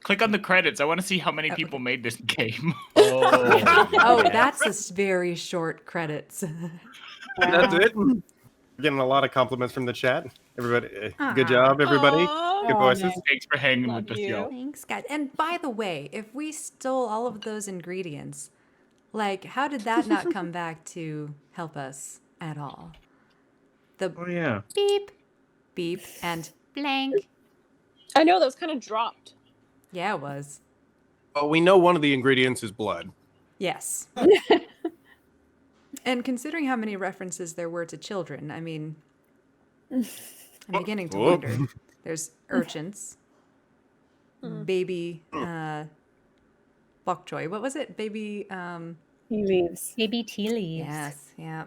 Click on the credits. I want to see how many people made this game. Oh, that's a very short credits. That's it. Getting a lot of compliments from the chat. Everybody, good job, everybody. Good voices. Thanks for hanging with us, yo. Thanks, guys. And by the way, if we stole all of those ingredients, like, how did that not come back to help us at all? Oh yeah. Beep, beep, and blank. I know, those kind of dropped. Yeah, it was. Well, we know one of the ingredients is blood. Yes. And considering how many references there were to children, I mean, I'm beginning to Whoop. wonder. There's urchins, baby bok choy. What was it? Baby Tea leaves. Baby tea leaves. Yes, yeah.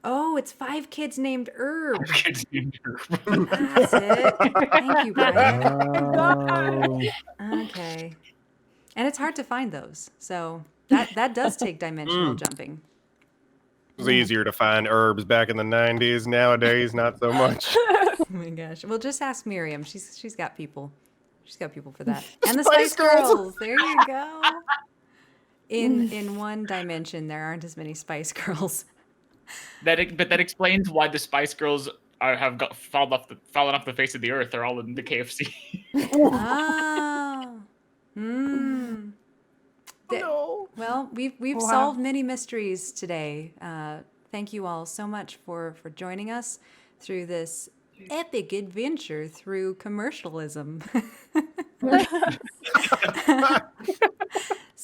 Oh, it's 5 kids named Herb. Kids named Herb. That's it. Thank you, Brian. Okay. And it's hard to find those. So that does take dimensional jumping. It was easier to find herbs back in the 90s. Nowadays, not so much. Oh my gosh. Well, just ask Miriam. She's got people. She's got people for that. And the Spice Girls. There you go. In one dimension, there aren't as many Spice Girls. But that explains why the Spice Girls have fallen off the face of the earth. They're all in the KFC. Oh. Hmm. Well, we've solved many mysteries today. Thank you all so much for joining us. through this epic adventure through commercialism.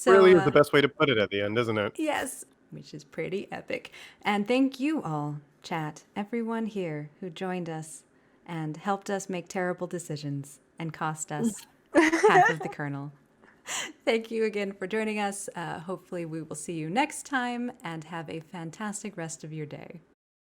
So, really is the best way to put it at the end, isn't it? yes, which is pretty epic. And thank you all, chat, everyone here who joined us and helped us make terrible decisions and cost us half of the kernel. Thank you again for joining us. Hopefully we will see you next time and have a fantastic rest of your day.